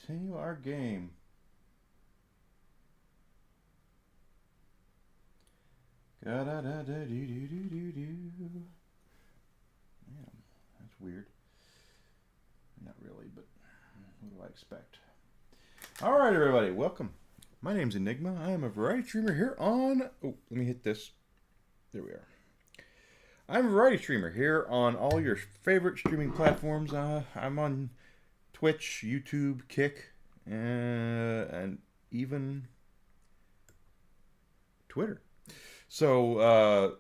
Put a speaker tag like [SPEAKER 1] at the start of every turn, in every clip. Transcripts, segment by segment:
[SPEAKER 1] Continue our game. Da da da da doo doo doo doo doo. Man, that's weird. Not really, but what do I expect? All right, everybody, welcome. My name's Enigma. I am a variety streamer here on... Oh, let me hit this. There we are. I'm a variety streamer here on all your favorite streaming platforms. I'm on Twitch, YouTube, Kick, and even Twitter. So,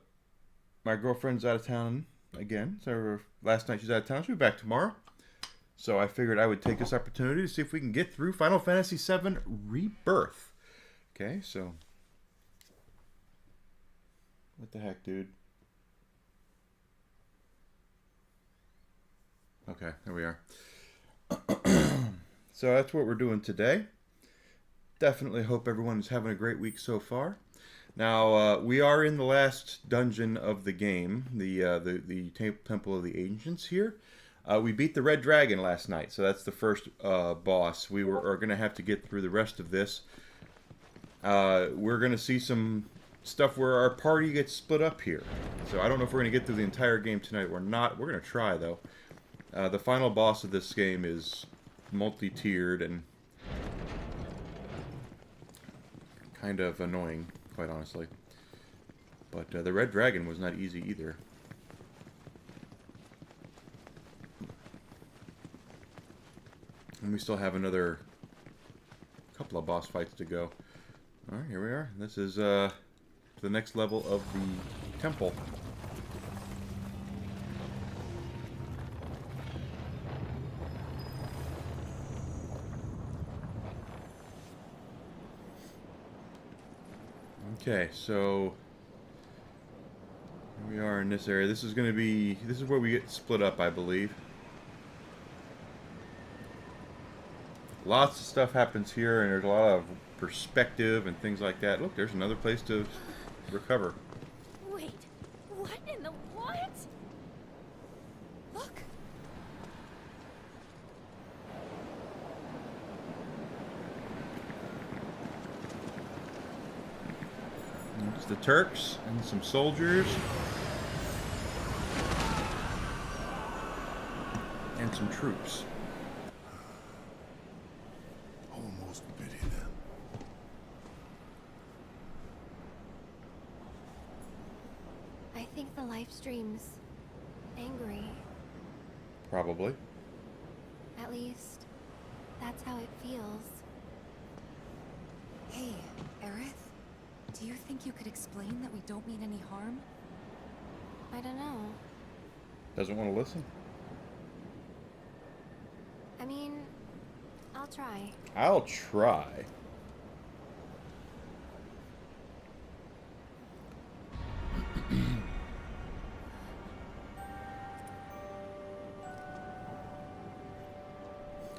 [SPEAKER 1] my girlfriend's out of town again. So, last night she's out of town. She'll be back tomorrow. So, I figured I would take this opportunity to see if we can get through Final Fantasy VII Rebirth. Okay, so... What the heck, dude? Okay, there we are. So that's what we're doing today. Definitely hope everyone's having a great week so far. Now, we are in the last dungeon of the game, the Temple of the Ancients here. We beat the Red Dragon last night, so that's the first boss. We are going to have to get through the rest of this. We're going to see some stuff where our party gets split up here. So I don't know if we're going to get through the entire game tonight or not. We're going to try, though. The final boss of this game is multi-tiered and kind of annoying, quite honestly. But the Red Dragon was not easy either. And we still have another couple of boss fights to go. Alright, here we are. This is the next level of the temple. Okay, so here we are in this area. This is going to be, this is where we get split up, I believe. Lots of stuff happens here, and there's a lot of perspective and things like that. Look, there's another place to recover.
[SPEAKER 2] Wait, what in the what? Look.
[SPEAKER 1] It's the Turks and some soldiers. And some troops.
[SPEAKER 3] Almost pity them.
[SPEAKER 2] I think the live stream's angry.
[SPEAKER 1] Probably.
[SPEAKER 2] At least, that's how it feels.
[SPEAKER 4] Hey, Aerith? Do you think you could explain that we don't mean any harm?
[SPEAKER 2] I don't know.
[SPEAKER 1] Doesn't want to listen.
[SPEAKER 2] I mean, I'll try.
[SPEAKER 1] I'll try.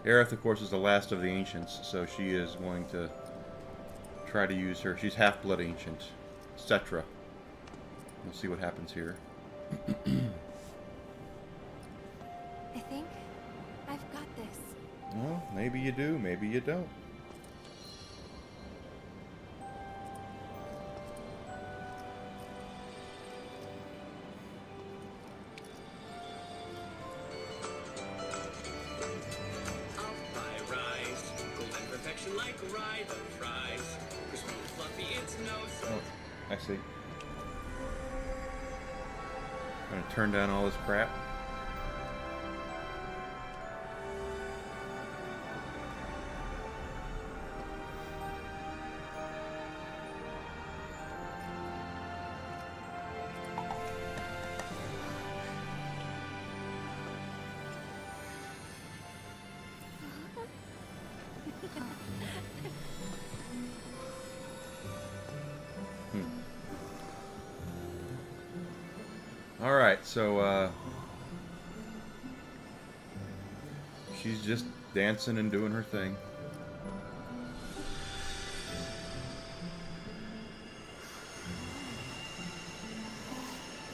[SPEAKER 1] Aerith, of course, is the last of the ancients, so she is going to try to use her. She's half-blood ancient, etc. We'll see what happens here.
[SPEAKER 2] I think I've got this.
[SPEAKER 1] Well, maybe you do, maybe you don't. Oh, I see. I'm gonna turn down all this crap. Alright, so, she's just dancing and doing her thing.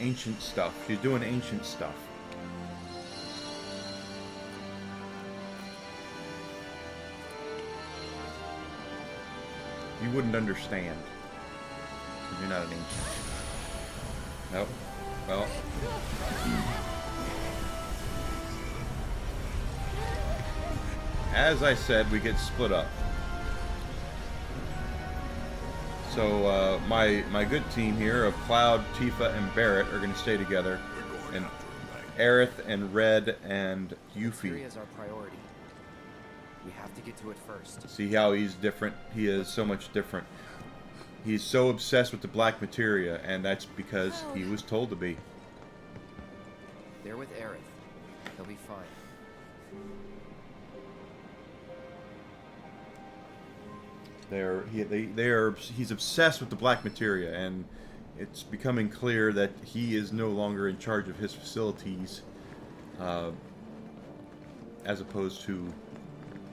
[SPEAKER 1] Ancient stuff. She's doing ancient stuff. You wouldn't understand. 'Cause you're not an ancient. Nope. Well. As I said, we get split up. So my good team here of Cloud, Tifa, and Barrett are going to stay together, and Aerith and Red and Yuffie.
[SPEAKER 5] Is our priority. We have to get to it first.
[SPEAKER 1] See how he's different? He is so much different. He's so obsessed with the black materia, and that's because he was told to be.
[SPEAKER 5] They're with Aerith. They'll be fine.
[SPEAKER 1] He's obsessed with the black materia, and it's becoming clear that he is no longer in charge of his facilities, as opposed to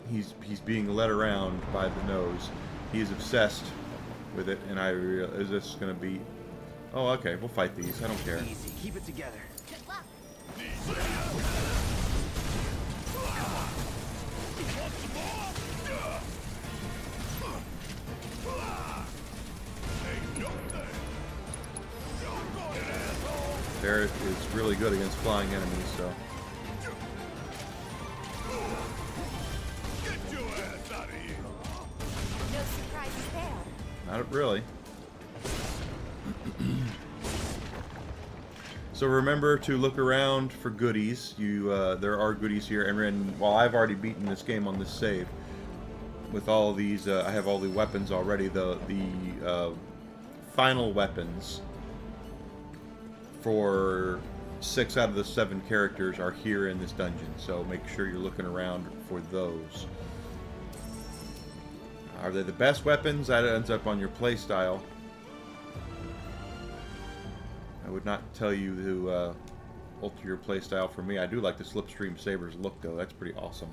[SPEAKER 1] he's being led around by the nose. He is obsessed with it, and is this going to be? Oh, okay, we'll fight these. I don't care.
[SPEAKER 5] Easy. Keep it together.
[SPEAKER 2] Good luck.
[SPEAKER 1] Barrett is really good against flying enemies, so.
[SPEAKER 3] Get your ass out of here!
[SPEAKER 2] No surprises there.
[SPEAKER 1] Not really. So remember to look around for goodies. There are goodies here, and while I've already beaten this game on this save, with all of these, I have all the weapons already. The final weapons for 6 out of the 7 characters are here in this dungeon, so make sure you're looking around for those. Are they the best weapons? That ends up on your playstyle. I would not tell you to alter your playstyle for me. I do like the Slipstream Saber's look, though. That's pretty awesome.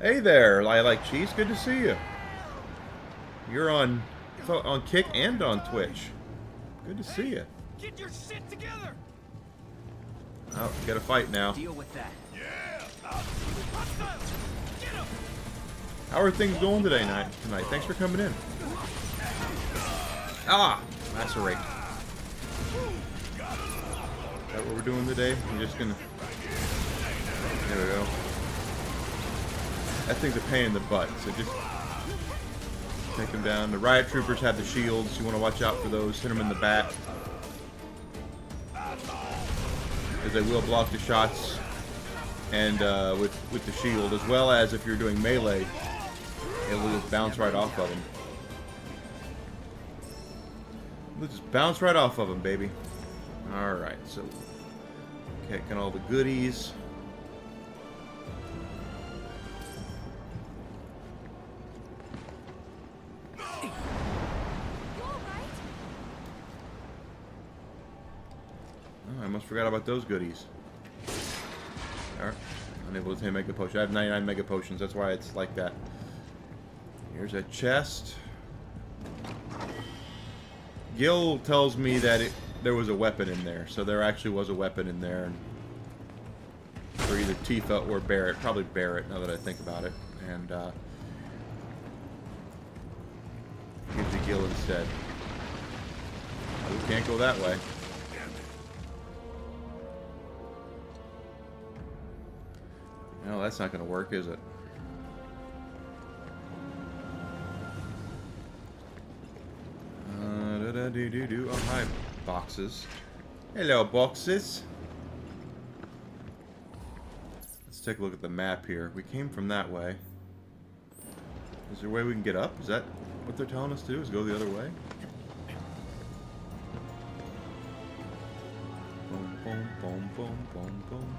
[SPEAKER 1] Hey there, I Like Cheese. Good to see you. You're on Kick and on Twitch. Good to see you.
[SPEAKER 5] Get your shit together.
[SPEAKER 1] Oh, you got to fight now.
[SPEAKER 5] Deal with that.
[SPEAKER 1] How are things going tonight? Thanks for coming in. Ah, macerate. Is that what we're doing today? I'm just gonna. There we go. That thing's a pain in the butt, so just take him down. The riot troopers have the shields. You want to watch out for those. Hit them in the back, as they will block the shots, and with the shield, as well as if you're doing melee, it will just bounce right off of them. We'll just bounce right off of them, baby. Alright, so kicking all the goodies. Oh, I almost forgot about those goodies. Alright, unable to Mega Potion. I have 99 Mega Potions, that's why it's like that. Here's a chest. Gil tells me that there was a weapon in there, so there actually was a weapon in there, and for either Tifa or Barrett, probably Barrett now that I think about it, and gives you Gil instead. Oh, we can't go that way. No, that's not going to work, is it? Oh, hi, boxes. Hello, boxes. Let's take a look at the map here. We came from that way. Is there a way we can get up? Is that what they're telling us to do? Is go the other way? Boom, boom, boom, boom, boom, boom.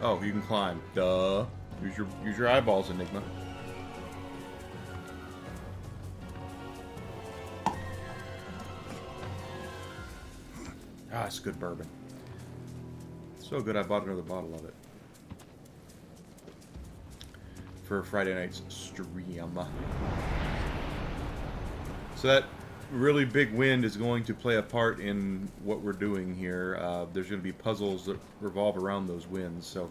[SPEAKER 1] Oh, you can climb. Duh. Use your eyeballs, Enigma. Ah, it's good bourbon. So good I bought another bottle of it. For Friday night's stream. So that really big wind is going to play a part in what we're doing here. There's going to be puzzles that revolve around those winds, so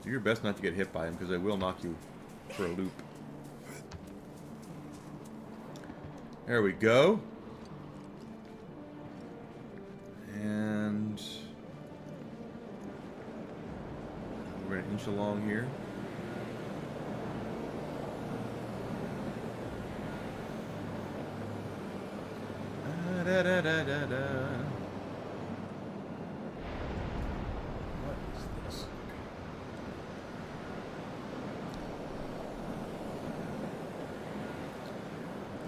[SPEAKER 1] do your best not to get hit by them, because they will knock you for a loop. There we go. And we're going to inch along here. Da, da, da, da, da.
[SPEAKER 3] What is this?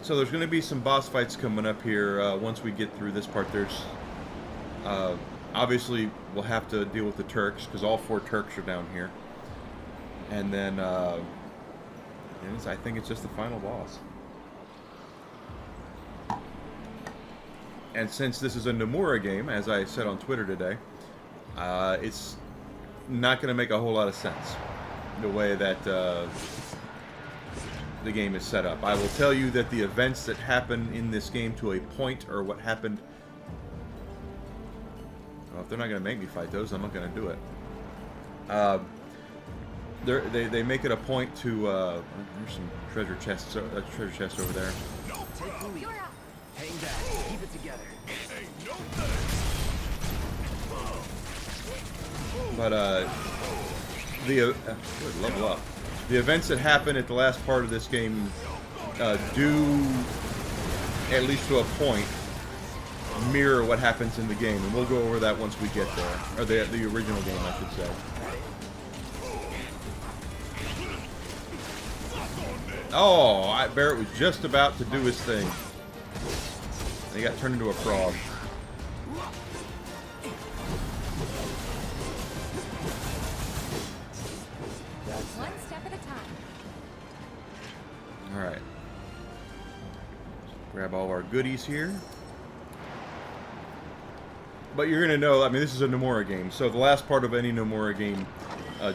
[SPEAKER 1] So there's going to be some boss fights coming up here once we get through this part. There's obviously we'll have to deal with the Turks because all 4 Turks are down here, and then I think it's just the final boss. And since this is a Nomura game, as I said on Twitter today, it's not going to make a whole lot of sense the way that the game is set up. I will tell you that the events that happen in this game to a point, or what happened... Well, if they're not going to make me fight those, I'm not going to do it. They make it a point to... there's some treasure chests over there.
[SPEAKER 5] Take the lead. Hang back. Keep it together.
[SPEAKER 1] But good, level up. The events that happen at the last part of this game do, at least to a point, mirror what happens in the game, and we'll go over that once we get there, or the original game, I should say. Oh, Barrett was just about to do his thing. And he got turned into a frog.
[SPEAKER 4] One step at a time.
[SPEAKER 1] Alright. Grab all of our goodies here. But you're going to know, I mean, this is a Nomura game, so the last part of any Nomura game,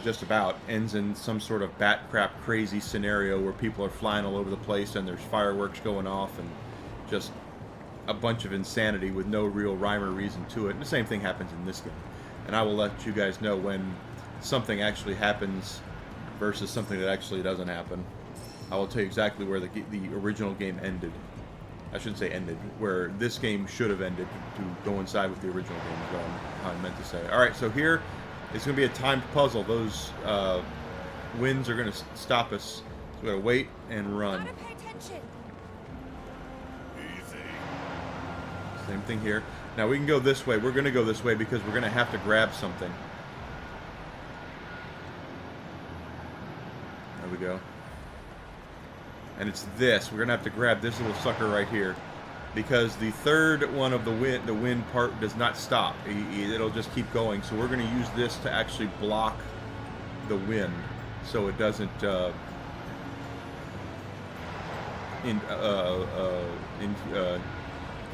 [SPEAKER 1] just about, ends in some sort of bat crap crazy scenario where people are flying all over the place and there's fireworks going off and just a bunch of insanity with no real rhyme or reason to it. And the same thing happens in this game. And I will let you guys know when something actually happens versus something that actually doesn't happen. I will tell you exactly where the original game ended. I shouldn't say ended, where this game should have ended to coincide with the original game is what I meant to say. Alright, so here it's going to be a timed puzzle. Those winds are going to stop us. So we got to wait and run.
[SPEAKER 4] Gotta pay attention.
[SPEAKER 1] Same thing here. Now we can go this way. We're going to go this way because we're going to have to grab something. There we go. And it's this. We're going to have to grab this little sucker right here. Because the third one of the wind part does not stop. It'll just keep going. So we're going to use this to actually block the wind. So it doesn't... what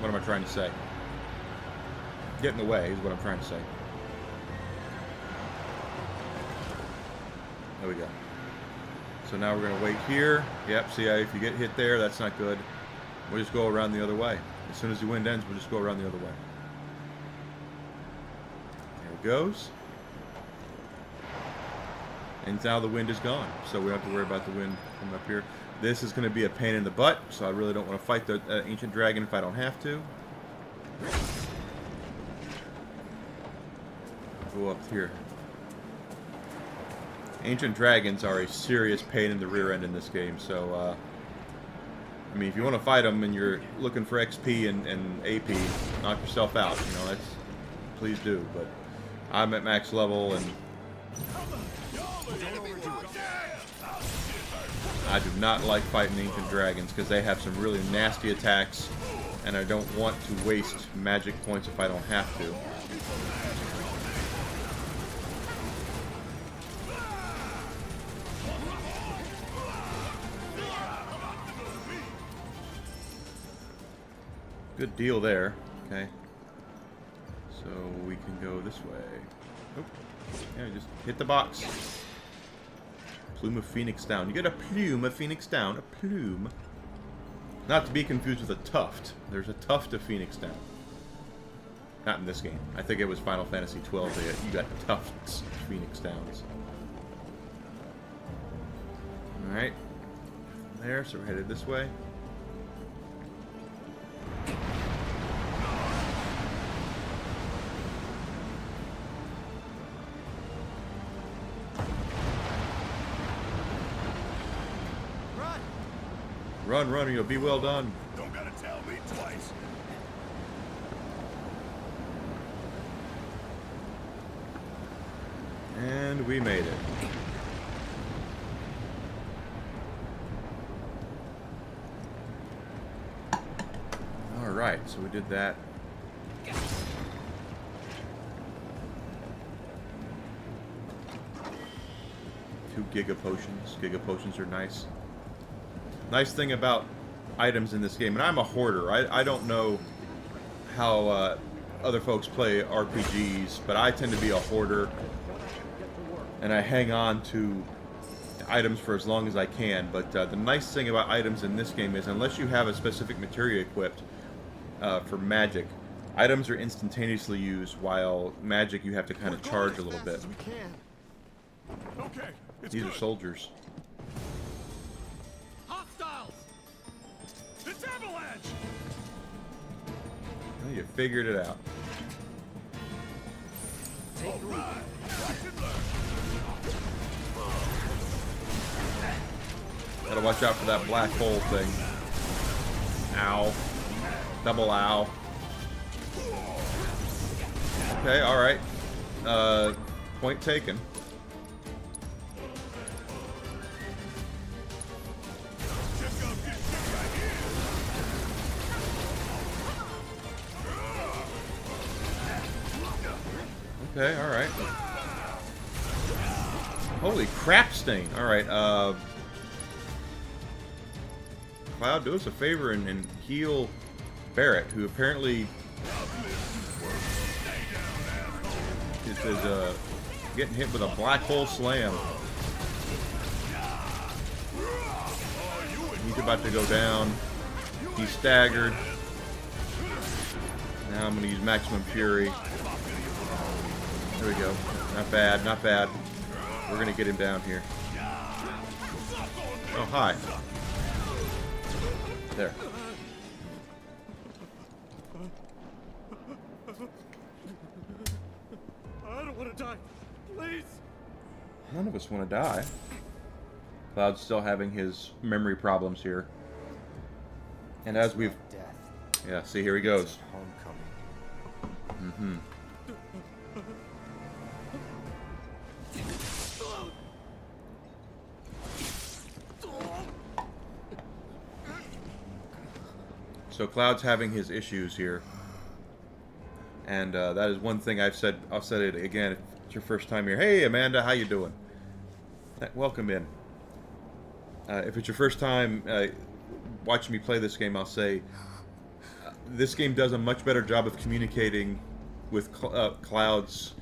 [SPEAKER 1] am I trying to say? Get in the way is what I'm trying to say. There we go. So now we're going to wait here. Yep, see, if you get hit there, that's not good. We'll just go around the other way. As soon as the wind ends, we'll just go around the other way. There it goes. And now the wind is gone, so we don't have to worry about the wind coming up here. This is going to be a pain in the butt, so I really don't want to fight the ancient dragon if I don't have to. Go up here. Ancient dragons are a serious pain in the rear end in this game, so, I mean, if you want to fight them and you're looking for XP and AP, knock yourself out, you know, that's, please do, but I'm at max level, and I do not like fighting ancient dragons, because they have some really nasty attacks, and I don't want to waste magic points if I don't have to. Good deal there. Okay. So we can go this way. Nope. Yeah, just hit the box. Plume of Phoenix down. You get a plume of Phoenix down. A plume. Not to be confused with a tuft. There's a tuft of Phoenix down. Not in this game. I think it was Final Fantasy XII that you got tufts of Phoenix downs. Alright. There, so we're headed this way. Run, run, or you'll be well done.
[SPEAKER 3] Don't gotta tell me twice.
[SPEAKER 1] And we made it. Alright, so we did that. Two Giga Potions. Giga Potions are nice. Nice thing about items in this game, and I'm a hoarder. I don't know how other folks play RPGs, but I tend to be a hoarder. And I hang on to items for as long as I can. But the nice thing about items in this game is, unless you have a specific material equipped for magic, items are instantaneously used, while magic you have to kind of charge a little bit.
[SPEAKER 3] Okay, it's
[SPEAKER 1] These
[SPEAKER 3] good.
[SPEAKER 1] are soldiers.
[SPEAKER 3] Hostiles! It's avalanche!
[SPEAKER 1] Well, you figured it out.
[SPEAKER 3] All right. Watch and learn.
[SPEAKER 1] Gotta watch out for that black hole thing. Ow. Double ow. Okay, alright. Point taken.
[SPEAKER 3] Check out this shit right here.
[SPEAKER 1] Okay, alright. Holy crap stain. Alright, Cloud, do us a favor and heal Barrett, who apparently is getting hit with a black hole slam. He's about to go down. He's staggered. Now I'm going to use Maximum Fury. There we go. Not bad, not bad. We're going to get him down here. Oh, hi. There.
[SPEAKER 3] I don't want to die. Please.
[SPEAKER 1] None of us want to die. Cloud's still having his memory problems here. And as we've...
[SPEAKER 5] Death.
[SPEAKER 1] Yeah, see, here he goes.
[SPEAKER 5] Homecoming.
[SPEAKER 1] Mm-hmm. So Cloud's having his issues here. And that is one thing I've said. I'll say it again. If it's your first time here, hey Amanda, how you doing? Welcome in. If it's your first time watching me play this game, I'll say this game does a much better job of communicating with Cloud's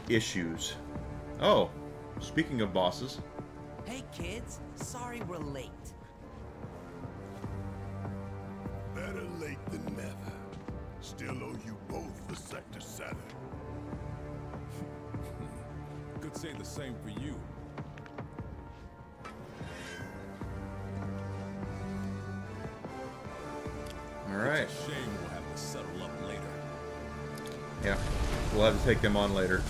[SPEAKER 1] issues. Oh, speaking of bosses.
[SPEAKER 6] Hey kids, sorry we're late.
[SPEAKER 3] Better late than never. Still owe you both the Sector 7.
[SPEAKER 7] Could say the same for you.
[SPEAKER 1] All right.
[SPEAKER 7] It's a shame we'll have to settle up later.
[SPEAKER 1] Yeah, we'll have to take them on later.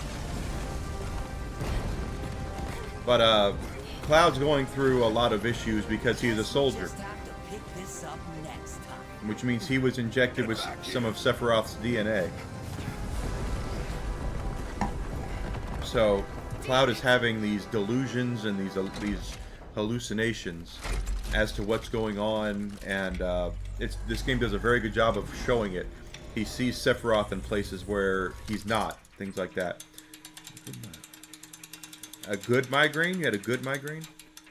[SPEAKER 1] But Cloud's going through a lot of issues because he's a soldier,
[SPEAKER 6] Just have to pick this up next time.
[SPEAKER 1] which means he was injected with some of Sephiroth's DNA. So Cloud is having these delusions and these hallucinations as to what's going on, and this game does a very good job of showing it. He sees Sephiroth in places where he's not, things like that. A good migraine? You had a good migraine?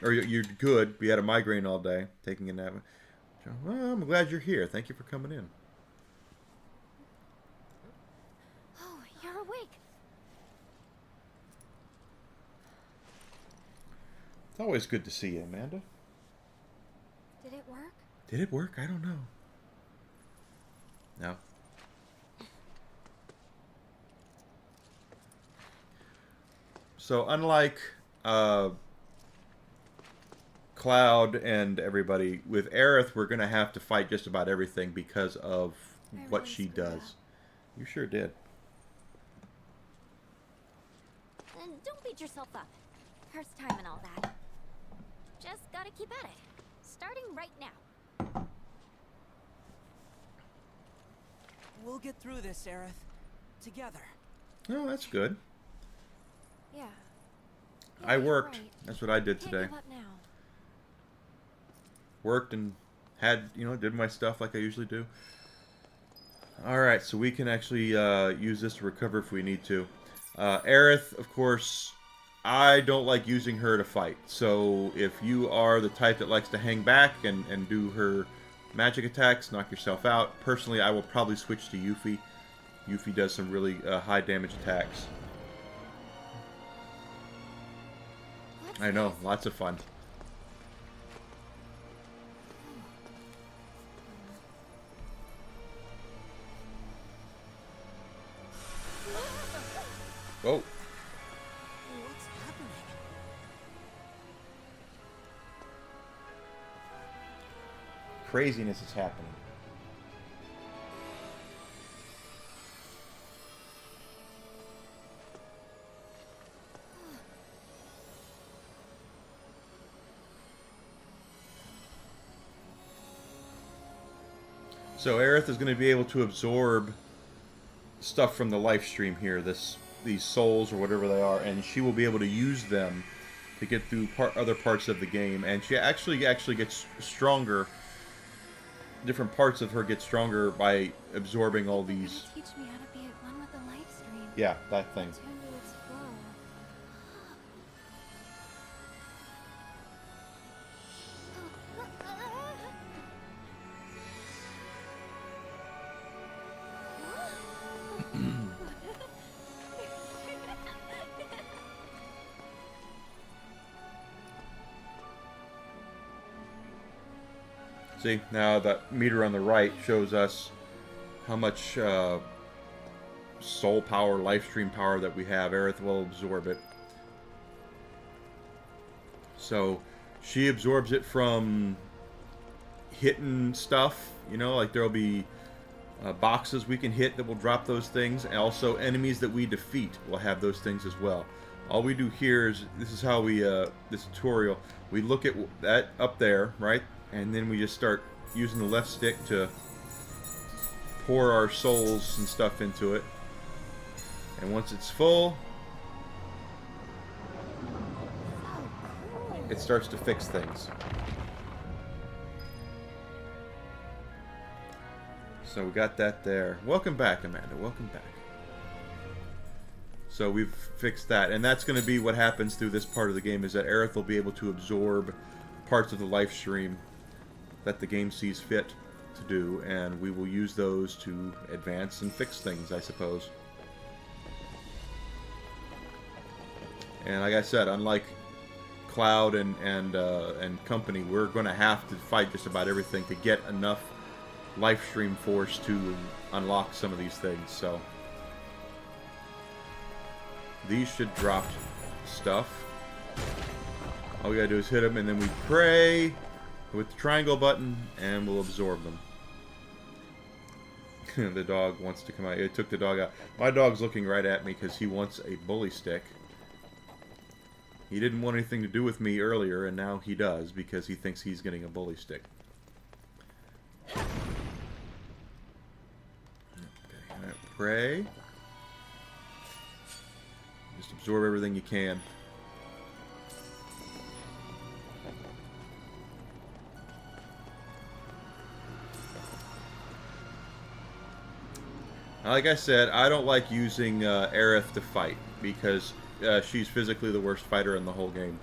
[SPEAKER 1] Or you're good, but you had a migraine all day, taking a nap. Well, I'm glad you're here. Thank you for coming in.
[SPEAKER 2] Oh, you're awake.
[SPEAKER 1] It's always good to see you, Amanda.
[SPEAKER 2] Did it work?
[SPEAKER 1] Did it work? I don't know. No. So unlike Cloud and everybody, with Aerith, we're going to have to fight just about everything because of what
[SPEAKER 2] really
[SPEAKER 1] she
[SPEAKER 2] screwed
[SPEAKER 1] does.
[SPEAKER 2] up.
[SPEAKER 1] You sure did.
[SPEAKER 2] And don't beat yourself up. First time and all that. Just gotta keep at it. starting right now.
[SPEAKER 6] We'll get through this, Aerith. Together.
[SPEAKER 1] Oh, that's good.
[SPEAKER 2] Yeah.
[SPEAKER 1] I worked.
[SPEAKER 2] Right.
[SPEAKER 1] That's what I did
[SPEAKER 2] Can't
[SPEAKER 1] today.
[SPEAKER 2] give up now.
[SPEAKER 1] Worked and had, did my stuff like I usually do. Alright, so we can actually use this to recover if we need to. Aerith, of course, I don't like using her to fight. So if you are the type that likes to hang back and do her magic attacks, knock yourself out, personally I will probably switch to Yuffie. Yuffie does some really high damage attacks. I know, lots of fun. Whoa.
[SPEAKER 6] What's happening?
[SPEAKER 1] Craziness is happening. So Aerith is going to be able to absorb stuff from the life stream here, these souls or whatever they are, and she will be able to use them to get through other parts of the game. And she actually gets stronger. Different parts of her get stronger by absorbing all these.
[SPEAKER 2] Teach me how to be at one with the life stream.
[SPEAKER 1] Yeah, that thing.
[SPEAKER 2] Tune to its flow.
[SPEAKER 1] See, now that meter on the right shows us how much soul power, life stream power that we have. Aerith will absorb it. So she absorbs it from hitting stuff, like there'll be boxes we can hit that will drop those things, and also enemies that we defeat will have those things as well. All we do here is, this is how we, this tutorial, we look at that up there, right? And then we just start using the left stick to pour our souls and stuff into it. And once it's full, it starts to fix things. So we got that there. Welcome back, Amanda. Welcome back. So we've fixed that. And that's going to be what happens through this part of the game, is that Aerith will be able to absorb parts of the life stream that the game sees fit to do, and we will use those to advance and fix things, I suppose. And like I said, unlike Cloud and company, we're going to have to fight just about everything to get enough life stream force to unlock some of these things. So these should drop stuff. All we gotta do is hit them, and then we pray with the triangle button, and we'll absorb them. The dog wants to come out. It took the dog out. My dog's looking right at me because he wants a bully stick. He didn't want anything to do with me earlier, and now he does because he thinks he's getting a bully stick. Okay, pray. Just absorb everything you can. Like I said, I don't like using Aerith to fight because she's physically the worst fighter in the whole game.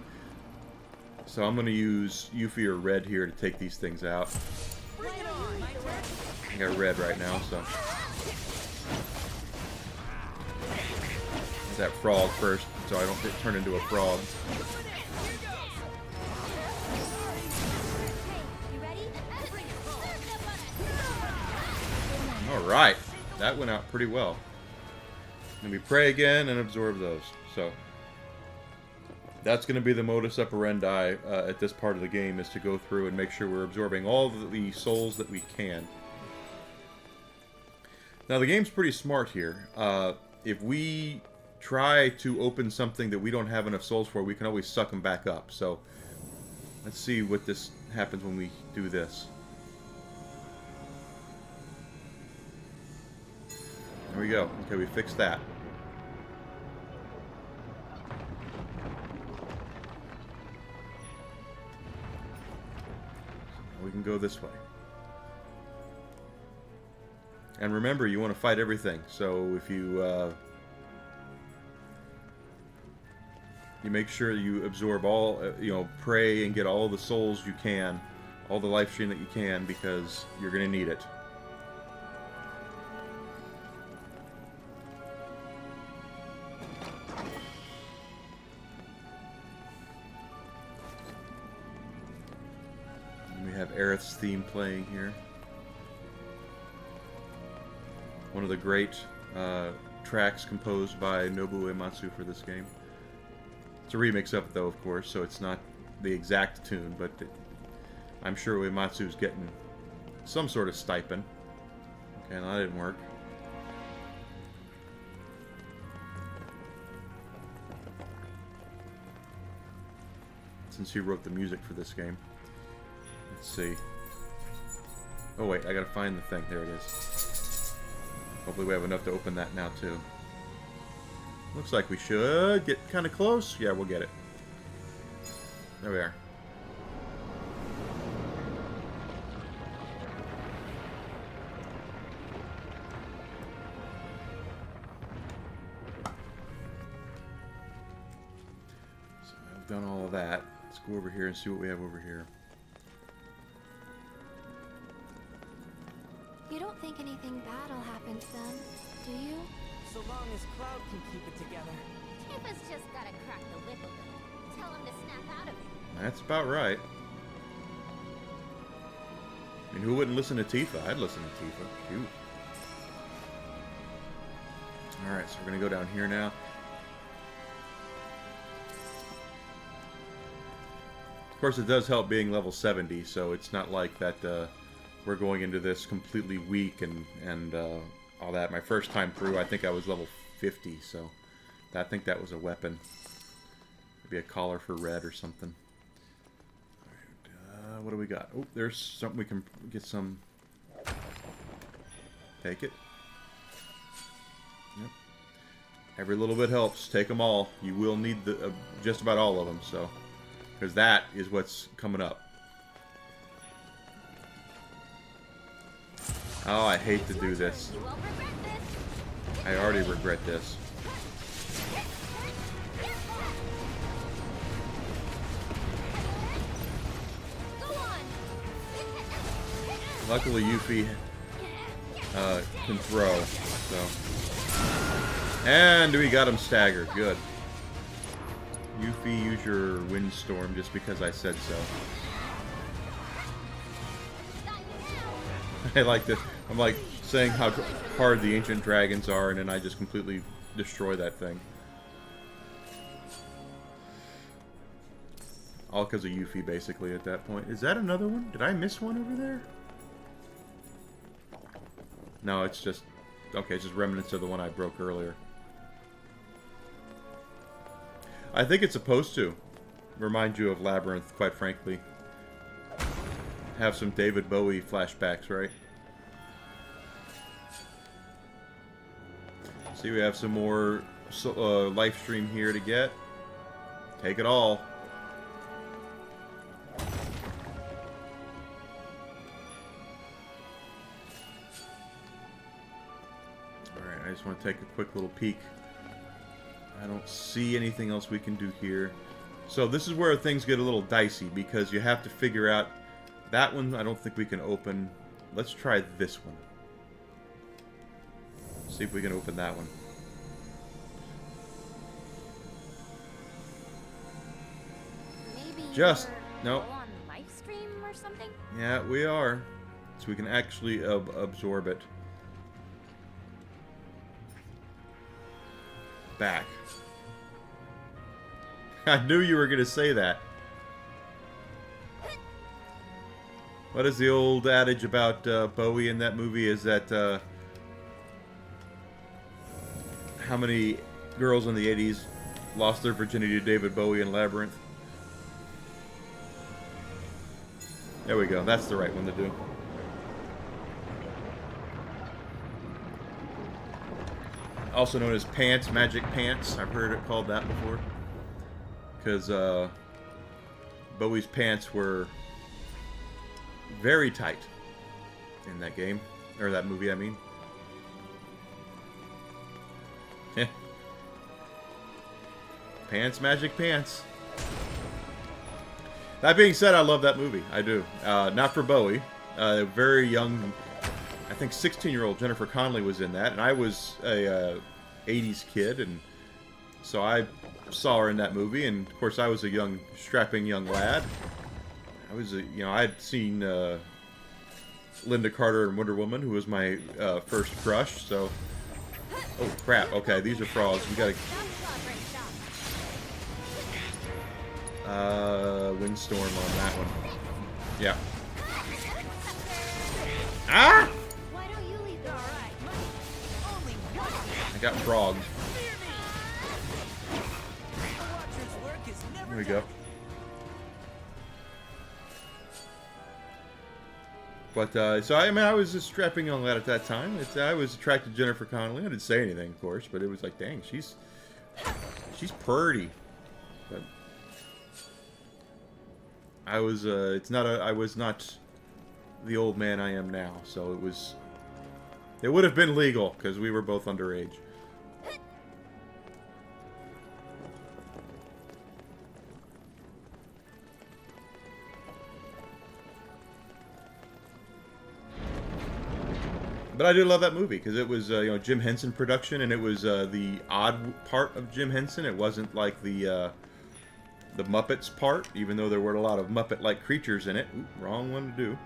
[SPEAKER 1] So I'm going to use Yuffie or Red here to take these things out. I got Red right now, so. That frog first, so I don't get turned into a frog. Alright, that went out pretty well. And we pray again and absorb those. So that's going to be the modus operandi at this part of the game, is to go through and make sure we're absorbing all the souls that we can. Now the game's pretty smart here. If we try to open something that we don't have enough souls for, we can always suck them back up. So Let's see what this happens when we do this. There we go. Okay, we fixed that. We can go this way. And remember, you want to fight everything. So if you you make sure you absorb all, you know, pray and get all the souls you can, all the life stream that you can, because you're going to need it. And we have Aerith's theme playing here. One of the great tracks composed by Nobuo Uematsu for this game. It's a remix of it, though, of course, so it's not the exact tune, but I'm sure Uematsu's getting some sort of stipend. Okay, no, that didn't work. Since he wrote the music for this game. Let's see. Oh, wait, I gotta find the thing. There it is. Hopefully we have enough to open that now, too. Looks like we should get kind of close. Yeah, we'll get it. There we are. So I've done all of that. Let's go over here and see what we have over here.
[SPEAKER 2] You don't think anything bad will happen to them, do you?
[SPEAKER 6] So long as Cloud can keep it together.
[SPEAKER 8] Tifa's just gotta crack the whip a little. Tell him to snap out of it.
[SPEAKER 1] That's about right. I mean, who wouldn't listen to Tifa? I'd listen to Tifa. Shoot. Alright, so we're going to go down here now. Of course, it does help being level 70, so it's not like that we're going into this completely weak and all that. My first time through, I think I was level 50, so I think that was a weapon. Maybe a collar for red or something. Alright, what do we got? Oh, there's something we can get some. Take it. Yep. Every little bit helps. Take them all. You will need the just about all of them, so because that is what's coming up. Oh, I hate to do this.
[SPEAKER 8] You won't regret this.
[SPEAKER 1] I already regret this.
[SPEAKER 8] Go on.
[SPEAKER 1] Luckily, Yuffie can throw, so. And we got him staggered. Good. Yuffie, use your windstorm just because I said so. I like this. I'm like saying how hard the ancient dragons are, and then I just completely destroy that thing. All because of Yuffie, basically, at that point. Is that another one? Did I miss one over there? No, it's just... Okay, it's just remnants of the one I broke earlier. I think it's supposed to remind you of Labyrinth, quite frankly. Have some David Bowie flashbacks, right? See, we have some more life stream here to get. Take it all. Alright, I just want to take a quick little peek. I don't see anything else we can do here. So this is where things get a little dicey, because you have to figure out... That one, I don't think we can open. Let's try this one. See if we can open that one.
[SPEAKER 2] Maybe
[SPEAKER 1] Just...
[SPEAKER 2] you're
[SPEAKER 1] No.
[SPEAKER 2] low on life stream or something?
[SPEAKER 1] Yeah, we are. So we can actually absorb it. Back. I knew you were going to say that. What is the old adage about Bowie in that movie? Is that how many girls in the 80s lost their virginity to David Bowie in Labyrinth? There we go. That's the right one to do. Also known as pants, magic pants. I've heard it called that before. Because Bowie's pants were very tight in that game. Or that movie, I mean. Heh. Pants, magic pants. That being said, I love that movie. I do. Not for Bowie. Very young, I think 16-year-old Jennifer Connelly was in that, and I was a 80s kid, and so I saw her in that movie, and of course I was a young, strapping young lad. I was, I'd seen Linda Carter and Wonder Woman, who was my first crush, so... Oh, crap. Okay, these are frogs. We gotta... Windstorm on that one. Yeah. Ah!
[SPEAKER 8] Why don't you leave the
[SPEAKER 1] I got frogged. There we go. But, so, I mean, I was a strapping young lad at that time. I was attracted to Jennifer Connelly. I didn't say anything, of course, but it was like, dang, she's pretty. But I was, I was not the old man I am now, so it would have been legal, because we were both underage. But I do love that movie because it was, Jim Henson production, and it was the odd part of Jim Henson. It wasn't like the Muppets part, even though there were a lot of Muppet-like creatures in it. Ooh, wrong one to do.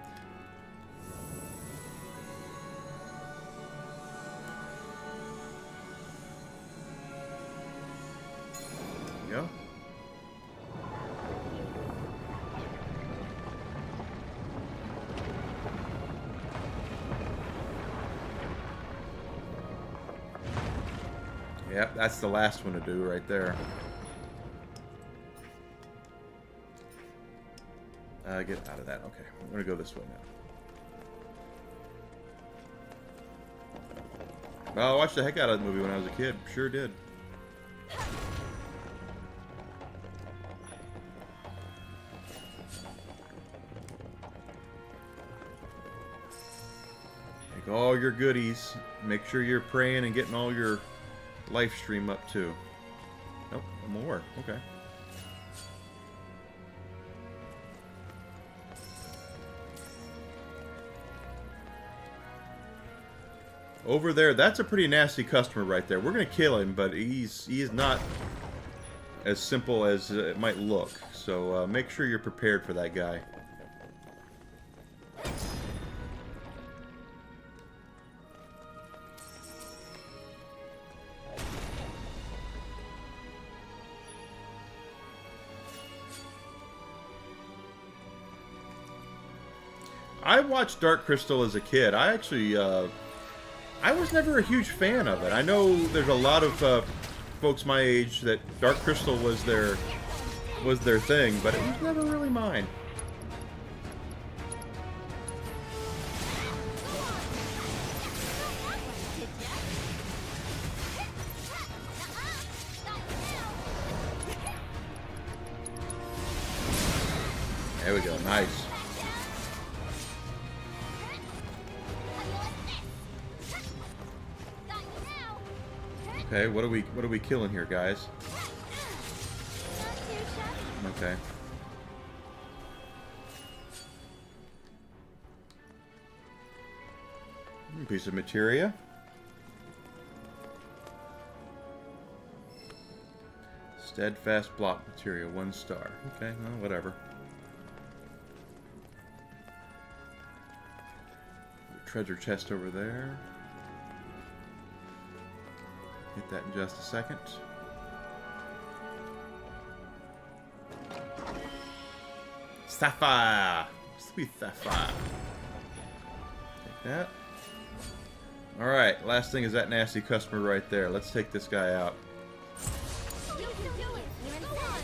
[SPEAKER 1] There you go. Yep, that's the last one to do right there. Get out of that. Okay, I'm gonna go this way now. Well, I watched the heck out of that movie when I was a kid. Sure did. Take all your goodies. Make sure you're praying and getting all your live stream up too. Nope, more. Okay. Over there, that's a pretty nasty customer right there. We're gonna kill him, but he is not as simple as it might look. So make sure you're prepared for that guy. I watched Dark Crystal as a kid. I actually, I was never a huge fan of it. I know there's a lot of folks my age that Dark Crystal was their thing, but it was never really mine. There we go. Nice. Okay, what are we killing here, guys? Okay. Piece of materia. Steadfast block material, 1 star. Okay, well, whatever. Treasure chest over there. Get that in just a second. Sapphire! Sweet sapphire. Take that. Alright, last thing is that nasty customer right there. Let's take this guy out.
[SPEAKER 8] You can do it. You're in fun.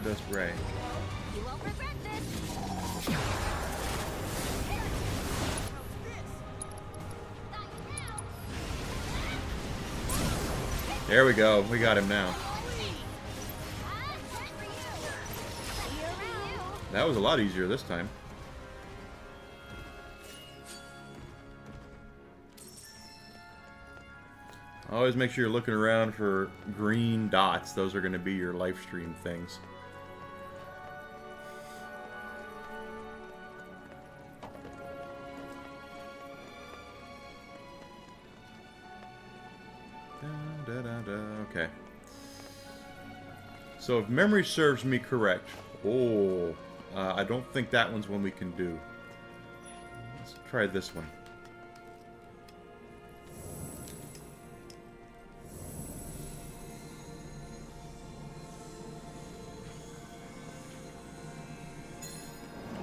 [SPEAKER 1] Stardust Ray.
[SPEAKER 8] You won't regret this.
[SPEAKER 1] There we go. We got him now. That was a lot easier this time. Always make sure you're looking around for green dots. Those are going to be your live stream things. Okay. So if memory serves me correct, I don't think that one's one we can do. Let's try this one.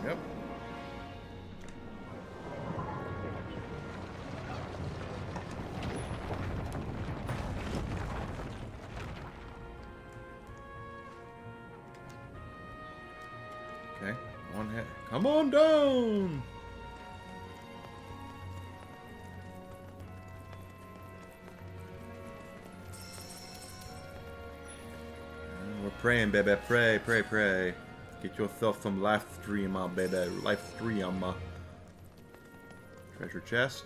[SPEAKER 1] Yep. Okay, one hit. Come on down! We're praying, baby. Pray, pray, pray. Get yourself some life stream, baby. Life stream. Treasure chest.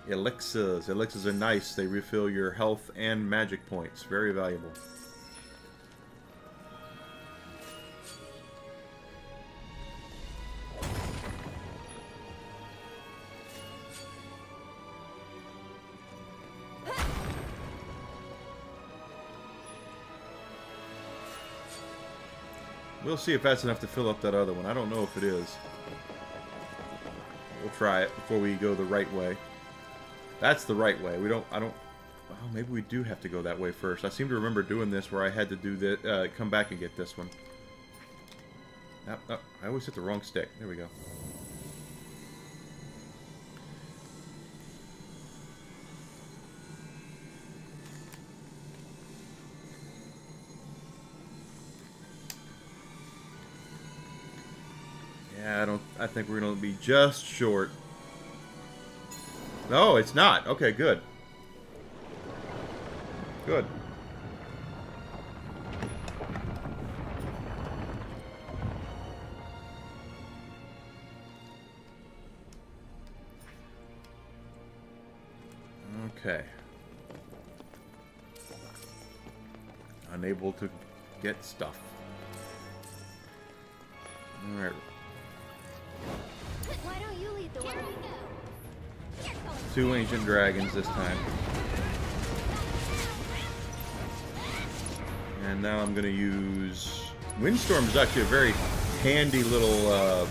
[SPEAKER 1] Elixirs. Elixirs are nice. They refill your health and magic points. Very valuable. We'll see if that's enough to fill up that other one. I don't know if it is. We'll try it before we go the right way. That's the right way. Well, maybe we do have to go that way first. I seem to remember doing this where I had to do this, come back and get this one. I always hit the wrong stick. There we go. Yeah, I think we're gonna be just short. No, it's not. Okay, good. Good. Okay. Unable to get stuff. Alright.
[SPEAKER 8] Why don't you lead the way?
[SPEAKER 1] Two ancient dragons this time. And now I'm going to use... Windstorm is actually a very handy little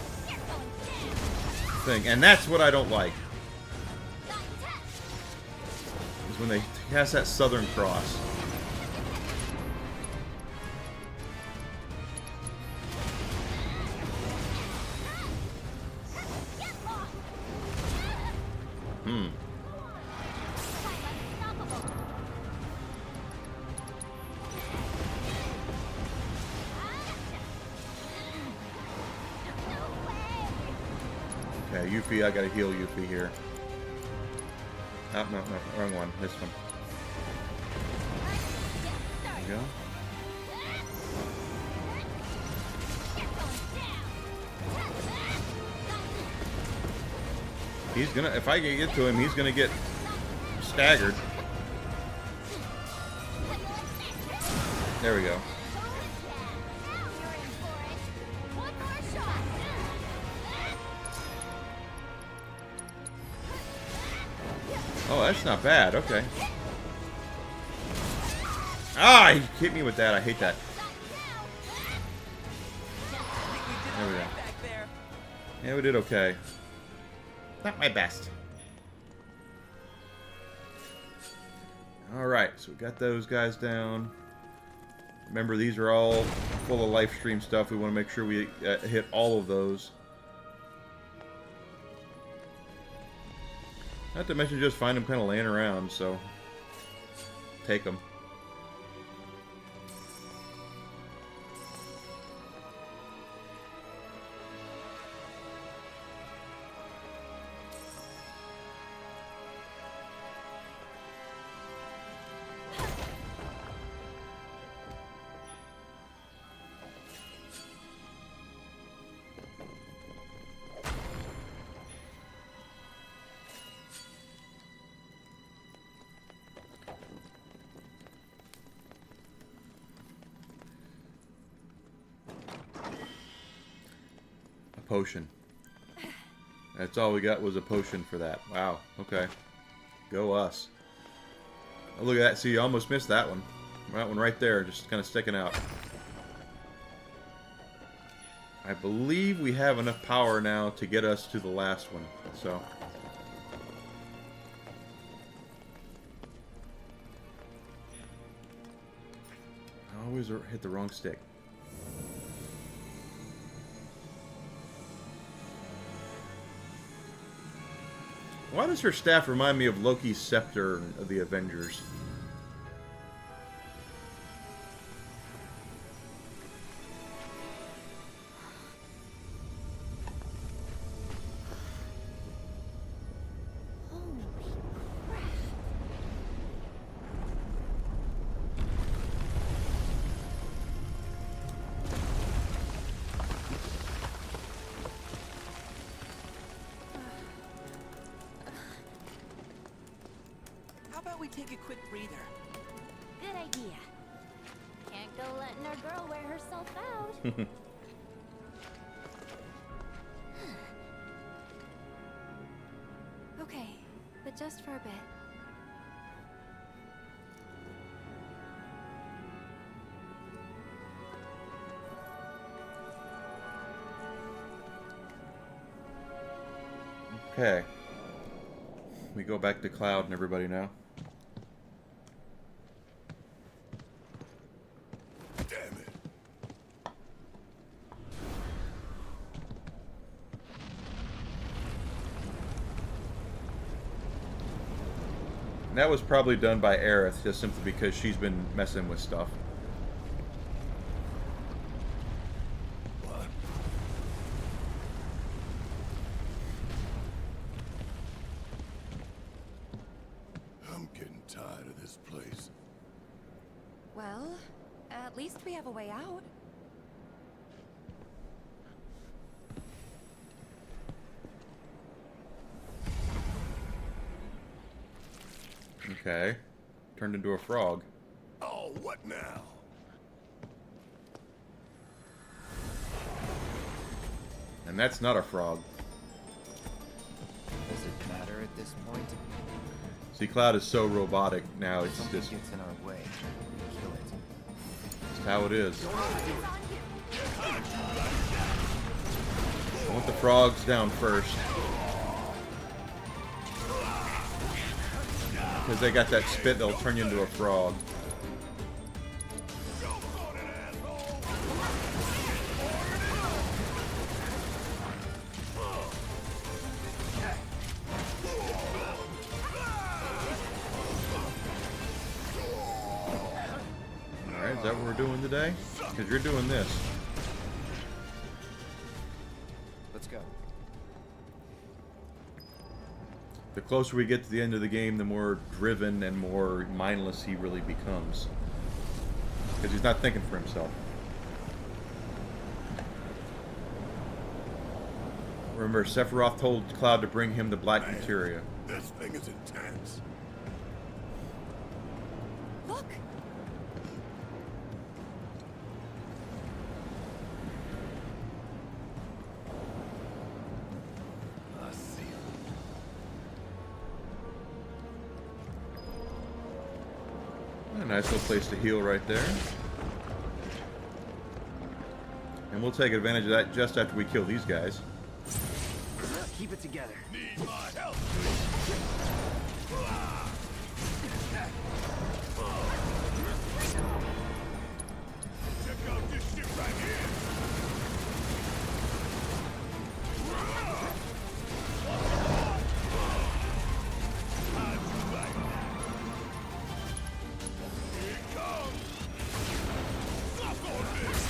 [SPEAKER 1] thing. And that's what I don't like. Is when they cast that Southern Cross. Okay, Yuffie, I gotta heal Yuffie here. Oh, no, wrong one. This one. There we go. He's gonna, if I can get to him, he's gonna get staggered. There we go. Oh, that's not bad. Okay. Ah, he hit me with that. I hate that. There we go. Yeah, we did okay. Not my best. Alright, so we got those guys down. Remember, these are all full of live stream stuff. We want to make sure we hit all of those. Not to mention just find them kind of laying around, so take them. potion. That's all we got was a potion for that. Wow. Okay. Go us. Oh, look at that. See, you almost missed that one. That one right there, just kind of sticking out. I believe we have enough power now to get us to the last one. So. I always hit the wrong stick. Why does her staff remind me of Loki's scepter of the Avengers?
[SPEAKER 6] How about we take a quick breather?
[SPEAKER 8] Good idea. Can't go letting our girl wear herself out.
[SPEAKER 2] Okay, but just for a bit.
[SPEAKER 1] Okay. We go back to Cloud and everybody now.
[SPEAKER 3] Damn it.
[SPEAKER 1] And that was probably done by Aerith, just simply because she's been messing with stuff.
[SPEAKER 3] What? I'm getting tired of this place.
[SPEAKER 4] Well, at least we have a way out.
[SPEAKER 1] Okay. Turned into a frog.
[SPEAKER 3] Oh, what now?
[SPEAKER 1] And that's not a frog.
[SPEAKER 5] Does it matter at this point?
[SPEAKER 1] See, Cloud is so robotic now, it's
[SPEAKER 5] Something
[SPEAKER 1] just
[SPEAKER 5] gets in our way. We kill it.
[SPEAKER 1] it's how it is. I want the frogs down first. Because they got that spit that'll turn you into a frog. Alright, is that what we're doing today? Because you're doing this.
[SPEAKER 5] Let's go.
[SPEAKER 1] The closer we get to the end of the game, the more driven and more mindless he really becomes. Because he's not thinking for himself. Remember, Sephiroth told Cloud to bring him the black
[SPEAKER 3] Man,
[SPEAKER 1] materia.
[SPEAKER 3] This thing is intense.
[SPEAKER 4] Look!
[SPEAKER 3] I see it.
[SPEAKER 1] A nice little place to heal right there. And we'll take advantage of that just after we kill these guys.
[SPEAKER 5] Keep it together.
[SPEAKER 3] Need my help. Check out this shit right here. How'd you like that? Here it comes. Suck on this.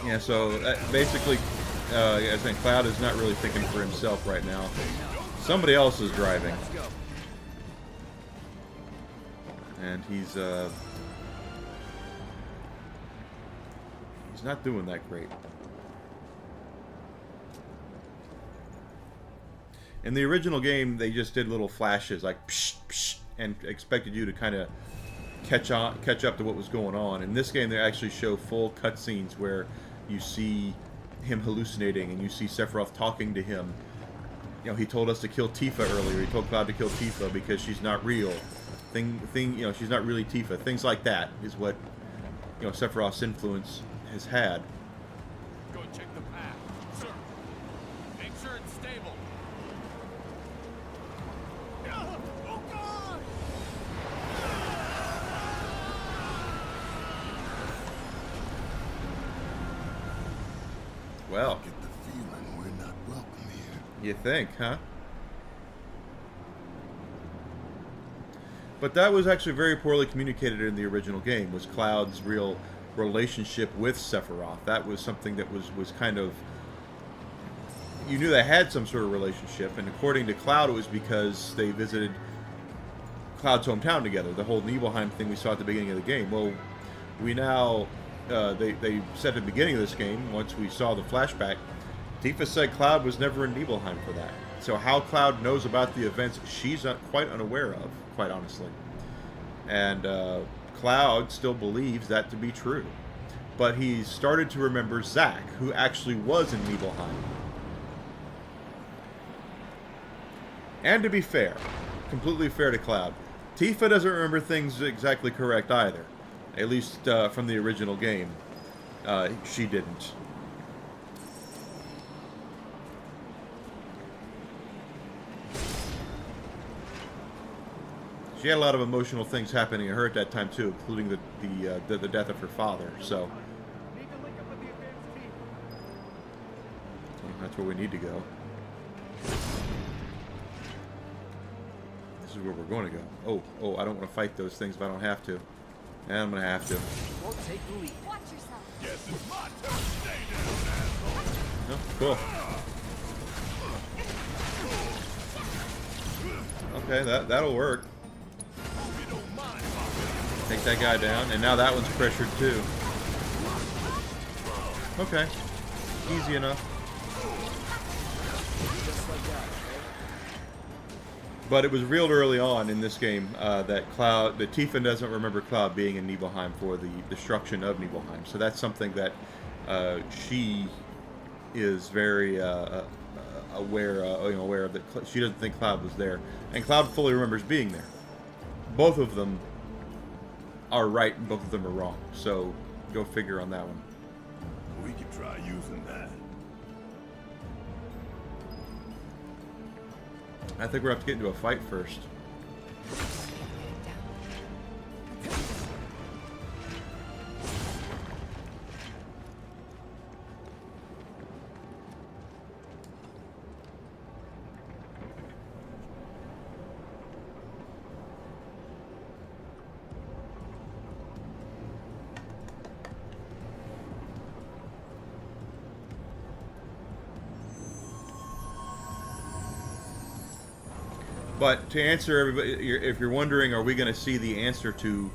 [SPEAKER 1] Yeah, so basically, I think Cloud is not really thinking for himself right now. Somebody else is driving.
[SPEAKER 5] Let's go.
[SPEAKER 1] And he's not doing that great. In the original game, they just did little flashes like psh, psh, and expected you to kind of catch up to what was going on. In this game, they actually show full cutscenes where you see him hallucinating and you see Sephiroth talking to him. You know, he told us to kill Tifa earlier. He told Cloud to kill Tifa because she's not real. You know, she's not really Tifa. Things like that is what, you know, Sephiroth's influence has had.
[SPEAKER 7] Go check the path. Sir, make sure it's stable.
[SPEAKER 3] Oh God!
[SPEAKER 1] Well,
[SPEAKER 3] Get the feeling we're not welcome here.
[SPEAKER 1] you think, huh? But that was actually very poorly communicated in the original game, was Cloud's real relationship with Sephiroth. That was something that was kind of... You knew they had some sort of relationship, and according to Cloud, it was because they visited Cloud's hometown together, the whole Nibelheim thing we saw at the beginning of the game. Well, we now... they said at the beginning of this game, once we saw the flashback, Tifa said Cloud was never in Nibelheim for that. So how Cloud knows about the events, she's quite unaware of, quite honestly. And Cloud still believes that to be true. But he's started to remember Zack, who actually was in Nibelheim. And to be fair, completely fair to Cloud, Tifa doesn't remember things exactly correct either. At least from the original game. She didn't. She had a lot of emotional things happening to her at that time too, including the death of her father. So that's where we need to go. This is where we're going to go. Oh! I don't want to fight those things if I don't have to. And I'm gonna have to.
[SPEAKER 5] We'll take the lead.
[SPEAKER 8] Watch yourself.
[SPEAKER 3] Guess it's my turn to stay down, asshole.
[SPEAKER 1] Oh, cool. Okay, that'll work.
[SPEAKER 3] Hope you don't mind, Papa.
[SPEAKER 1] Take that guy down, and now that one's pressured too. Okay, easy enough.
[SPEAKER 5] Just like that, okay?
[SPEAKER 1] But it was revealed early on in this game that Tifa doesn't remember Cloud being in Nibelheim for the destruction of Nibelheim. So that's something that she is very aware of. That she doesn't think Cloud was there, and Cloud fully remembers being there. Both of them are right, and both of them are wrong. So go figure on that one.
[SPEAKER 3] We could try using that.
[SPEAKER 1] I think we're going to have to get into a fight first. But to answer everybody, if you're wondering, are we going to see the answer to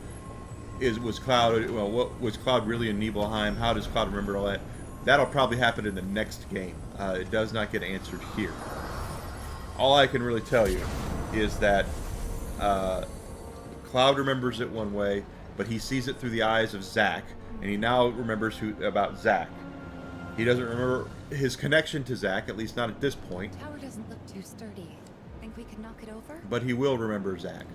[SPEAKER 1] was Cloud really in Nibelheim? How does Cloud remember all that? That'll probably happen in the next game. It does not get answered here. All I can really tell you is that Cloud remembers it one way, but he sees it through the eyes of Zack, and he now remembers about Zack. He doesn't remember his connection to Zack, at least not at this point.
[SPEAKER 4] Tower doesn't look too sturdy. Think we could knock it over?
[SPEAKER 1] But he will remember Zack.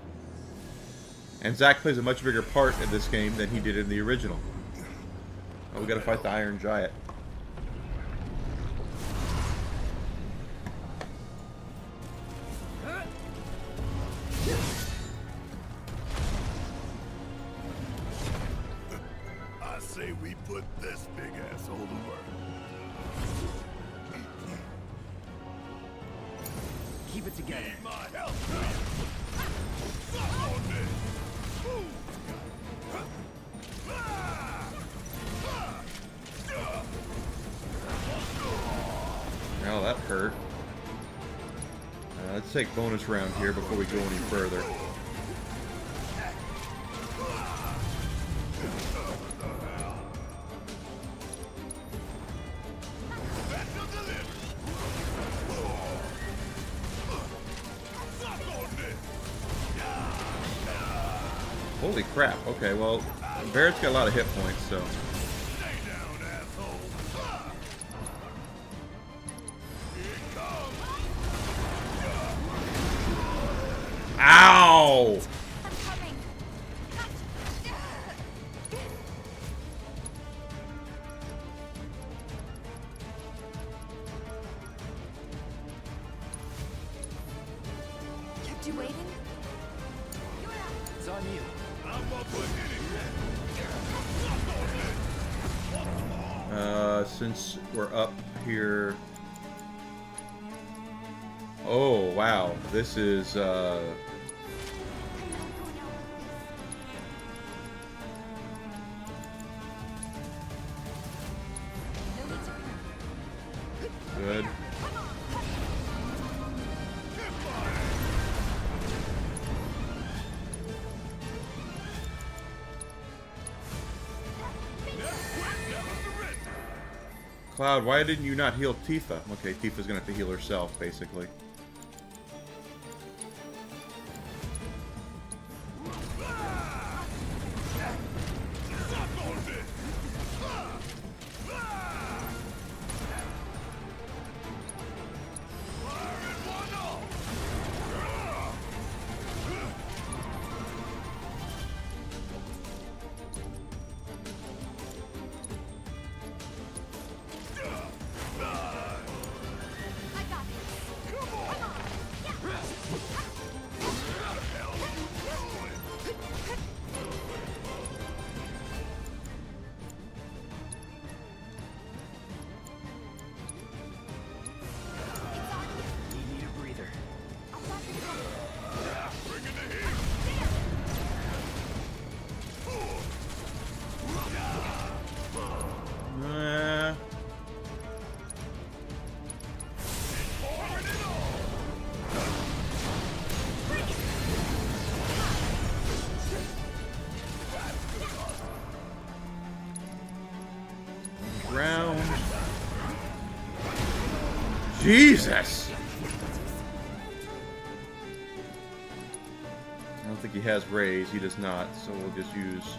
[SPEAKER 1] And Zack plays a much bigger part in this game than he did in the original. Oh, we gotta fight the Iron Giant.
[SPEAKER 3] I say we put this big asshole to work.
[SPEAKER 5] Keep it together.
[SPEAKER 3] Need my help, Suck on this.
[SPEAKER 1] Well, that hurt. Let's take bonus round here before we go any further. Holy crap. Okay, well, Barrett's got a lot of hit points, so.
[SPEAKER 3] Stay down, asshole. Here it comes.
[SPEAKER 1] Ow!
[SPEAKER 8] I'm coming.
[SPEAKER 4] Kept you waiting?
[SPEAKER 5] It's on you.
[SPEAKER 3] I'm up for anything.
[SPEAKER 1] Since we're up here. Oh, wow. This is, good. Cloud, why didn't you not heal Tifa? Okay, Tifa's gonna have to heal herself, basically.
[SPEAKER 5] You need a breather.
[SPEAKER 1] Uh, Ground. Jesus! I don't think he has raise. He does not, so we'll just use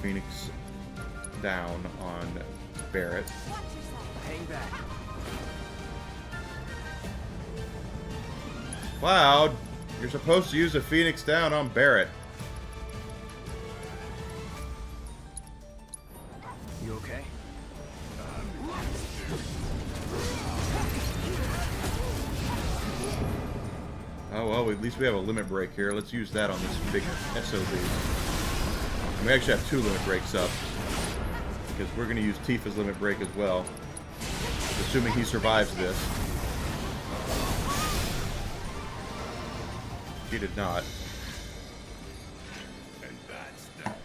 [SPEAKER 1] Phoenix down on Barrett.
[SPEAKER 5] Hang back.
[SPEAKER 1] Cloud, you're supposed to use a Phoenix down on Barrett.
[SPEAKER 5] You okay?
[SPEAKER 1] Oh well, at least we have a limit break here. Let's use that on this big SOB. And we actually have 2 limit breaks up. Because we're going to use Tifa's limit break as well. Assuming he survives this. He did not.
[SPEAKER 3] And that's that.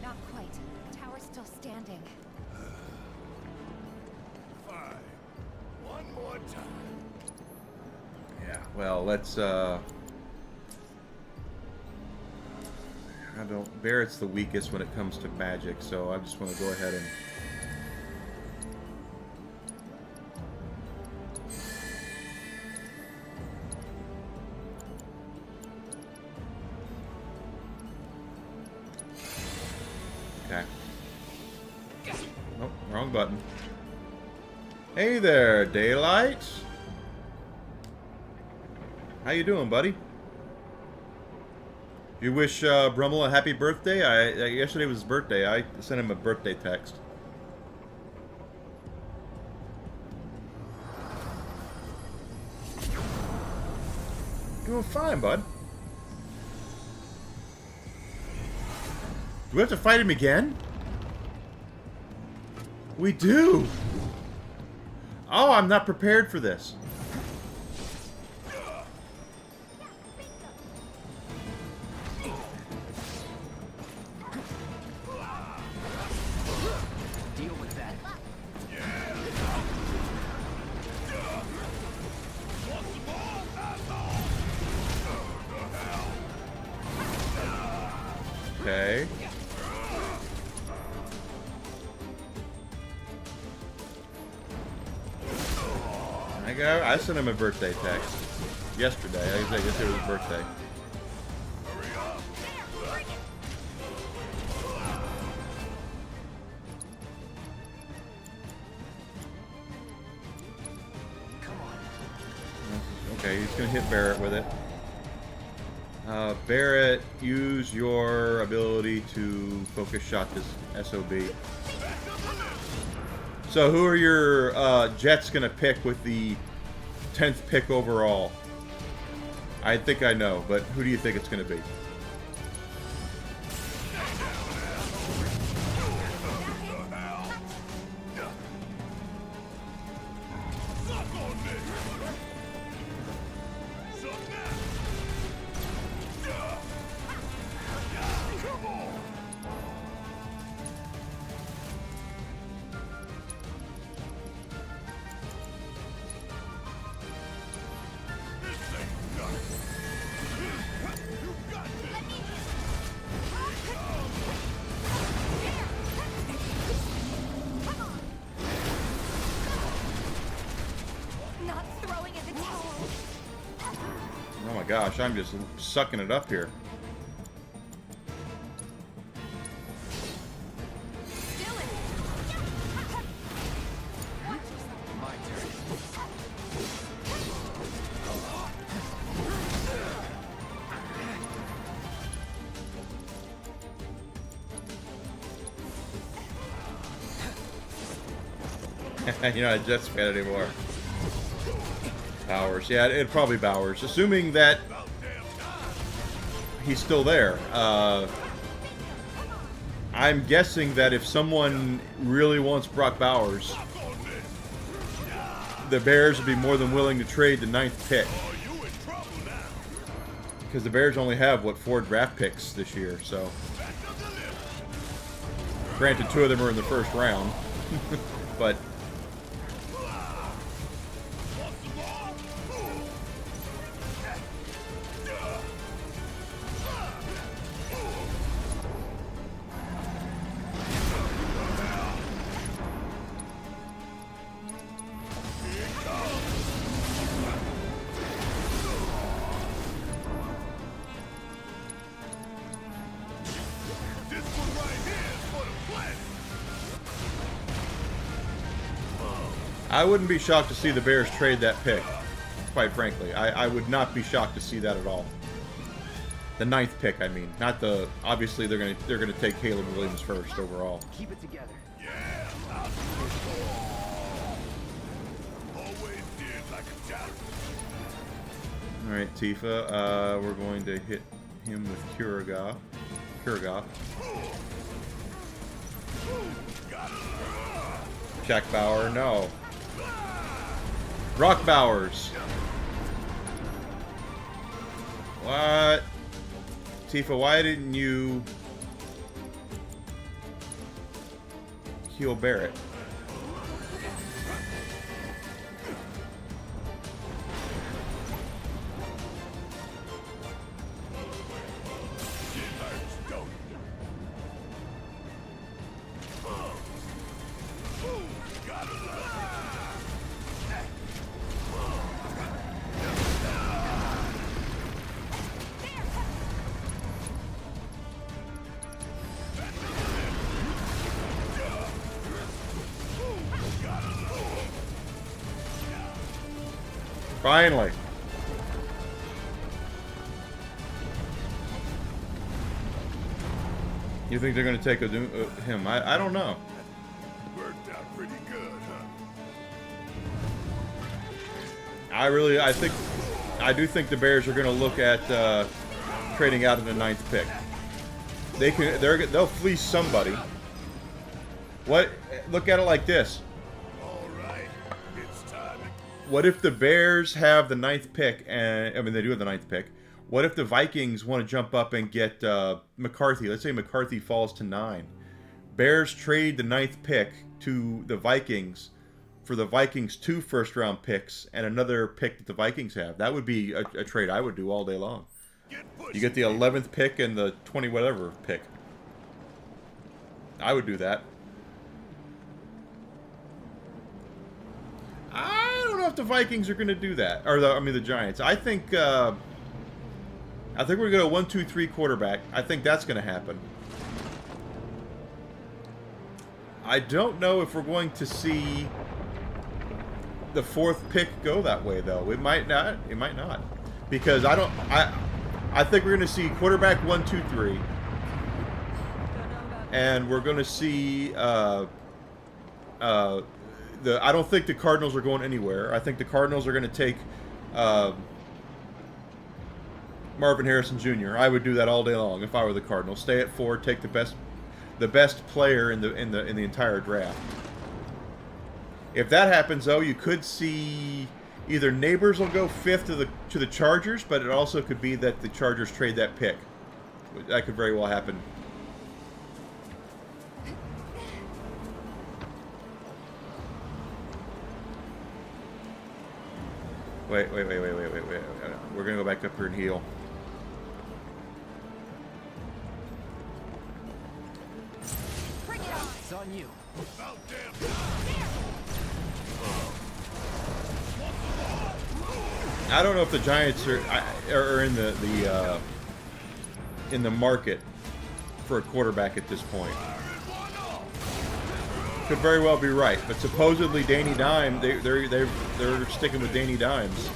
[SPEAKER 4] Not quite. Tower's still standing.
[SPEAKER 3] Fine. One more time.
[SPEAKER 1] Yeah, well, let's, I don't... Barrett's the weakest when it comes to magic, so I just want to go ahead and... Okay. Nope, wrong button. Hey there, Daylight! How you doing, buddy? You wish Brummel a happy birthday? Yesterday was his birthday. I sent him a birthday text. Doing fine, bud. Do we have to fight him again? We do! Oh, I'm not prepared for this.
[SPEAKER 5] Deal with that.
[SPEAKER 1] Okay. I sent him a birthday text yesterday. I guess it was his birthday.
[SPEAKER 3] Hurry up.
[SPEAKER 1] Okay, he's gonna hit Barrett with it. Barrett, use your ability to focus shot this SOB. So who are your Jets gonna pick with the 10th pick overall? I think I know, but who do you think it's gonna be?
[SPEAKER 4] Not throwing in the towel.
[SPEAKER 1] Oh my gosh, I'm just sucking it up here.
[SPEAKER 5] My turn.
[SPEAKER 1] You're not a Jets fan anymore. Bowers. Yeah, it'd probably Bowers. Assuming that he's still there. I'm guessing that if someone really wants Brock Bowers, the Bears would be more than willing to trade the 9th pick. Because the Bears only have, what, 4 draft picks this year, so... Granted, 2 of them are in the first round. But... I wouldn't be shocked to see the Bears trade that pick, quite frankly. I would not be shocked to see that at all. The 9th pick, I mean, not the. Obviously, they're gonna take Caleb Williams first overall.
[SPEAKER 5] Keep it together.
[SPEAKER 3] Always did like a job.
[SPEAKER 1] All right, Tifa. We're going to hit him with Kuragah. Jack Bauer, no. Brock Bowers. What? Tifa, why didn't you heal Barrett? Finally. You think they're going to take him? I don't know.
[SPEAKER 3] Worked out pretty good, huh?
[SPEAKER 1] I do think the Bears are going to look at trading out of the 9th pick. They'll fleece somebody. What? Look at it like this. What if the Bears have the 9th pick, and I mean they do have the 9th pick. What if the Vikings want to jump up and get McCarthy? Let's say McCarthy falls to 9. Bears trade the 9th pick to the Vikings for the Vikings' 2 first-round picks and another pick that the Vikings have. That would be a trade I would do all day long. You get the 11th pick and the 20-whatever pick. I would do that. I don't know if the Vikings are going to do that, or the Giants. I think we're going to go 1-2-3 quarterback. I think that's going to happen. I don't know if we're going to see the fourth pick go that way, though. It might not. It might not, because I think we're going to see quarterback 1, 2, 3, and we're going to see I don't think the Cardinals are going anywhere. I think the Cardinals are going to take Marvin Harrison Jr. I would do that all day long if I were the Cardinals. Stay at 4, take the best player in the entire draft. If that happens, though, you could see either Neighbors will go 5th to the Chargers, but it also could be that the Chargers trade that pick. That could very well happen. Wait. We're gonna go back up here and heal.
[SPEAKER 4] Bring it on.
[SPEAKER 5] It's on you.
[SPEAKER 3] About damn
[SPEAKER 1] I don't know if the Giants are in the market for a quarterback at this point. Could very well be right, but supposedly Danny Dimes, they're sticking with Danny Dimes.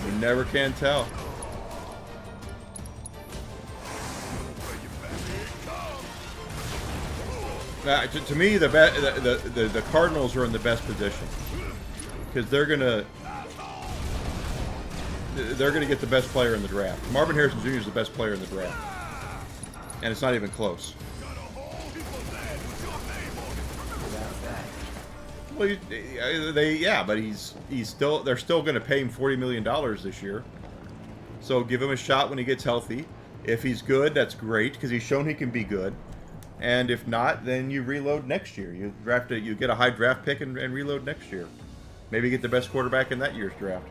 [SPEAKER 1] You never can tell. To me, the Cardinals are in the best position because they're gonna get the best player in the draft. Marvin Harrison Jr. is the best player in the draft, and it's not even close. Well, but they're still going to pay him $40 million this year. So give him a shot when he gets healthy. If he's good, that's great because he's shown he can be good. And if not, then you reload next year. You get a high draft pick and reload next year. Maybe get the best quarterback in that year's draft.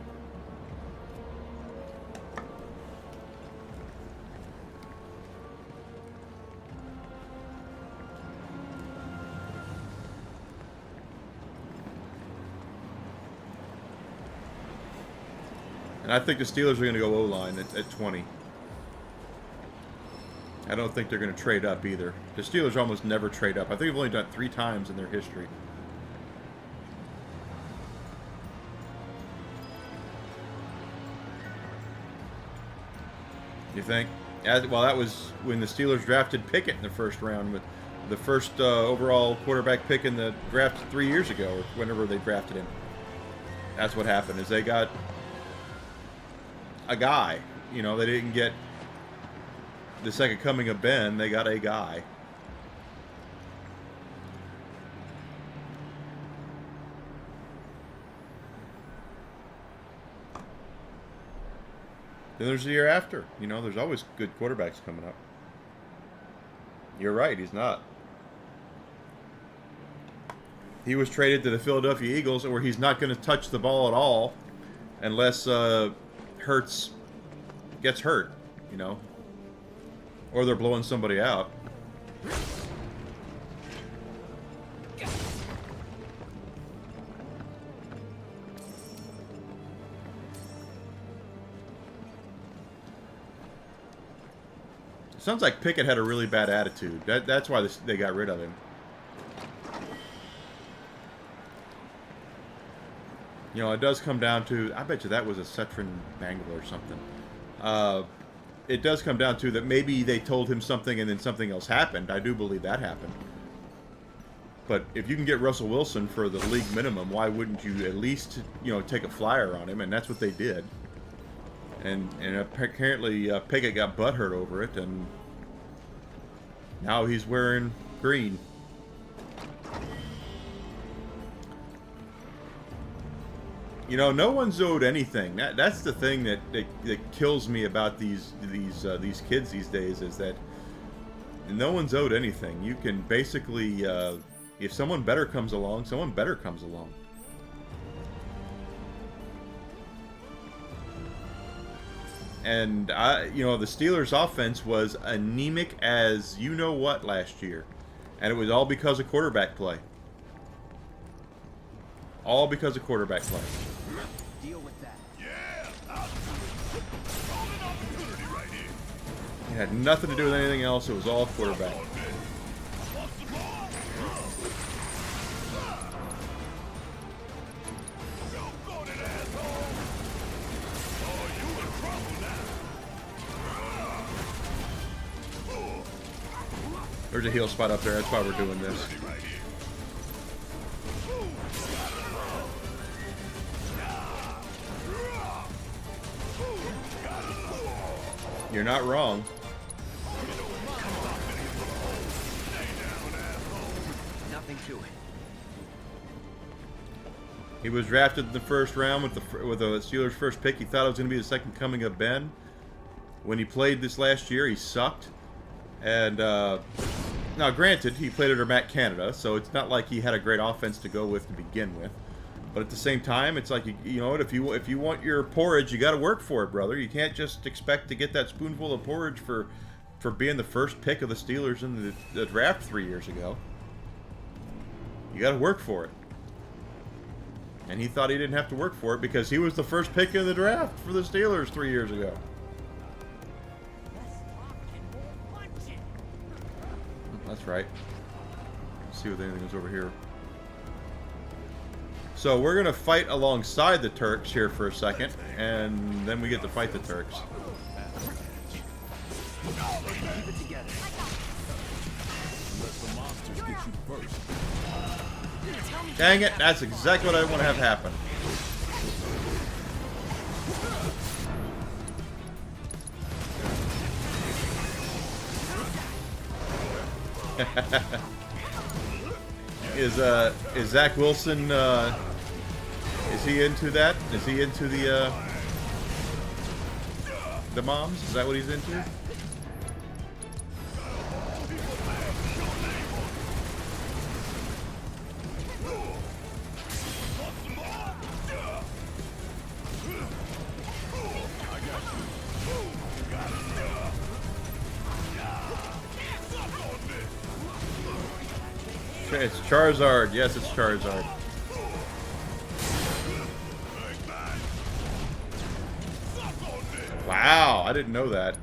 [SPEAKER 1] And I think the Steelers are going to go O-line at 20. I don't think they're going to trade up either. The Steelers almost never trade up. I think they've only done it 3 times in their history. You think? Well, that was when the Steelers drafted Pickett in the first round, with the first overall quarterback pick in the draft 3 years ago, or whenever they drafted him. That's what happened, is they got a guy. You know, they didn't get the second coming of Ben, they got a guy. Then there's the year after. You know, there's always good quarterbacks coming up. You're right, he's not. He was traded to the Philadelphia Eagles, where he's not going to touch the ball at all unless Hurts gets hurt, you know. Or they're blowing somebody out. Sounds like Pickett had a really bad attitude. That's why they got rid of him. You know, it does come down to, I bet you that was a Cetron Bangle or something. It does come down to that maybe they told him something and then something else happened. I do believe that happened. But if you can get Russell Wilson for the league minimum, why wouldn't you at least, you know, take a flyer on him? And that's what they did. And apparently Pickett got butthurt over it, and now he's wearing green. You know, no one's owed anything. That's the thing that kills me about these kids these days, is that no one's owed anything. You can basically, if someone better comes along, someone better comes along. And you know, the Steelers' offense was anemic as you know what last year, and it was all because of quarterback play. All because of quarterback play.
[SPEAKER 5] Deal with that.
[SPEAKER 3] Yeah! Golden opportunity right here.
[SPEAKER 1] It had nothing to do with anything else. It was all quarterback. There's a heal spot up there. That's why we're doing this. You're not wrong.
[SPEAKER 5] Nothing to it.
[SPEAKER 1] He was drafted in the first round with the Steelers' first pick. He thought it was going to be the second coming of Ben. When he played this last year, he sucked. And now, granted, he played under Matt Canada, so it's not like he had a great offense to go with to begin with. But at the same time, it's like, you know what, if you want your porridge, you got to work for it, brother. You can't just expect to get that spoonful of porridge for being the first pick of the Steelers in the draft 3 years ago. You got to work for it. And he thought he didn't have to work for it because he was the first pick in the draft for the Steelers 3 years ago. That's right. Let's see if anything is over here. So we're going to fight alongside the Turks here for a second, and then we get to fight the Turks.
[SPEAKER 3] Keep it together. Let the monsters get you first.
[SPEAKER 1] Dang it, that's exactly what I want to have happen. Is Zach Wilson, is he into that? Is he into the moms? Is that what he's into? It's Charizard. Yes, it's Charizard. Wow, I didn't know that.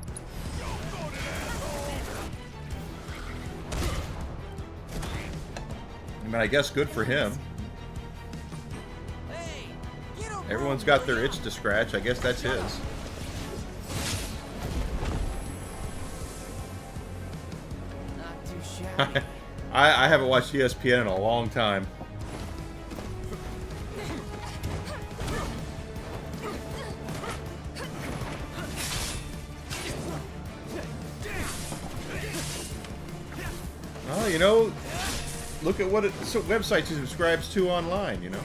[SPEAKER 1] I mean, I guess good for him. Everyone's got their itch to scratch. I guess that's his.
[SPEAKER 5] Not too shabby.
[SPEAKER 1] I haven't watched ESPN in a long time. Oh, you know, look at what websites he subscribes to online, you know.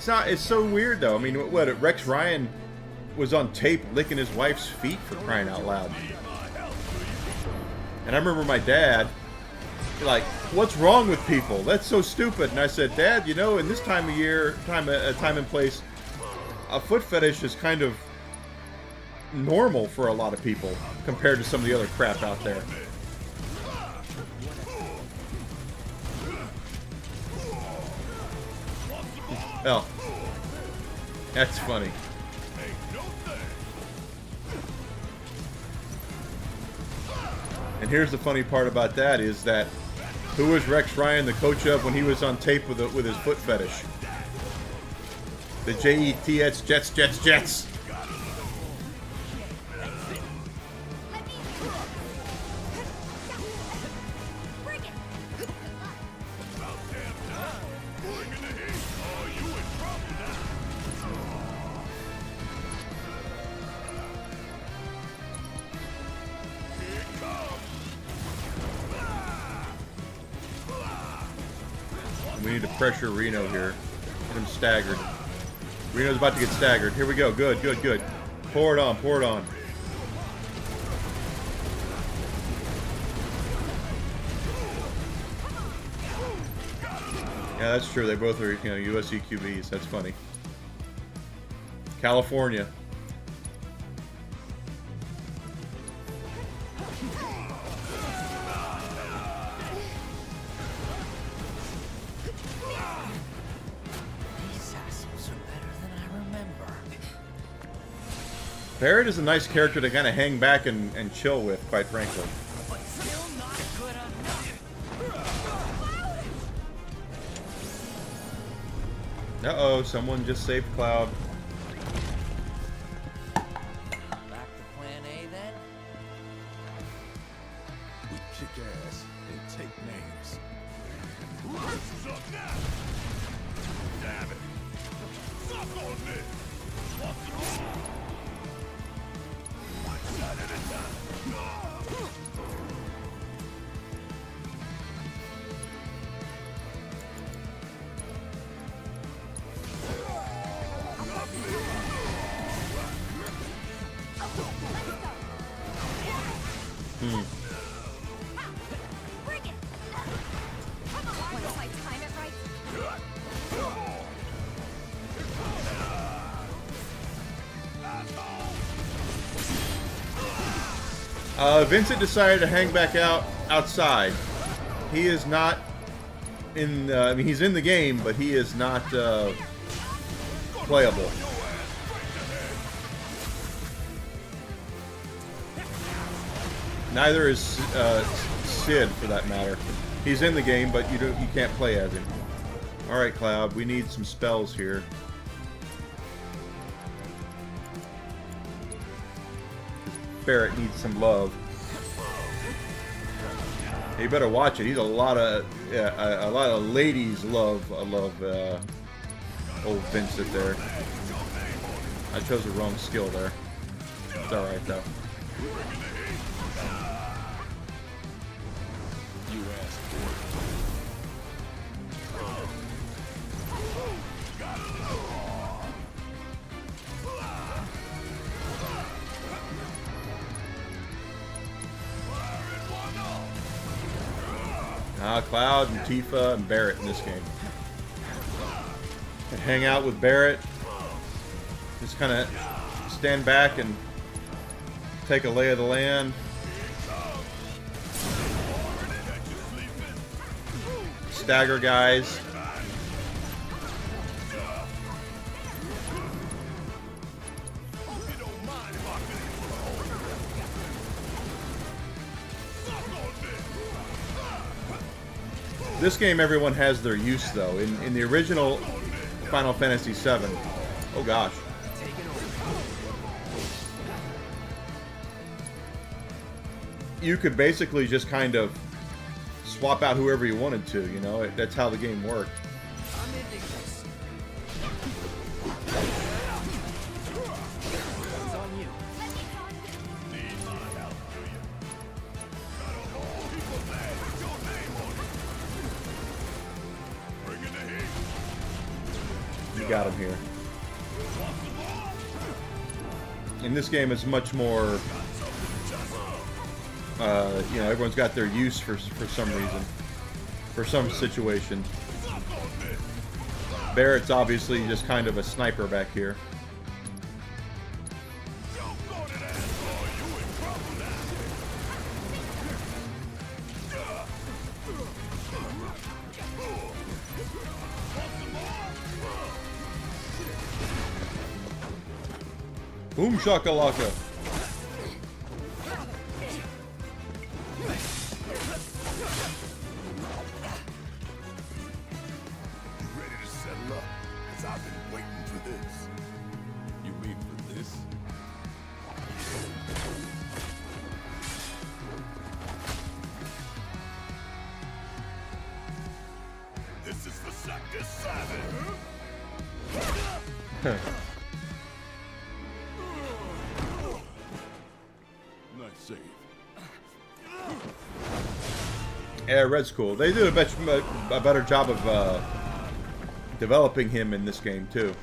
[SPEAKER 1] It's so weird though. I mean, what Rex Ryan was on tape licking his wife's feet for crying out loud. And I remember my dad like, "What's wrong with people? That's so stupid." And I said, "Dad, you know, in this time of year, time and place, a foot fetish is kind of normal for a lot of people compared to some of the other crap out there." Oh, that's funny. And here's the funny part about that is that who was Rex Ryan the coach of when he was on tape with his foot fetish? The Jets, Jets. We need to pressure Reno here. Get him staggered. Reno's about to get staggered. Here we go. Good. Pour it on. Yeah, that's true. They both are, USC QBs. That's funny. California. Barrett is a nice character to kind of hang back and chill with, quite frankly.
[SPEAKER 6] But still not good enough.
[SPEAKER 1] Uh-oh, someone just saved Cloud.
[SPEAKER 6] Back to plan A then?
[SPEAKER 3] We kick ass and take names. This is up now. Damn it. Suck on this. What's wrong? One shot at a time.
[SPEAKER 8] Bring it! Come on, once I time it right.
[SPEAKER 1] Vincent decided to hang back outside. He is not in. I mean, he's in the game, but he is not playable. Neither is Sid, for that matter. He's in the game, but you can't play as him. All right, Cloud, we need some spells here. Barrett needs some love. You better watch it. He's a lot of ladies love old Vincent there. I chose the wrong skill there. It's all right though.
[SPEAKER 3] You asked for it.
[SPEAKER 1] Cloud and Tifa and Barrett in this game. And hang out with Barrett. Just kind of stand back and take a lay of the land. Stagger guys. This game, everyone has their use, though. In the original Final Fantasy VII, oh gosh. You could basically just kind of swap out whoever you wanted to, you know? That's how the game worked.
[SPEAKER 6] I'm ending this. It's on you.
[SPEAKER 3] Need my help, do you? Got a whole heap of bad with your name on it. Bring in the heat.
[SPEAKER 1] You got him here. In this game, it's much more... you know, everyone's got their use for some reason, for some situation. Barrett's obviously just kind of a sniper back here. Boom shakalaka.
[SPEAKER 3] Ready to settle up, because I've been waiting for this. You mean for this? This is for Sector 7. Nice save.
[SPEAKER 1] Yeah, Red's cool. They did a better job of developing him in this game, too.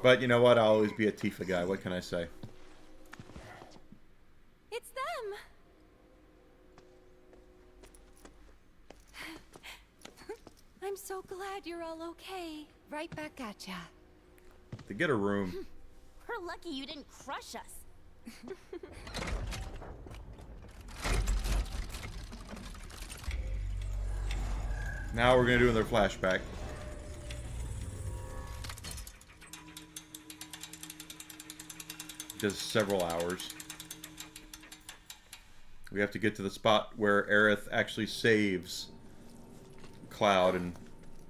[SPEAKER 1] But you know what? I'll always be a Tifa guy. What can I say?
[SPEAKER 4] It's them! I'm so glad you're all okay. Right back at ya.
[SPEAKER 1] To get a room.
[SPEAKER 8] We're lucky you didn't crush us.
[SPEAKER 1] Now we're gonna do another flashback. just several hours. We have to get to the spot where Aerith actually saves Cloud and...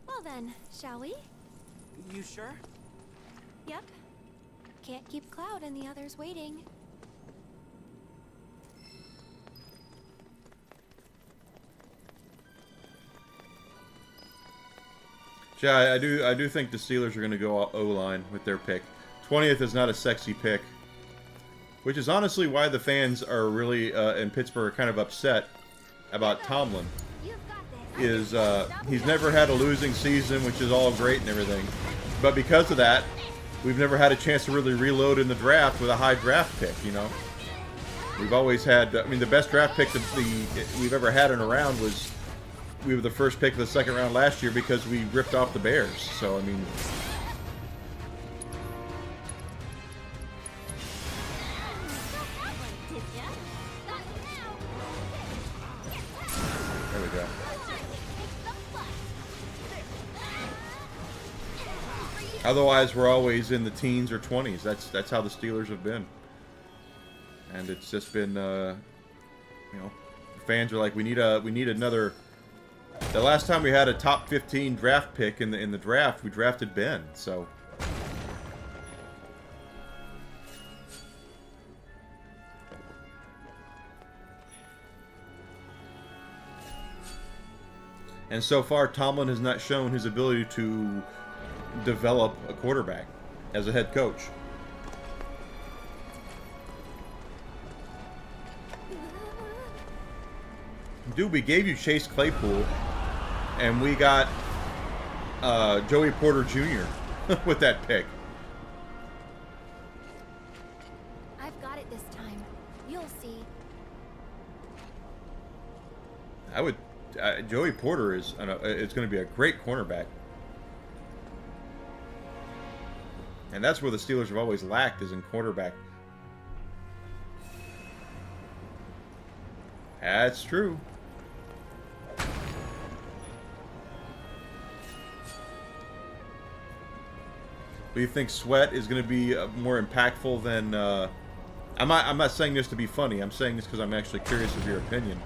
[SPEAKER 2] Well then, shall we?
[SPEAKER 6] You sure?
[SPEAKER 2] Yep. Can't keep Cloud and the others waiting.
[SPEAKER 1] Yeah, I do think the Steelers are going to go O-line with their pick. 20th is not a sexy pick, which is honestly why the fans are really in Pittsburgh are kind of upset about Tomlin. Is he's never had a losing season, which is all great and everything, but because of that, we've never had a chance to really reload in the draft with a high draft pick. You know, we've always had. I mean, the best draft pick we've ever had in a round was. We were the first pick of the second round last year because we ripped off the Bears. So, I mean... There we go. Otherwise, we're always in the teens or 20s. That's how the Steelers have been. And it's just been, you know... Fans are like, we need another... The last time we had a top 15 draft pick in the draft, we drafted Ben, so... And so far, Tomlin has not shown his ability to develop a quarterback as a head coach. Dude, we gave you Chase Claypool, and we got Joey Porter Jr. with that pick.
[SPEAKER 2] I've got it this time. You'll see.
[SPEAKER 1] I would. Joey Porter is it's going to be a great cornerback, and that's where the Steelers have always lacked is in quarterback. That's true. Do you think Sweat is going to be more impactful than... I'm not saying this to be funny. I'm saying this because I'm actually curious of your opinion.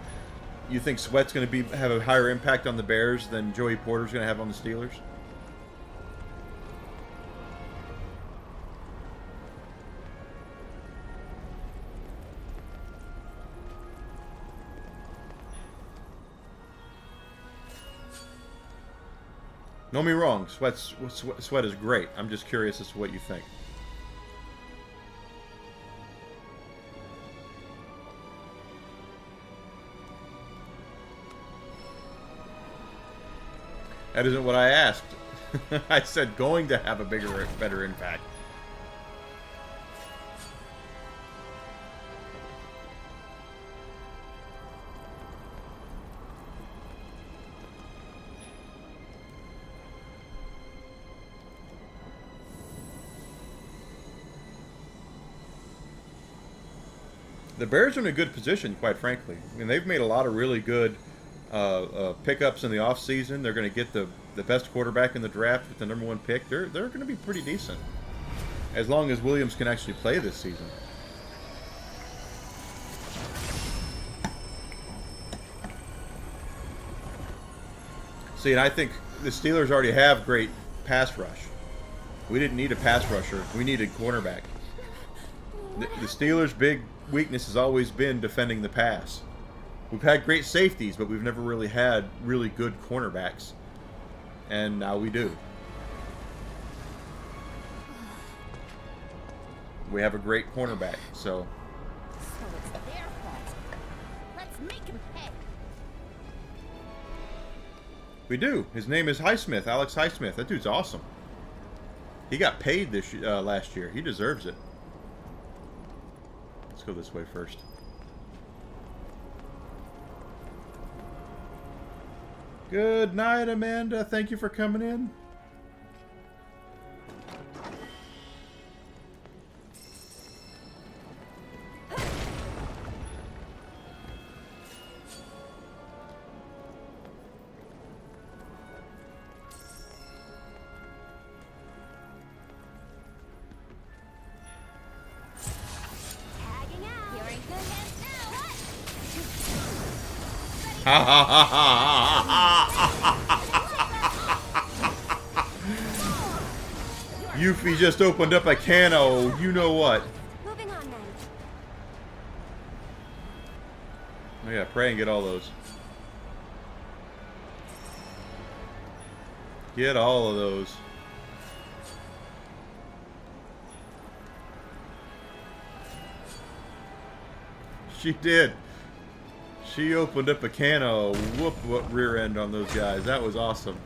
[SPEAKER 1] You think Sweat's going to have a higher impact on the Bears than Joey Porter's going to have on the Steelers? Don't me wrong, Sweat is great. I'm just curious as to what you think. That isn't what I asked. I said going to have a better impact. The Bears are in a good position, quite frankly. I mean, they've made a lot of really good pickups in the offseason. They're going to get the best quarterback in the draft with the #1 pick. They're going to be pretty decent, as long as Williams can actually play this season. See, and I think the Steelers already have great pass rush. We didn't need a pass rusher. We needed cornerback. The Steelers' big weakness has always been defending the pass. We've had great safeties, but we've never really had really good cornerbacks. And now we do. We have a great cornerback, so...
[SPEAKER 8] So it's their fault. Let's make him pay.
[SPEAKER 1] We do. His name is Highsmith, Alex Highsmith. That dude's awesome. He got paid this last year. He deserves it. Let's go this way first. Good night, Amanda. Thank you for coming in. Yuffie just opened up a can of you know what.
[SPEAKER 2] Moving on then.
[SPEAKER 1] Oh yeah, pray and get all those. Get all of those. She did. She opened up a can of whoop rear end on those guys. That was awesome.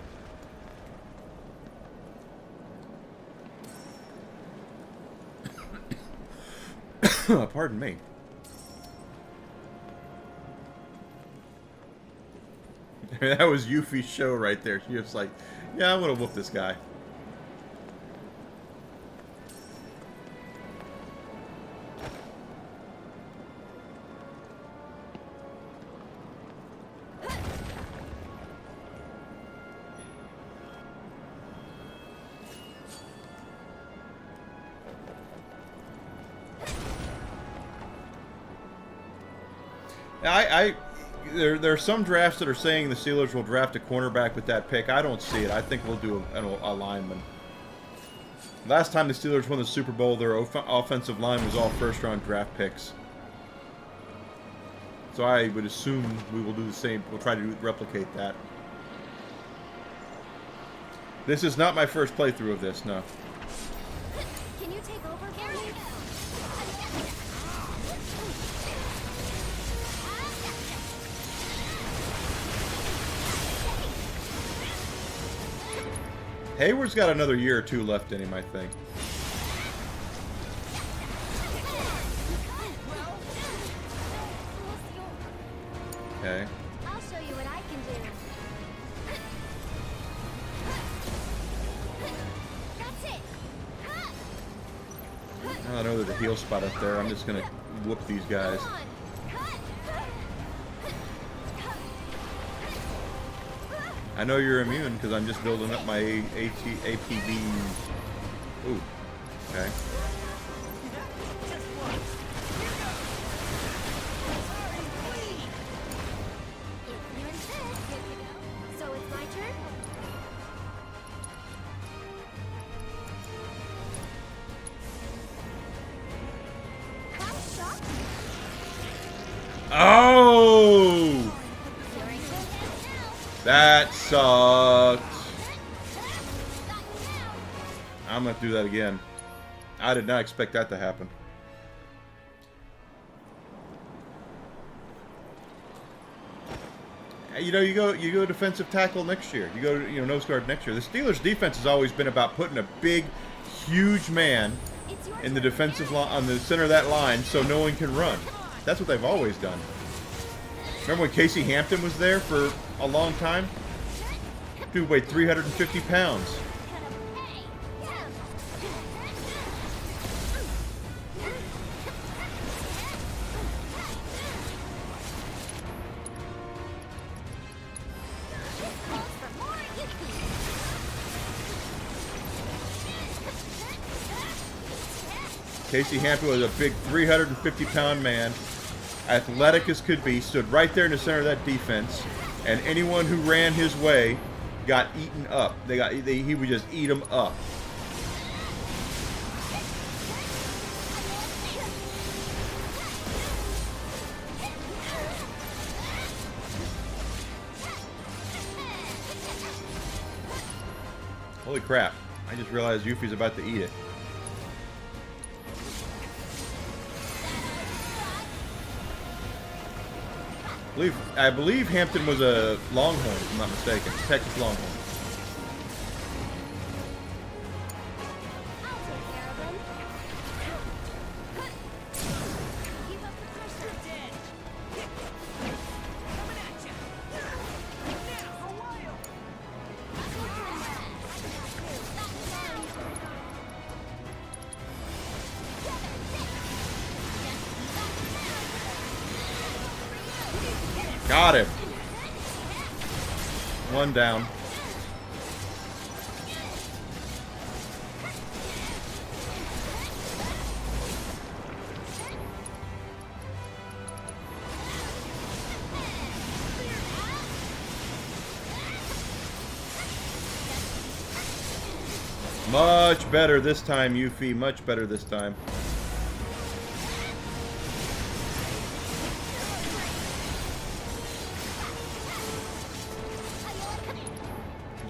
[SPEAKER 1] Pardon me. That was Yuffie's show right there. She was like, yeah, I'm gonna whoop this guy. There are some drafts that are saying the Steelers will draft a cornerback with that pick. I don't see it. I think we'll do a lineman. Last time the Steelers won the Super Bowl, their offensive line was all first-round draft picks. So I would assume we will do the same. We'll try to replicate that. This is not my first playthrough of this, no.
[SPEAKER 2] Can you take over, Gary?
[SPEAKER 1] Hayward's got another year or two left in him, I think. Okay.
[SPEAKER 2] I'll show you what I can do. That's it.
[SPEAKER 1] I know there's a heel spot up there. I'm just gonna whoop these guys.
[SPEAKER 2] Come on.
[SPEAKER 1] I know you're immune because I'm just building up my APB. Ooh. Okay.
[SPEAKER 2] You insist. So it's my turn? Come shot.
[SPEAKER 1] Oh! That sucked. I'm gonna have to do that again. I did not expect that to happen. You know, you go defensive tackle next year. You go, nose guard next year. The Steelers' defense has always been about putting a big, huge man in the defensive line on the center of that line, so no one can run. That's what they've always done. Remember when Casey Hampton was there for a long time? Dude weighed 350 pounds. Casey Hampton was a big 350-pound man, athletic as could be, stood right there in the center of that defense, and anyone who ran his way got eaten up. He would just eat them up. Holy crap. I just realized Yuffie's about to eat it. I believe Hampton was a Longhorn, if I'm not mistaken. Texas Longhorn.
[SPEAKER 2] I'll take care of him. Keep up the pressure. Dead. Coming at you. Now, a while.
[SPEAKER 1] Got him. One down. Much better this time, Yuffie. Much better this time.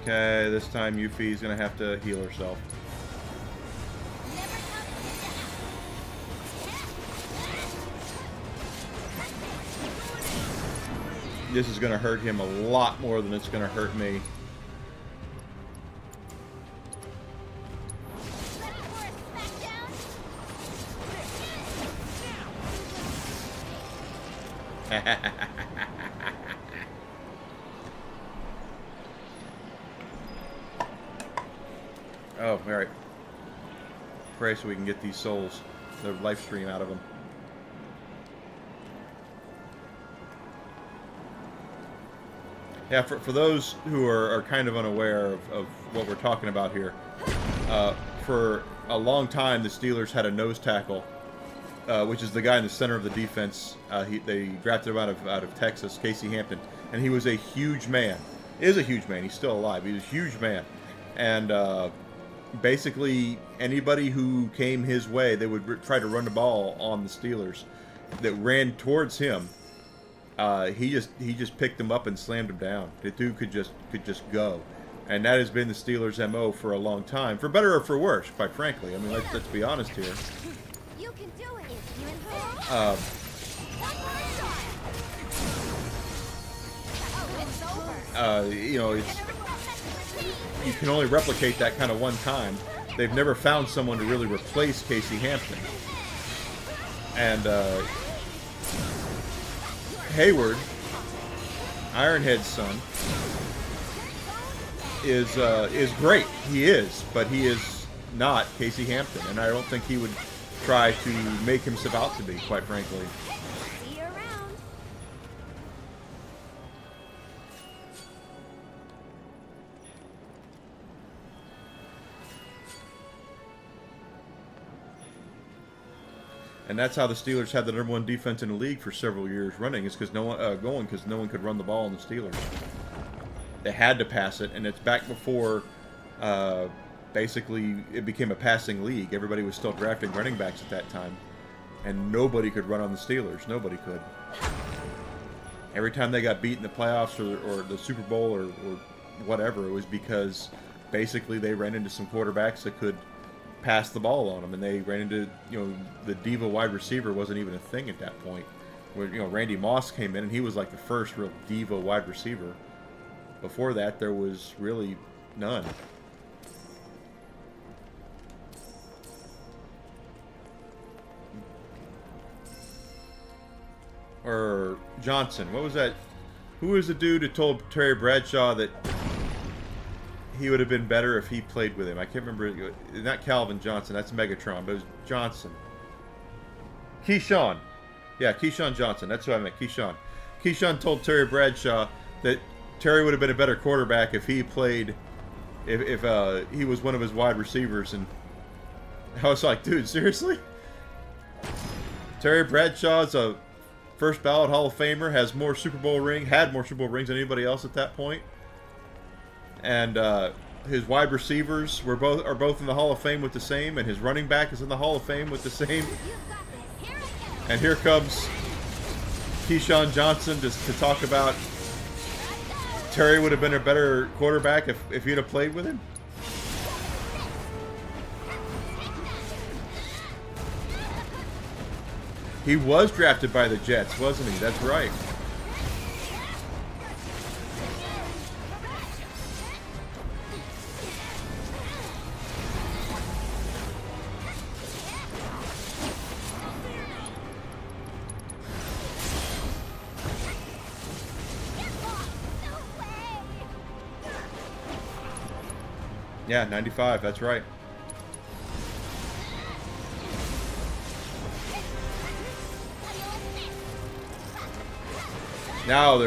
[SPEAKER 1] Okay, this time Yuffie's gonna have to heal herself. This is gonna hurt him a lot more than it's gonna hurt me. Oh, alright. Pray so we can get these souls, the life stream out of them. Yeah, for those who are kind of unaware of what we're talking about here, for a long time the Steelers had a nose tackle, which is the guy in the center of the defense. They drafted him out of Texas, Casey Hampton, and he was a huge man. Is a huge man. He's still alive. He was a huge man, and basically anybody who came his way, they would try to run the ball on the Steelers that ran towards him. He just picked him up and slammed him down. The dude could just go, and that has been the Steelers' MO for a long time, for better or for worse, quite frankly. I mean, let's be honest here.
[SPEAKER 8] You can do it if you insist.
[SPEAKER 1] You know, you can only replicate that kind of one time. They've never found someone to really replace Casey Hampton. And Hayward, Ironhead's son, is great. He is, but he is not Casey Hampton, and I don't think he would try to make himself out to be, quite frankly.
[SPEAKER 8] See you around.
[SPEAKER 1] And that's how the Steelers had the #1 defense in the league for several years running, is because no one could run the ball on the Steelers. They had to pass it, and it's back before basically it became a passing league. Everybody was still drafting running backs at that time, and nobody could run on the Steelers. Nobody could. Every time they got beat in the playoffs or the Super Bowl or whatever, it was because basically they ran into some quarterbacks that could pass the ball on them, and they ran into, you know, the diva wide receiver wasn't even a thing at that point. Where, you know, Randy Moss came in, and he was like the first real diva wide receiver. Before that, there was really none. Or Johnson, what was that? Who was the dude who told Terry Bradshaw that he would have been better if he played with him? I can't remember. Not Calvin Johnson. That's Megatron. But it was Johnson. Keyshawn. Yeah, Keyshawn Johnson. That's who I meant. Keyshawn. Keyshawn told Terry Bradshaw that Terry would have been a better quarterback if he played, if he was one of his wide receivers. And I was like, dude, seriously? Terry Bradshaw's a first ballot Hall of Famer, has more Super Bowl rings than anybody else at that point. And his wide receivers are both in the Hall of Fame with the same, and his running back is in the Hall of Fame with the same. And here comes Keyshawn Johnson to talk about Terry would have been a better quarterback if he'd have played with him. He was drafted by the Jets, wasn't he? That's right. Yeah, 95, that's right. Now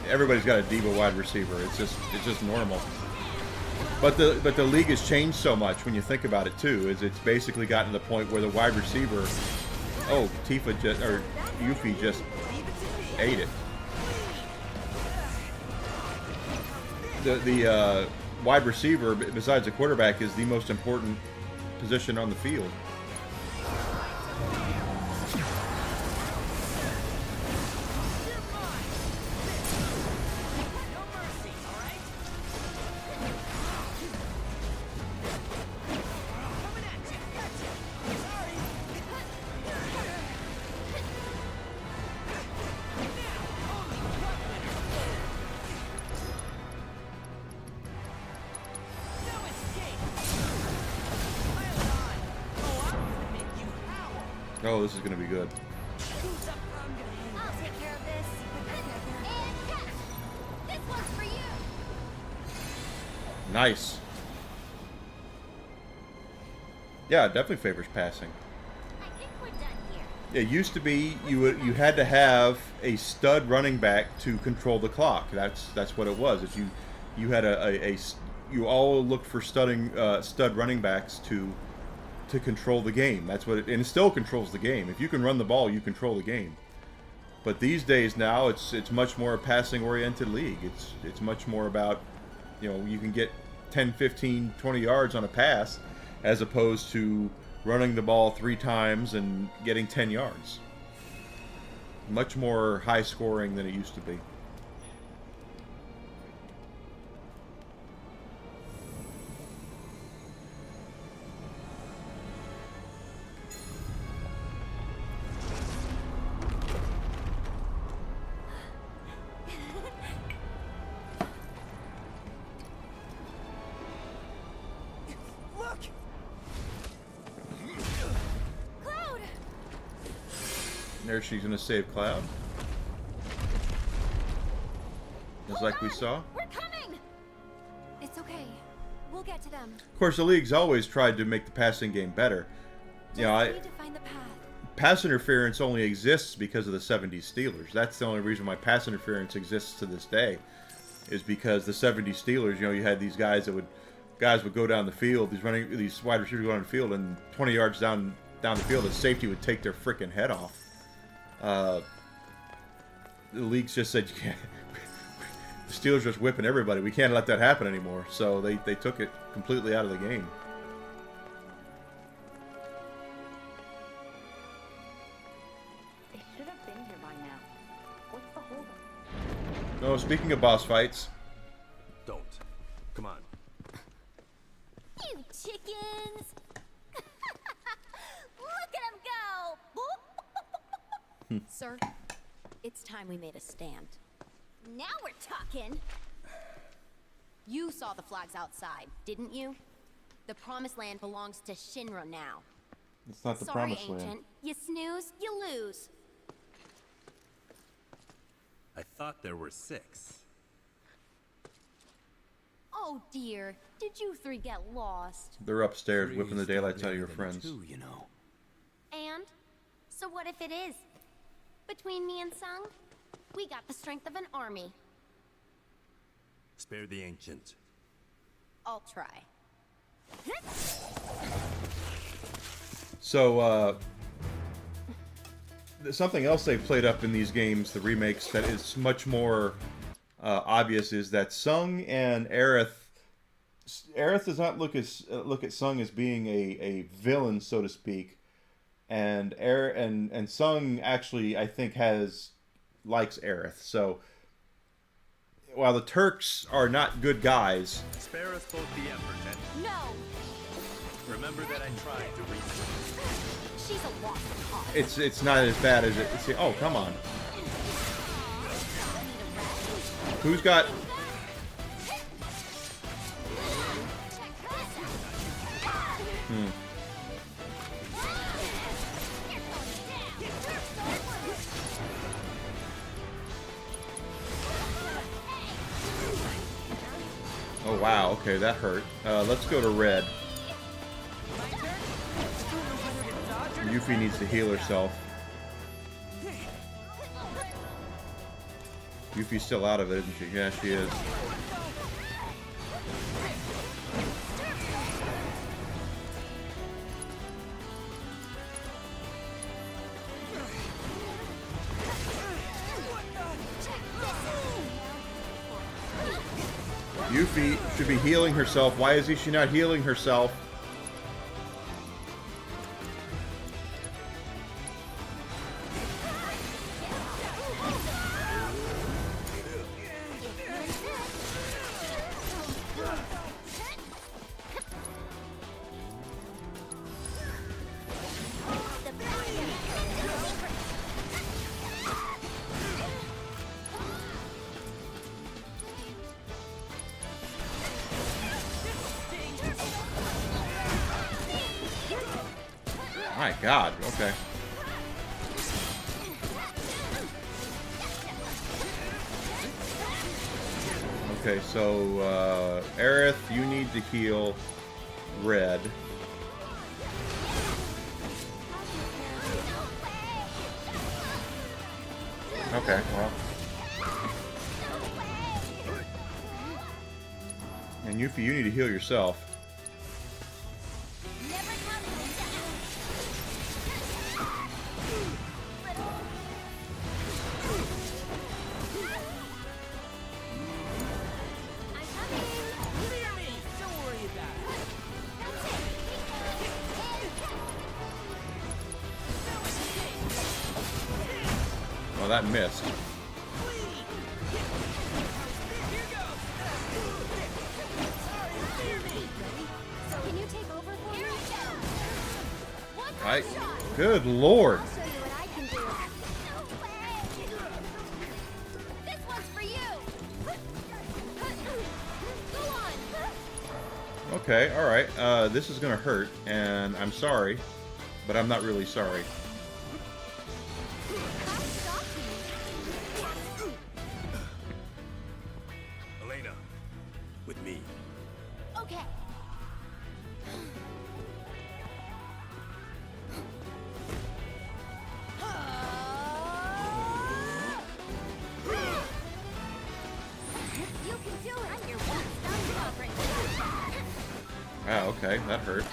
[SPEAKER 1] everybody's got a diva wide receiver. It's just normal. But the league has changed so much when you think about it too. It's basically gotten to the point where the wide receiver, Yuffie just ate it. wide receiver, besides the quarterback, is the most important position on the field. Oh, this is going to be good.
[SPEAKER 8] I'll take care of this. And catch! This one's for you!
[SPEAKER 1] Nice. Yeah, it definitely favors passing.
[SPEAKER 8] I think we're done here.
[SPEAKER 1] It used to be you had to have a stud running back to control the clock. That's what it was. If you had you all looked for stud running backs to control the game. That's what and it still controls the game. If you can run the ball, you control the game. But these days now it's much more a passing oriented league. It's much more about, you can get 10, 15, 20 yards on a pass as opposed to running the ball 3 times and getting 10 yards. Much more high scoring than it used to be.
[SPEAKER 8] Cloud!
[SPEAKER 1] There she's going to save Cloud. Just like we saw.
[SPEAKER 8] We're coming!
[SPEAKER 4] It's okay. We'll get to them.
[SPEAKER 1] Of course, the league's always tried to make the passing game better.
[SPEAKER 4] Just need to find the path.
[SPEAKER 1] Pass interference only exists because of the 70s Steelers. That's the only reason why pass interference exists to this day, is because the 70s Steelers, you had these guys would go down the field, these wide receivers go down the field, and 20 yards down the field, the safety would take their freaking head off. The league's just said, you can't. The Steelers are just whipping everybody. We can't let that happen anymore. So they took it completely out of the game.
[SPEAKER 8] They should have been here by now. What's the holdup?
[SPEAKER 1] No, speaking of boss fights,
[SPEAKER 3] Don't. Come on.
[SPEAKER 8] You chickens! Look at them go!
[SPEAKER 4] Sir, it's time we made a stand.
[SPEAKER 8] Now we're talking.
[SPEAKER 4] You saw the flags outside, didn't you? The Promised Land belongs to Shinra now.
[SPEAKER 1] it's not the
[SPEAKER 8] Sorry,
[SPEAKER 1] promised land.
[SPEAKER 8] Ancient. You snooze, you lose.
[SPEAKER 3] I thought there were 6.
[SPEAKER 8] Oh dear, did you 3 get lost?
[SPEAKER 1] They're upstairs
[SPEAKER 3] 3
[SPEAKER 1] whipping the
[SPEAKER 3] is still
[SPEAKER 1] daylights out of
[SPEAKER 3] greater
[SPEAKER 1] your
[SPEAKER 3] than
[SPEAKER 1] friends.
[SPEAKER 3] 2, you know.
[SPEAKER 8] And? So what if it is? Between me and Sung, we got the strength of an army.
[SPEAKER 3] Spare the ancient.
[SPEAKER 8] I'll try.
[SPEAKER 1] So, something else they've played up in these games, the remakes, that is much more obvious is that Sung and Aerith does not look at Sung as being a villain, so to speak, and Sung actually, I think, likes Aerith. So while the Turks are not good guys,
[SPEAKER 3] Spare us both the effort, and
[SPEAKER 8] No!
[SPEAKER 3] remember that I tried to reach you.
[SPEAKER 8] She's a lost cause.
[SPEAKER 1] it's not as bad as oh, come on. Who's got? Oh wow, okay, that hurt. Let's go to red. Yuffie needs to heal herself. Yuffie's still out of it, isn't she? Yeah, she is. Yuffie should be healing herself. Why is she not healing herself? My God, okay. Okay, so, Aerith, you need to heal Red. Okay, well. And Yuffie, you need to heal yourself. Well, that missed.
[SPEAKER 2] Can you take over for me?
[SPEAKER 1] Right. Good Lord.
[SPEAKER 2] I'll show you what I can do.
[SPEAKER 8] This one's for you. Go on.
[SPEAKER 1] Okay, alright. This is gonna hurt, and I'm sorry, but I'm not really sorry.
[SPEAKER 3] Elena, with me.
[SPEAKER 8] Okay. You can do it. I'm your one-stop sovereign.
[SPEAKER 1] Ah, okay, that hurt.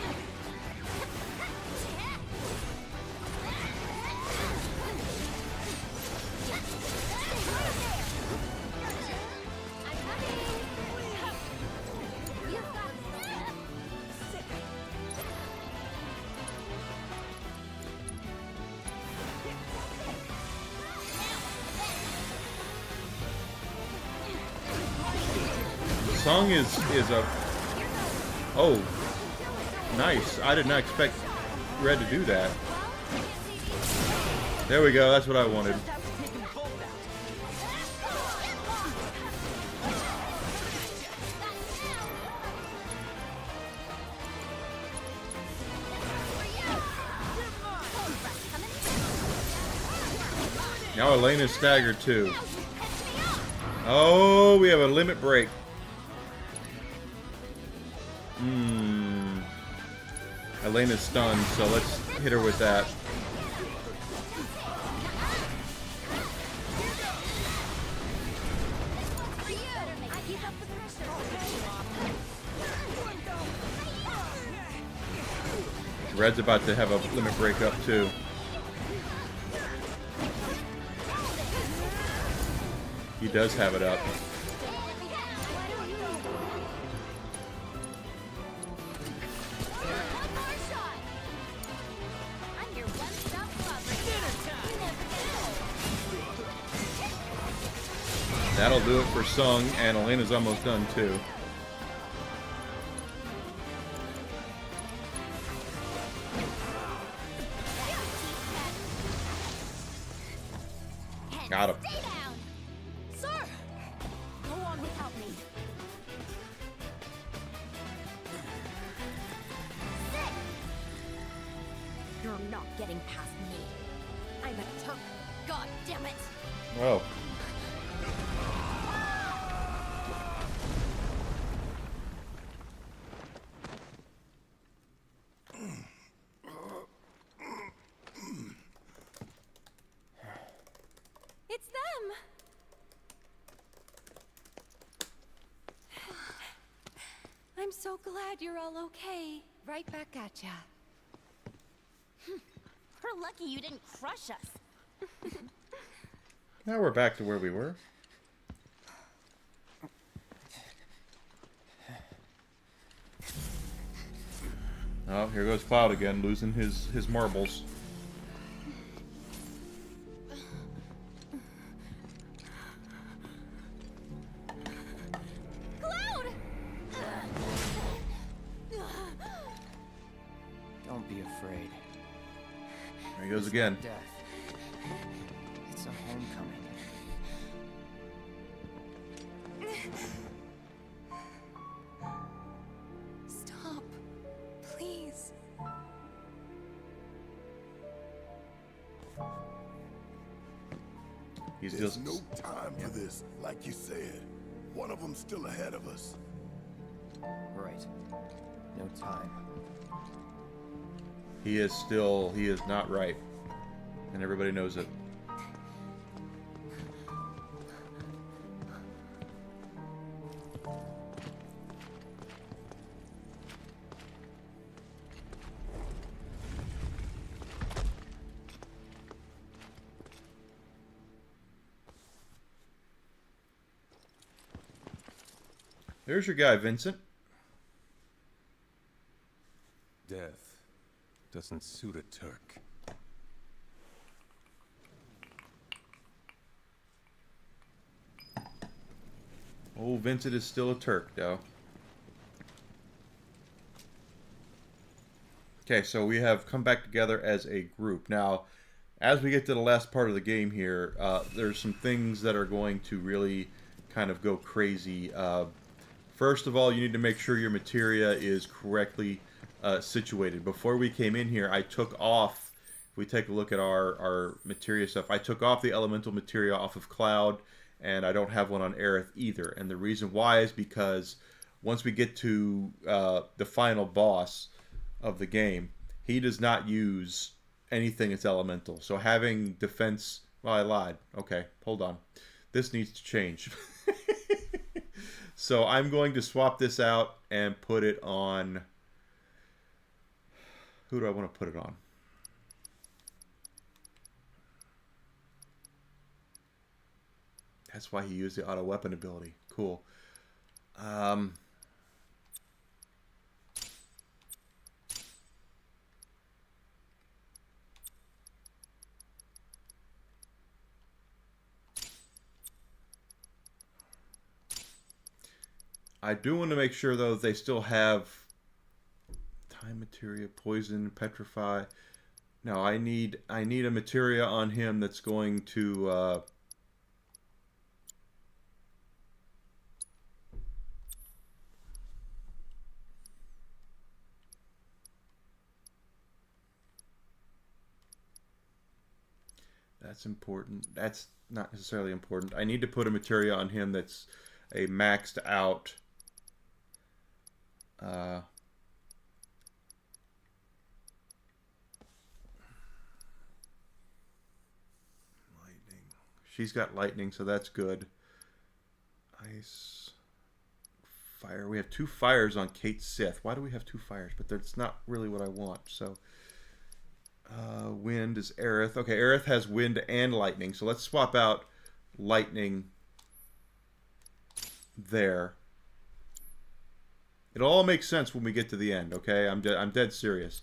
[SPEAKER 1] Song is a... Oh, nice. I did not expect Red to do that. There we go, that's what I wanted. Now Elena's staggered too. Oh, we have a limit break. Elena's stunned, so let's hit her with that. Red's about to have a limit break up too. He does have it up. That'll do it for Sung, and Elena's almost done too. Got him.
[SPEAKER 8] Stay down. Sir, go on without me. Sit. You're not getting past me. I'm a Turk. God damn it.
[SPEAKER 1] Oh.
[SPEAKER 2] It's them. I'm so glad you're all okay. Right back at ya.
[SPEAKER 8] We're lucky you didn't crush us.
[SPEAKER 1] Now we're back to where we were. Oh, here goes Cloud again, losing his marbles.
[SPEAKER 2] Cloud!
[SPEAKER 6] Don't be afraid.
[SPEAKER 1] There he goes again.
[SPEAKER 6] Death. It's a homecoming.
[SPEAKER 2] Stop. Please.
[SPEAKER 1] He's
[SPEAKER 3] There's
[SPEAKER 1] just
[SPEAKER 3] no time for this, like you said. One of them's still ahead of us.
[SPEAKER 6] Right. No time.
[SPEAKER 1] he is not right, and everybody knows it. There's your guy, Vincent.
[SPEAKER 3] Death doesn't suit a Turk.
[SPEAKER 1] Oh, Vincent is still a Turk, though. Okay, so we have come back together as a group. Now, as we get to the last part of the game here, there's some things that are going to really kind of go crazy. First of all, you need to make sure your materia is correctly situated. Before we came in here, I took off, if we take a look at our materia stuff, I took off the elemental materia off of Cloud, and I don't have one on Aerith either. And the reason why is because once we get to the final boss of the game, he does not use anything that's elemental. So having defense... Well, I lied. Okay, hold on. This needs to change. So I'm going to swap this out and put it on... Who do I want to put it on? That's why he used the auto weapon ability. Cool. I do want to make sure, though, they still have time materia, poison, petrify. No, I need a materia on him that's going to that's important. That's not necessarily important. I need to put a materia on him that's a maxed out lightning. She's got lightning, so that's good. Ice, fire. We have 2 fires on Kate Sith. Why do we have 2 fires? But that's not really what I want. So wind is Aerith. Okay, Aerith has wind and lightning. So let's swap out lightning there. It all makes sense when we get to the end, okay? I'm dead serious.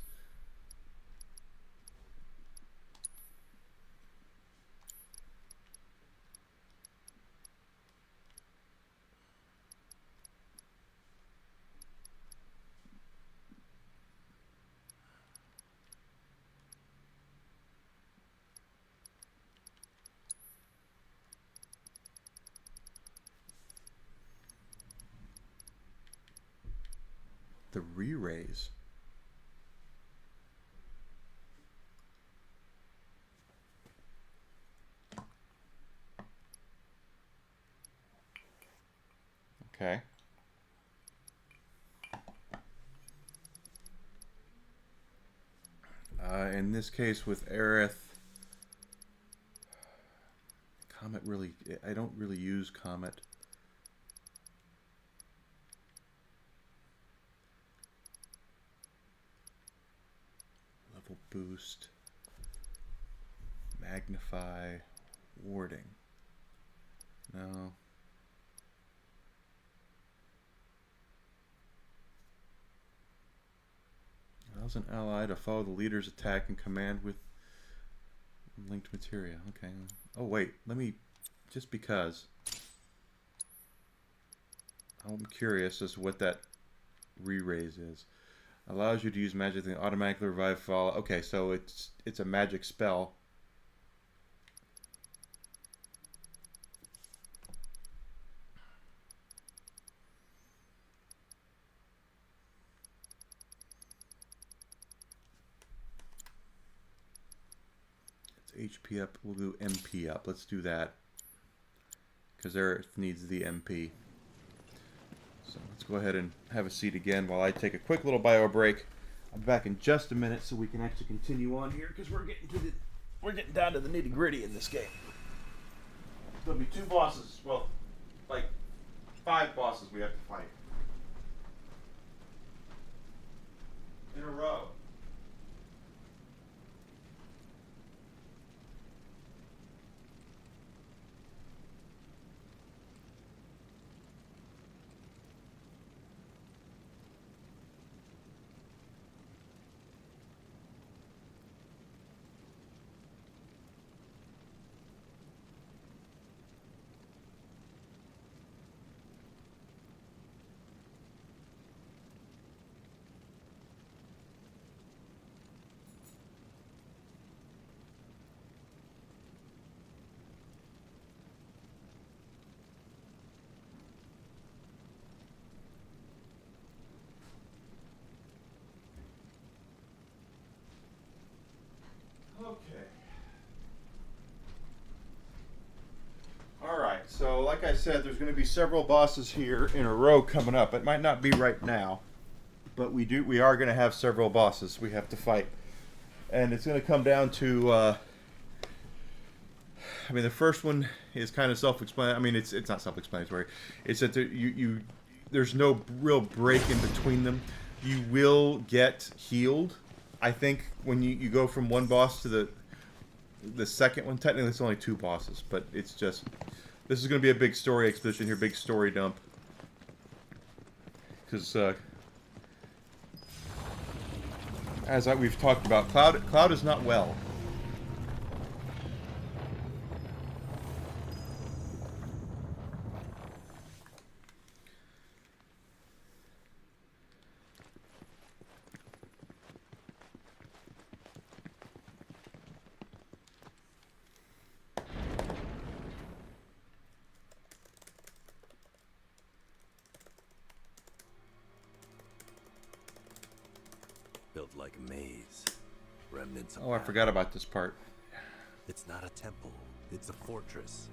[SPEAKER 1] The re-raise. Okay. In this case with Aerith, Comet really, I don't really use Comet. Level boost, magnify, warding. No. Allows an ally to follow the leader's attack and command with linked materia. Okay. Oh wait, let me, just because I'm curious as to what that re-raise is. Allows you to use magic and automatically revive follow. Okay, so it's a magic spell. HP up, we'll do MP up. Let's do that. Because Earth needs the MP. So let's go ahead and have a seat again while I take a quick little bio break. I'll be back in just a minute so we can actually continue on here because we're getting down to the nitty gritty in this game. There'll be 2 bosses, well, like 5 bosses we have to fight. In a row. Okay. Alright, so like I said, there's going to be several bosses here in a row coming up. It might not be right now, but we are going to have several bosses we have to fight. And it's going to come down to, I mean, the first one is kind of self-explanatory. I mean, it's not self-explanatory. It's that there's no real break in between them. You will get healed. I think when you go from one boss to the second one, technically it's only 2 bosses, but it's just, this is going to be a big story exposition here, big story dump. Because, as we've talked about, Cloud is not well.
[SPEAKER 3] Built like a maze. Remnants of
[SPEAKER 1] Oh, I forgot about this part.
[SPEAKER 3] It's not a temple. It's a fortress.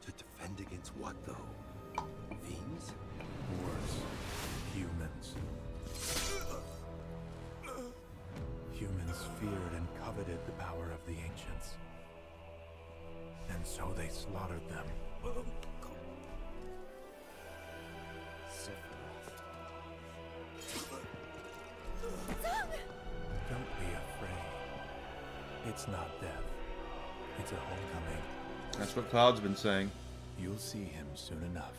[SPEAKER 3] To defend against what, though? Fiends?
[SPEAKER 9] Worse. Humans. Humans feared and coveted the power of the ancients. And so they slaughtered them. Don't be afraid. It's not death. It's a homecoming.
[SPEAKER 1] That's what Cloud's been saying.
[SPEAKER 9] You'll see him soon enough.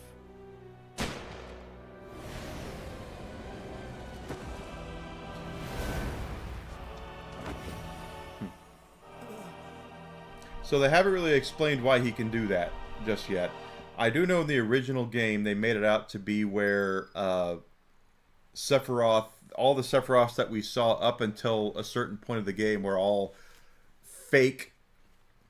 [SPEAKER 1] So they haven't really explained why he can do that just yet. I do know in the original game they made it out to be where Sephiroth, all the Sephiroths that we saw up until a certain point of the game were all fake,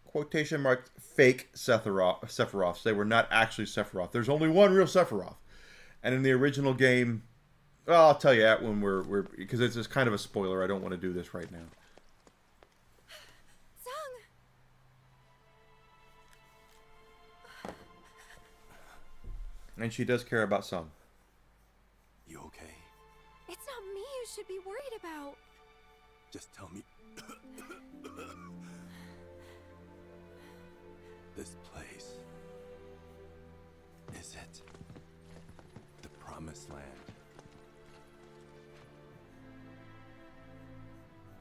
[SPEAKER 1] quotation mark, fake Sephiroths. They were not actually Sephiroth. There's only one real Sephiroth. And in the original game, well, I'll tell you that when we're because it's just kind of a spoiler. I don't want to do this right now. And she does care about Sung.
[SPEAKER 3] You okay?
[SPEAKER 2] It's not me you should be worried about.
[SPEAKER 3] Just tell me. This place. Is it the promised land?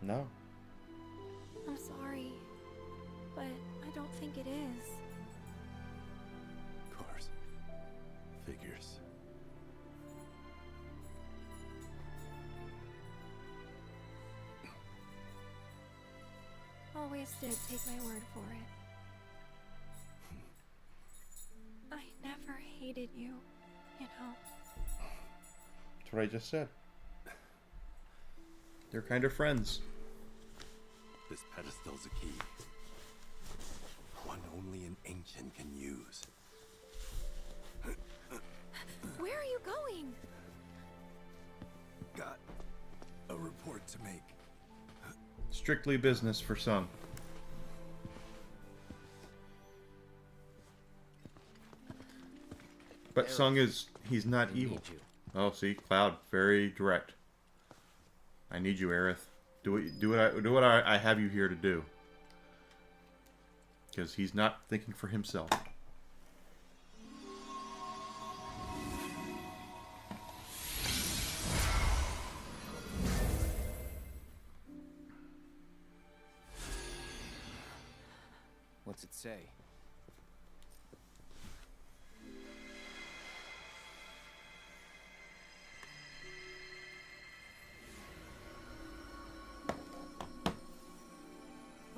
[SPEAKER 1] No.
[SPEAKER 2] I'm sorry, but I don't think it is.
[SPEAKER 3] Of course. Figures.
[SPEAKER 2] always did take my word for it. I never hated you, you know.
[SPEAKER 1] That's what I just said. They're kind of friends.
[SPEAKER 3] This pedestal's a key. One only an ancient can use.
[SPEAKER 2] Where are you going?
[SPEAKER 3] Got a report to make.
[SPEAKER 1] Strictly business for some. But Sung he's not evil. Oh, see, Cloud, very direct. I need you, Aerith. Do what I have you here to do. Because he's not thinking for himself.
[SPEAKER 6] What's it say?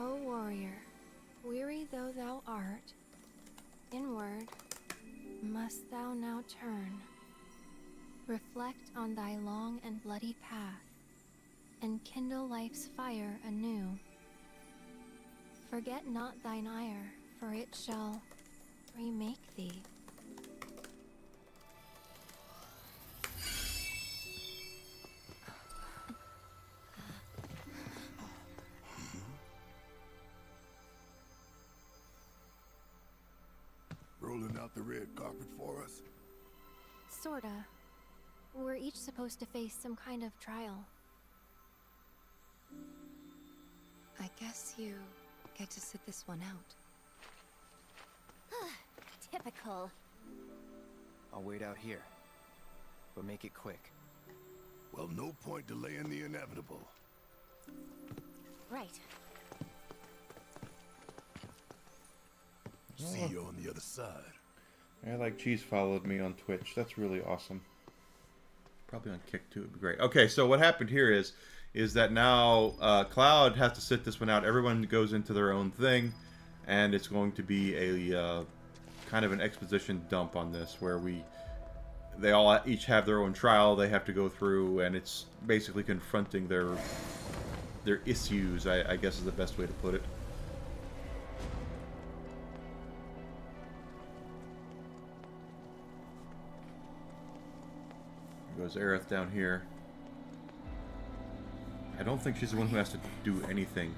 [SPEAKER 2] O warrior, weary though thou art, inward must thou now turn. Reflect on thy long and bloody path, and kindle life's fire anew. Forget not thine ire, for it shall remake thee.
[SPEAKER 3] Rolling out the red carpet for us?
[SPEAKER 2] Sorta. We're each supposed to face some kind of trial.
[SPEAKER 10] I guess you get to sit this one out.
[SPEAKER 4] Typical.
[SPEAKER 6] I'll wait out here. But make it quick.
[SPEAKER 3] Well, no point delaying the inevitable.
[SPEAKER 4] Right.
[SPEAKER 3] See you on the other side.
[SPEAKER 1] I like Cheese followed me on Twitch. That's really awesome. Probably on Kick too. It'd be great. Okay, so what happened here is that now Cloud has to sit this one out. Everyone goes into their own thing, and it's going to be a kind of an exposition dump on this, where they all each have their own trial they have to go through, and it's basically confronting their issues, I guess is the best way to put it. There goes Aerith down here. I don't think she's the one who has to do anything.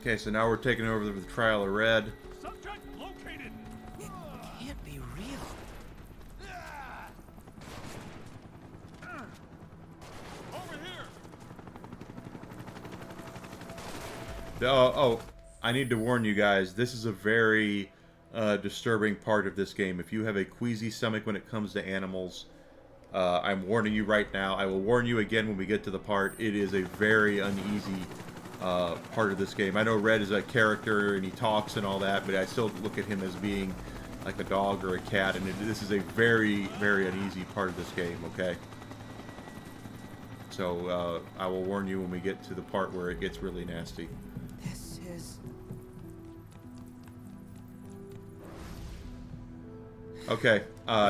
[SPEAKER 1] Okay, so now we're taking over the trial of Red.
[SPEAKER 7] Subject located.
[SPEAKER 6] It can't be real.
[SPEAKER 7] Over here.
[SPEAKER 1] Oh, I need to warn you guys, this is a very disturbing part of this game. If you have a queasy stomach when it comes to animals, I'm warning you right now. I will warn you again when we get to the part. It is a very uneasy part of this game. I know Red is a character and he talks and all that, but I still look at him as being like a dog or a cat, and this is a very, very uneasy part of this game, okay? So I will warn you when we get to the part where it gets really nasty.
[SPEAKER 6] This is...
[SPEAKER 1] Okay,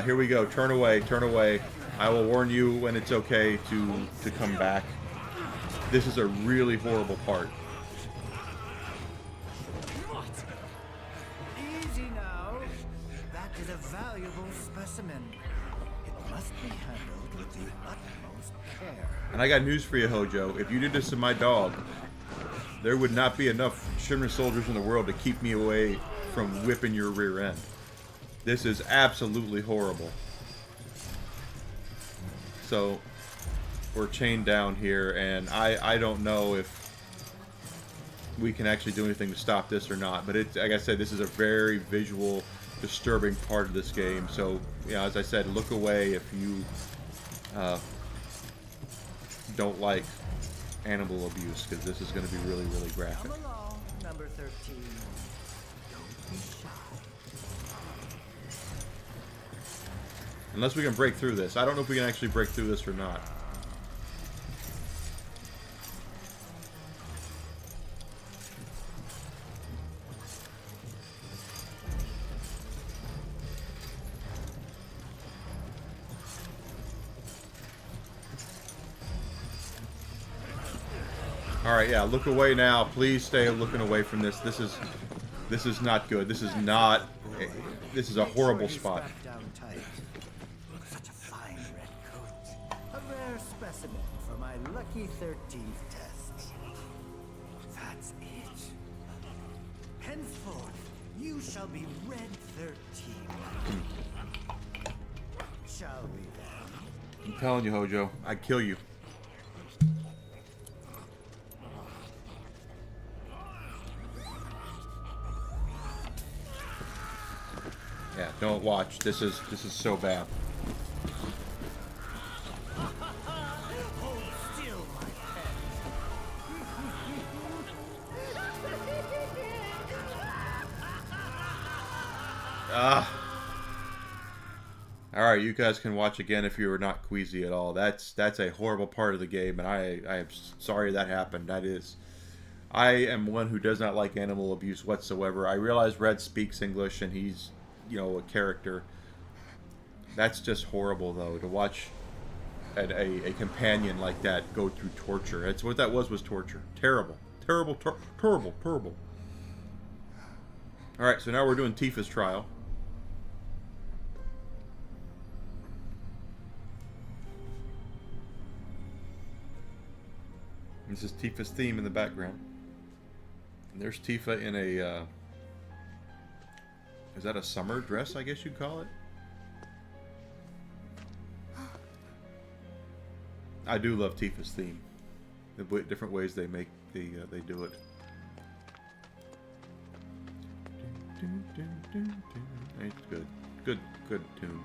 [SPEAKER 1] here we go. Turn away, turn away. I will warn you when it's okay to come back. This is a really horrible part.
[SPEAKER 6] Easy now. That is a valuable specimen. It must be handled with the utmost care.
[SPEAKER 1] And I got news for you, Hojo. If you did this to my dog, there would not be enough Shimmer soldiers in the world to keep me away from whipping your rear end. This is absolutely horrible. So, we're chained down here, and I don't know if we can actually do anything to stop this or not. But it's, like I said, this is a very visual, disturbing part of this game. So, you know, as I said, look away if you don't like animal abuse, because this is going to be really, really graphic.
[SPEAKER 6] Come along, number 13. Don't be shy.
[SPEAKER 1] Unless we can break through this. I don't know if we can actually break through this or not. Alright, yeah, look away now. Please stay looking away from this. This is not good. This is not... This is a horrible spot.
[SPEAKER 6] Such a fine red coat. A rare specimen for my lucky 13th test. That's it. Henceforth, you shall be Red 13. Shall we then?
[SPEAKER 1] I'm telling you, Hojo, I'd kill you. Yeah, don't watch. This is so bad.
[SPEAKER 6] Hold still, my pet.
[SPEAKER 1] Alright, you guys can watch again if you are not queasy at all. That's a horrible part of the game, and I am sorry that happened. That is... I am one who does not like animal abuse whatsoever. I realize Red speaks English, and he's, you know, a character. That's just horrible, though, to watch a companion like that go through torture. That's what that was torture. Terrible. Terrible, terrible, terrible. Alright, so now we're doing Tifa's trial. This is Tifa's theme in the background. And there's Tifa in a, is that a summer dress, I guess you'd call it? I do love Tifa's theme. The different ways they make they do it. It's good. Good tune.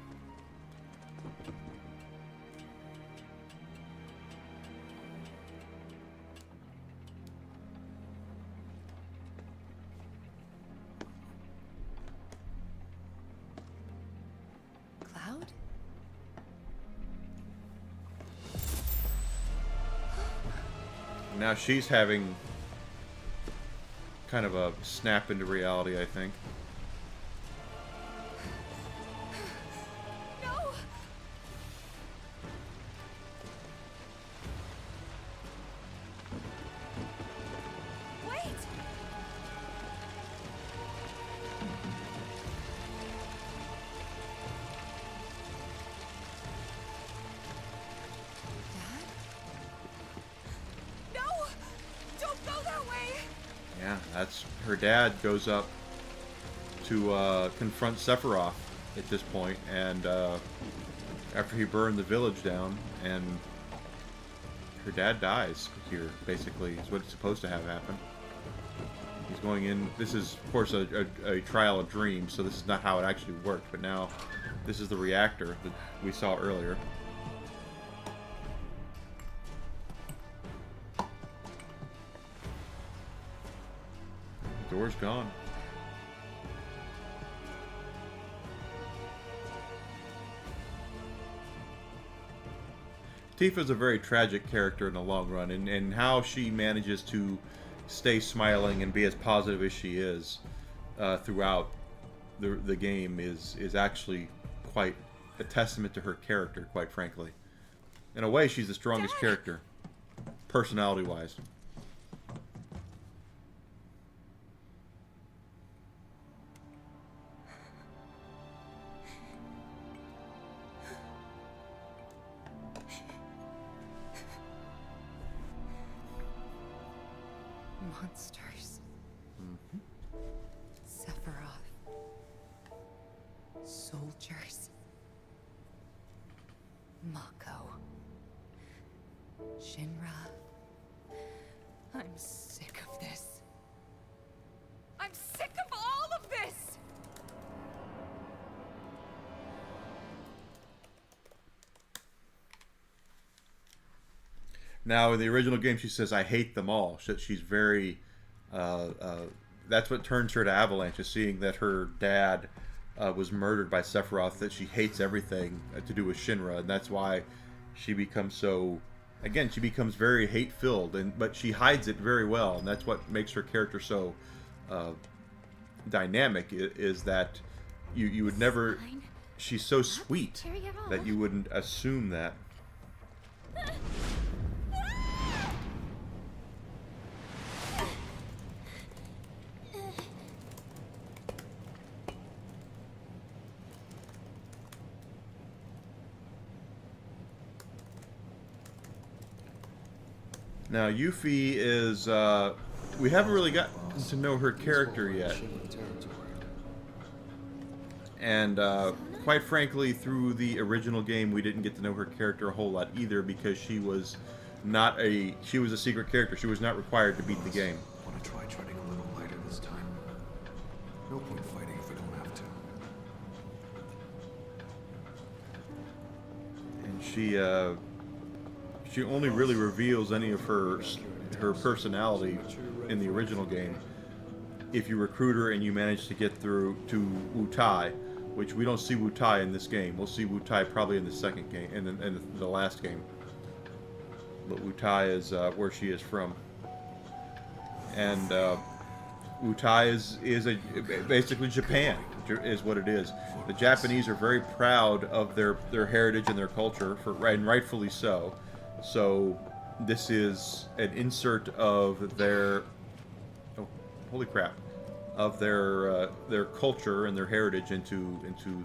[SPEAKER 10] Cloud?
[SPEAKER 1] Now she's having kind of a snap into reality, I think.
[SPEAKER 10] No! Wait! Dad? No! Don't go that way!
[SPEAKER 1] Yeah, that's her dad goes up to confront Sephiroth at this point, and after he burned the village down, and her dad dies here, basically, is what it's supposed to have happen. He's going in, this is, of course, a trial of dreams, so this is not how it actually worked, but now this is the reactor that we saw earlier. The door's gone. Tifa's a very tragic character in the long run, and how she manages to stay smiling and be as positive as she is throughout the game is actually quite a testament to her character, quite frankly. In a way, she's the strongest character, personality-wise.
[SPEAKER 10] Monsters. Sephiroth.
[SPEAKER 1] Now, in the original game, she says, "I hate them all." She's very... that's what turns her to Avalanche, is seeing that her dad was murdered by Sephiroth, that she hates everything to do with Shinra, and that's why she becomes so... Again, she becomes very hate-filled, but she hides it very well, and that's what makes her character so dynamic, is that you would never... She's so sweet that you wouldn't assume that. Now, Yuffie is, we haven't really gotten to know her character yet. And, quite frankly, through the original game, we didn't get to know her character a whole lot either, because she was she was a secret character. She was not required to beat the game.
[SPEAKER 9] Want to try treading a little lighter this time? No point fighting if we don't have to.
[SPEAKER 1] And she only really reveals any of her personality in the original game if you recruit her and you manage to get through to Wu Tai, which we don't see Wu Tai in this game. We'll see Wu Tai probably in the second game, in the last game. But Wu Tai is where she is from, and Wu Tai is basically Japan, is what it is. The Japanese are very proud of their heritage and their culture, and rightfully so. So this is an insert of their, oh, holy crap, of their culture and their heritage into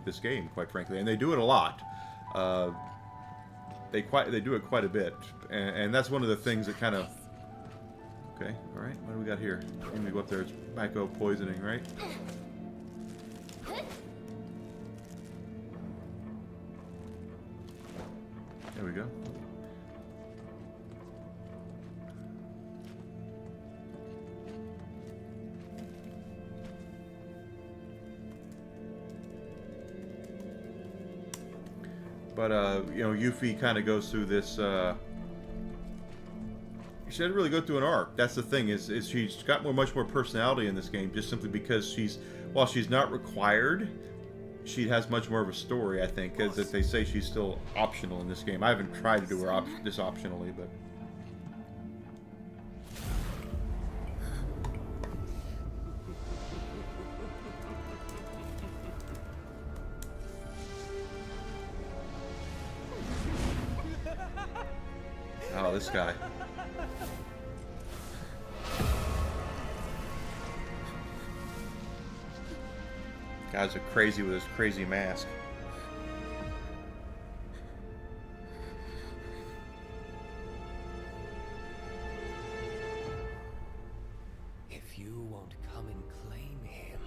[SPEAKER 1] this game, quite frankly, and they do it a lot. They do it quite a bit, and that's one of the things that kind of. Okay, all right, what do we got here? Let me go up there. It's Mako poisoning, right? There we go. But, you know, Yuffie kind of goes through this, she didn't really go through an arc. That's the thing, is she's got much more personality in this game, just simply because while she's not required, she has much more of a story, I think, as if they say she's still optional in this game. I haven't tried to do her this optionally, but... Oh, this guy. Guys are crazy with his crazy mask.
[SPEAKER 11] If you won't come and claim him,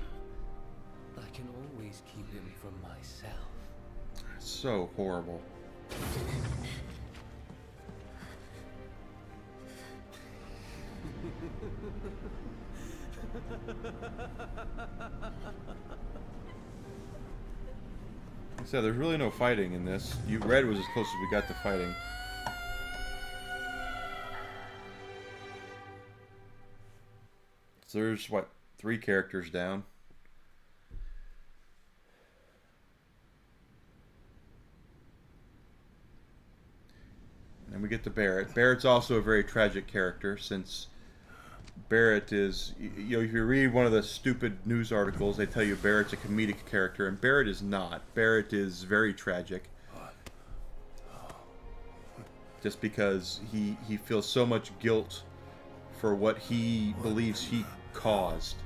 [SPEAKER 11] I can always keep him for myself.
[SPEAKER 1] So horrible. So there's really no fighting in this. Red was as close as we got to fighting. So there's, what, 3 characters down. And we get to Barrett. Barrett's also a very tragic character, since Barrett is, you know, if you read one of the stupid news articles, they tell you Barrett's a comedic character, and Barrett is not. Barrett is very tragic. Just because he feels so much guilt for what he believes he caused.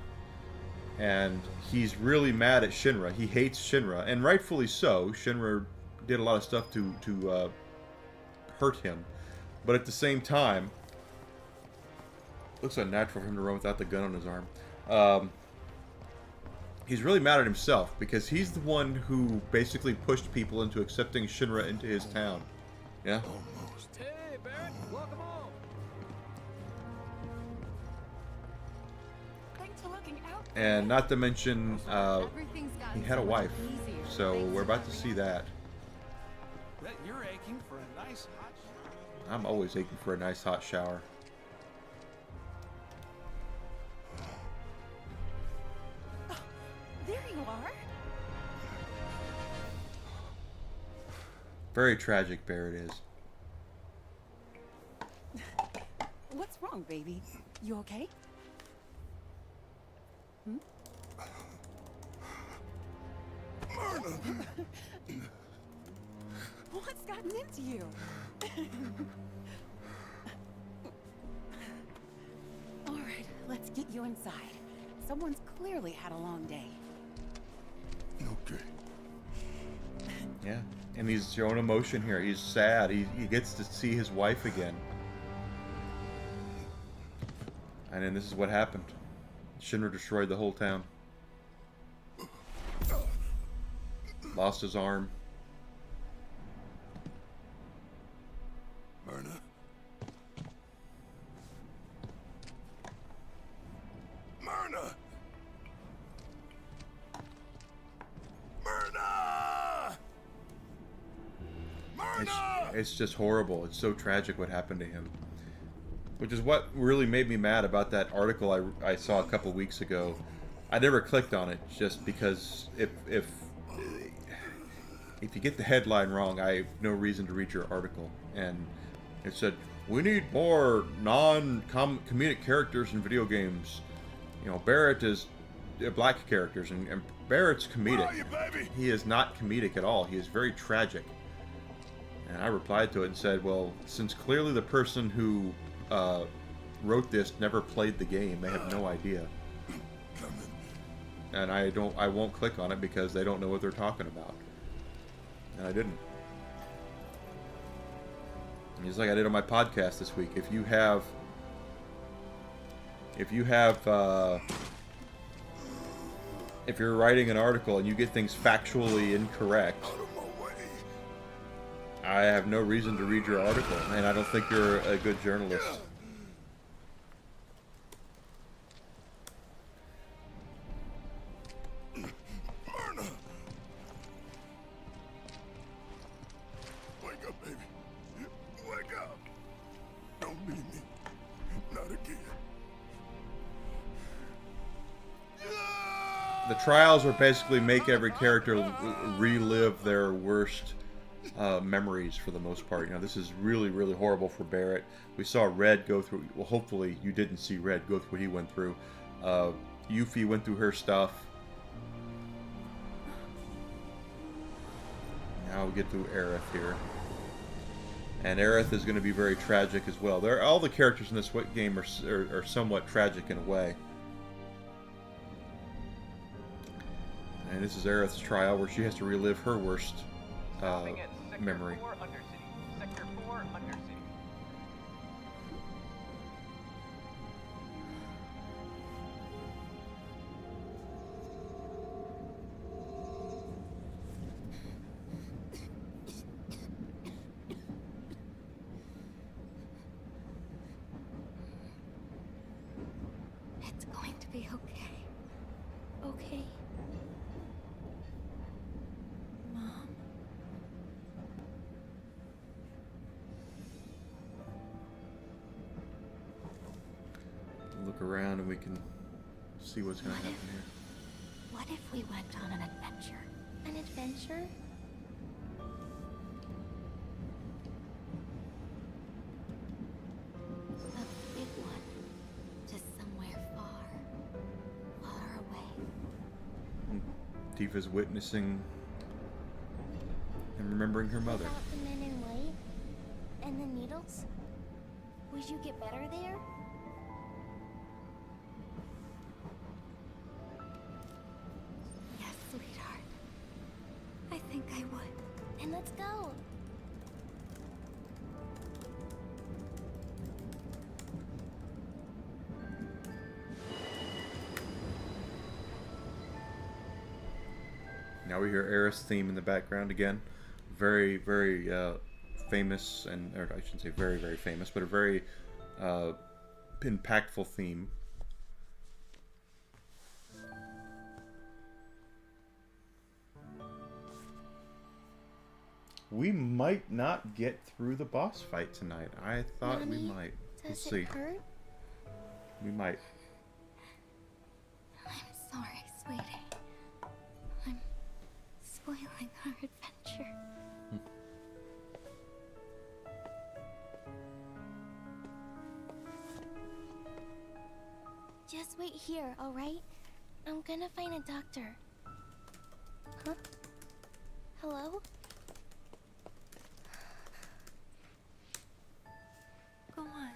[SPEAKER 1] And he's really mad at Shinra. He hates Shinra, and rightfully so. Shinra did a lot of stuff to hurt him. But at the same time, looks unnatural for him to run without the gun on his arm. He's really mad at himself, because he's the one who basically pushed people into accepting Shinra into his town. Yeah?
[SPEAKER 3] Almost.
[SPEAKER 7] Hey, Barrett, welcome home.
[SPEAKER 2] Thanks for looking out.
[SPEAKER 1] And not to mention,
[SPEAKER 4] Everything's gotten
[SPEAKER 1] he had a
[SPEAKER 4] so much
[SPEAKER 1] wife.
[SPEAKER 4] easier.
[SPEAKER 1] So we're about to see that.
[SPEAKER 3] Bet you're aching for a nice hot shower.
[SPEAKER 1] I'm always aching for a nice hot shower.
[SPEAKER 12] Oh, there you are.
[SPEAKER 1] Very tragic, Barrett is.
[SPEAKER 12] What's wrong, baby? You okay? Hmm? What's gotten into you? All right, let's get you inside. Someone's clearly had a long day.
[SPEAKER 3] Okay.
[SPEAKER 1] Yeah, and he's showing emotion here. He's sad. He gets to see his wife again. And then this is what happened. Shinra destroyed the whole town. Lost his arm.
[SPEAKER 3] Myrna? Myrna! Myrna! Myrna!
[SPEAKER 1] It's just horrible. It's so tragic what happened to him. Which is what really made me mad about that article I saw a couple weeks ago. I never clicked on it just because if you get the headline wrong, I have no reason to read your article. And it said, we need more non-comedic characters in video games. You know, Barrett is black characters, and Barrett's comedic.
[SPEAKER 3] Where are you, baby?
[SPEAKER 1] He is not comedic at all. He is very tragic. And I replied to it and said, well, since clearly the person who wrote this never played the game, they have no idea. And I won't click on it because they don't know what they're talking about. And I didn't. Just like I did on my podcast this week. If you're writing an article and you get things factually incorrect, I have no reason to read your article, and I don't think you're a good journalist.
[SPEAKER 3] Wake up, baby. Wake up. Don't leave me. Not again.
[SPEAKER 1] The trials are basically make every character relive their worst memories for the most part. You know, this is really, really horrible for Barrett. We saw Red go through, well, hopefully you didn't see Red go through what he went through. Yuffie went through her stuff. Now we get to Aerith here. And Aerith is going to be very tragic as well. All the characters in this game are somewhat tragic in a way. And this is Aerith's trial where she has to relive her worst memory.
[SPEAKER 13] Sector 4 Undercity.
[SPEAKER 2] It's going to be okay. Okay. Mom.
[SPEAKER 1] Look around and we can see what's going to happen here.
[SPEAKER 8] What if we went on an adventure? An adventure? A big one. To somewhere far, far away.
[SPEAKER 1] Tifa's witnessing and remembering her mother.
[SPEAKER 8] Without the men in white and the needles? Would you get better there?
[SPEAKER 2] Yes, sweetheart. I think I would.
[SPEAKER 8] Then let's go.
[SPEAKER 1] Now we hear Aerith's theme in the background again. Very, very famous, or I shouldn't say very, very famous, but a very impactful theme. we might not get through the boss fight tonight. I thought we
[SPEAKER 8] Mommy,
[SPEAKER 1] might. We'll
[SPEAKER 8] does
[SPEAKER 1] see.
[SPEAKER 8] it hurt?
[SPEAKER 1] We might.
[SPEAKER 8] I'm sorry, sweetie. I'm spoiling our adventure. Just wait here, alright? I'm gonna find a doctor. Huh? Hello?
[SPEAKER 2] Go on.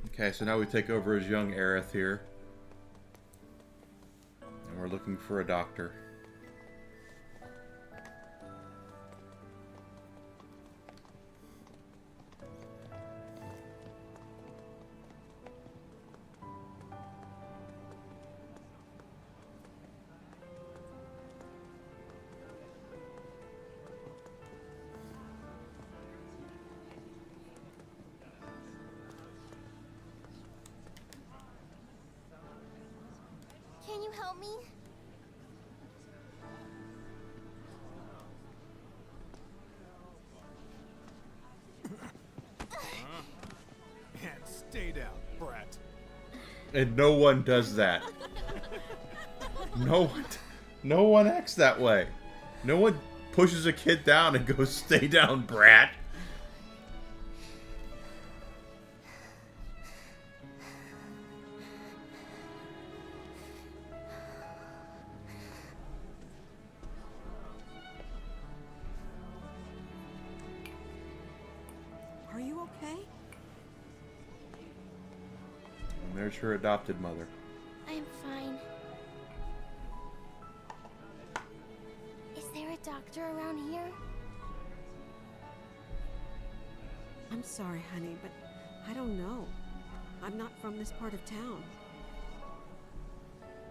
[SPEAKER 1] Okay, so now we take over as young Aerith here. And we're looking for a doctor.
[SPEAKER 8] Can you help me?
[SPEAKER 3] And stay down, brat.
[SPEAKER 1] And no one does that. No one acts that way. No one pushes a kid down and goes, "Stay down, brat."
[SPEAKER 12] Are you okay?
[SPEAKER 1] And there's her adopted mother.
[SPEAKER 8] I'm fine. Is there a doctor around here?
[SPEAKER 12] I'm sorry, honey, but I don't know. I'm not from this part of town.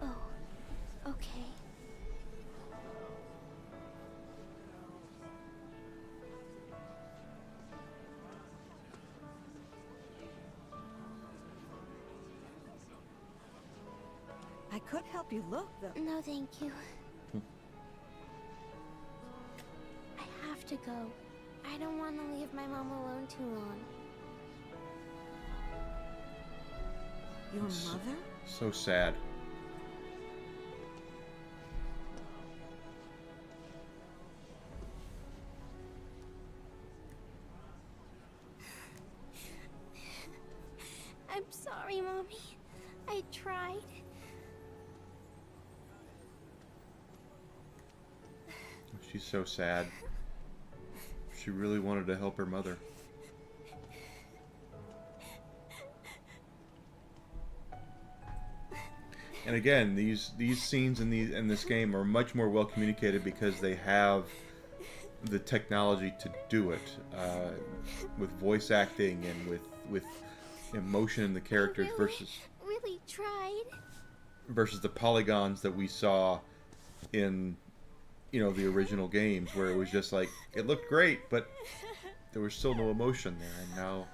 [SPEAKER 8] Oh, okay.
[SPEAKER 12] I could help you look, though.
[SPEAKER 8] No, thank you. I have to go. I don't want to leave my mom alone too long.
[SPEAKER 12] Your mother?
[SPEAKER 1] So sad.
[SPEAKER 8] I'm sorry, Mommy. I tried.
[SPEAKER 1] She's so sad. She really wanted to help her mother. And again, these scenes in this game are much more well communicated because they have the technology to do it, with voice acting and with emotion in the characters
[SPEAKER 8] Really tried.
[SPEAKER 1] versus the polygons that we saw in, you know, the original games, where it was just like, it looked great, but there was still no emotion there. And now,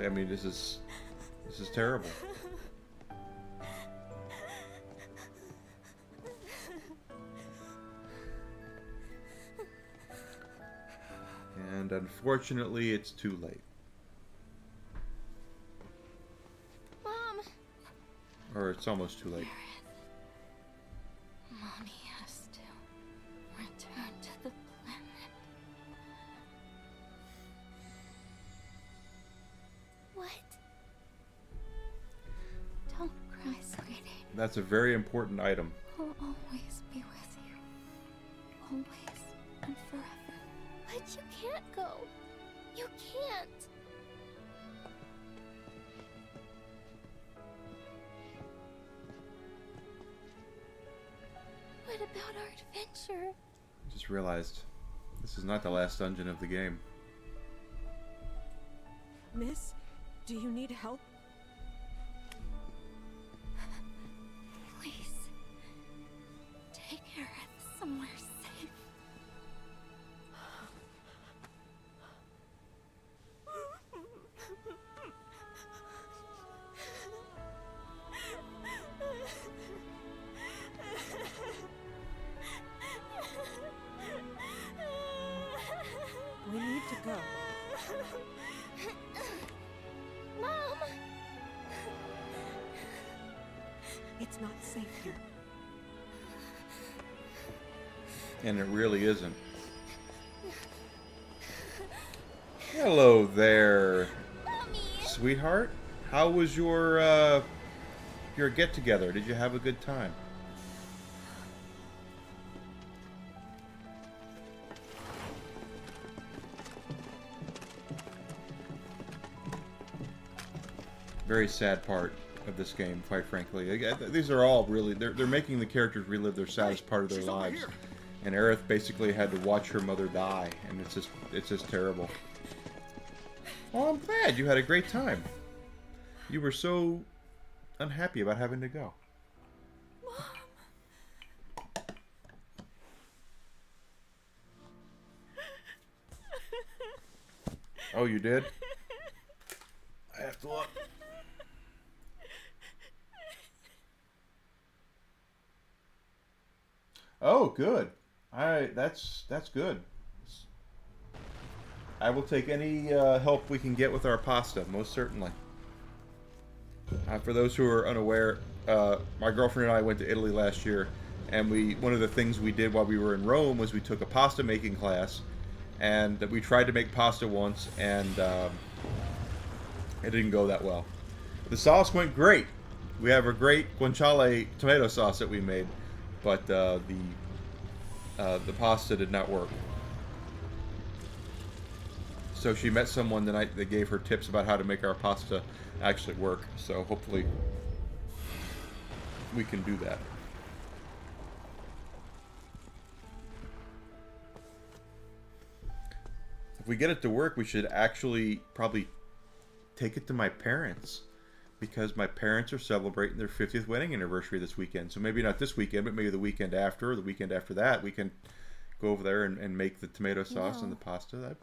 [SPEAKER 1] I mean, this is terrible. And unfortunately, it's too late.
[SPEAKER 8] Mom!
[SPEAKER 1] Or it's almost too late.
[SPEAKER 2] Mommy has to return to the planet.
[SPEAKER 8] What?
[SPEAKER 2] Don't cry, sweetie.
[SPEAKER 1] That's a very important item.
[SPEAKER 2] I'll always be with you. Always and forever.
[SPEAKER 8] But you can't go. You can't. What about our adventure?
[SPEAKER 1] Just realized this is not the last dungeon of the game.
[SPEAKER 12] Miss, do you need help?
[SPEAKER 2] Please. Take Aerith somewhere safe.
[SPEAKER 12] It's not safe here.
[SPEAKER 1] And it really isn't. Hello there, sweetheart. How was your get-together? Did you have a good time? Very sad part of this game, quite frankly. These are all really... They're making the characters relive their saddest part of their lives. And Aerith basically had to watch her mother die, and it's just terrible. Oh, I'm glad you had a great time. You were so unhappy about having to go.
[SPEAKER 12] Mom.
[SPEAKER 1] Oh, you did? I have to look. Oh, good. That's good. I will take any help we can get with our pasta, most certainly. For those who are unaware, my girlfriend and I went to Italy last year, and one of the things we did while we were in Rome was we took a pasta making class, and we tried to make pasta once, and it didn't go that well. The sauce went great. We have a great guanciale tomato sauce that we made, but the pasta did not work. So she met someone the night that gave her tips about how to make our pasta actually work. So hopefully we can do that. If we get it to work, we should actually probably take it to my parents, because my parents are celebrating their 50th wedding anniversary this weekend. So maybe not this weekend, but maybe the weekend after, or the weekend after that, we can go over there and make the tomato sauce and the pasta.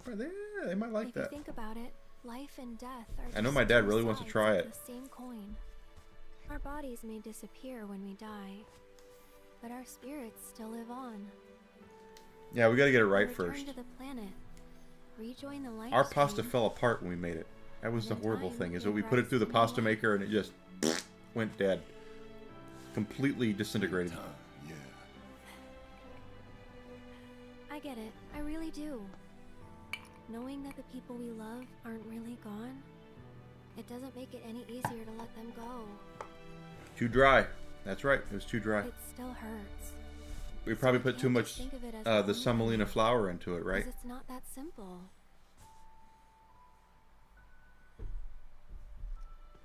[SPEAKER 1] They might like that.
[SPEAKER 2] If you think about it, life and death are
[SPEAKER 1] I know
[SPEAKER 2] just
[SPEAKER 1] my dad
[SPEAKER 2] two
[SPEAKER 1] really wants to
[SPEAKER 2] sides
[SPEAKER 1] try
[SPEAKER 2] of
[SPEAKER 1] it.
[SPEAKER 2] the same coin. Our bodies may disappear when we die, but our spirits still live on.
[SPEAKER 1] Yeah, we got to get it right
[SPEAKER 2] Return
[SPEAKER 1] first.
[SPEAKER 2] to the planet. Rejoin the life
[SPEAKER 1] Our pasta
[SPEAKER 2] stream.
[SPEAKER 1] fell apart when we made it. That was the
[SPEAKER 2] And in
[SPEAKER 1] horrible
[SPEAKER 2] time,
[SPEAKER 1] thing, is
[SPEAKER 2] you'll
[SPEAKER 1] that we put it
[SPEAKER 2] rise
[SPEAKER 1] through the
[SPEAKER 2] to
[SPEAKER 1] pasta
[SPEAKER 2] new
[SPEAKER 1] maker and it just went dead. Completely disintegrated.
[SPEAKER 3] Yeah.
[SPEAKER 2] I get it. I really do. Knowing that the people we love aren't really gone, it doesn't make it any easier to let them go.
[SPEAKER 1] Too dry. That's right. It was too dry.
[SPEAKER 2] It still hurts.
[SPEAKER 1] We probably put too much
[SPEAKER 2] Think of it as
[SPEAKER 1] the semolina flour into it, right?
[SPEAKER 2] Because it's not that simple.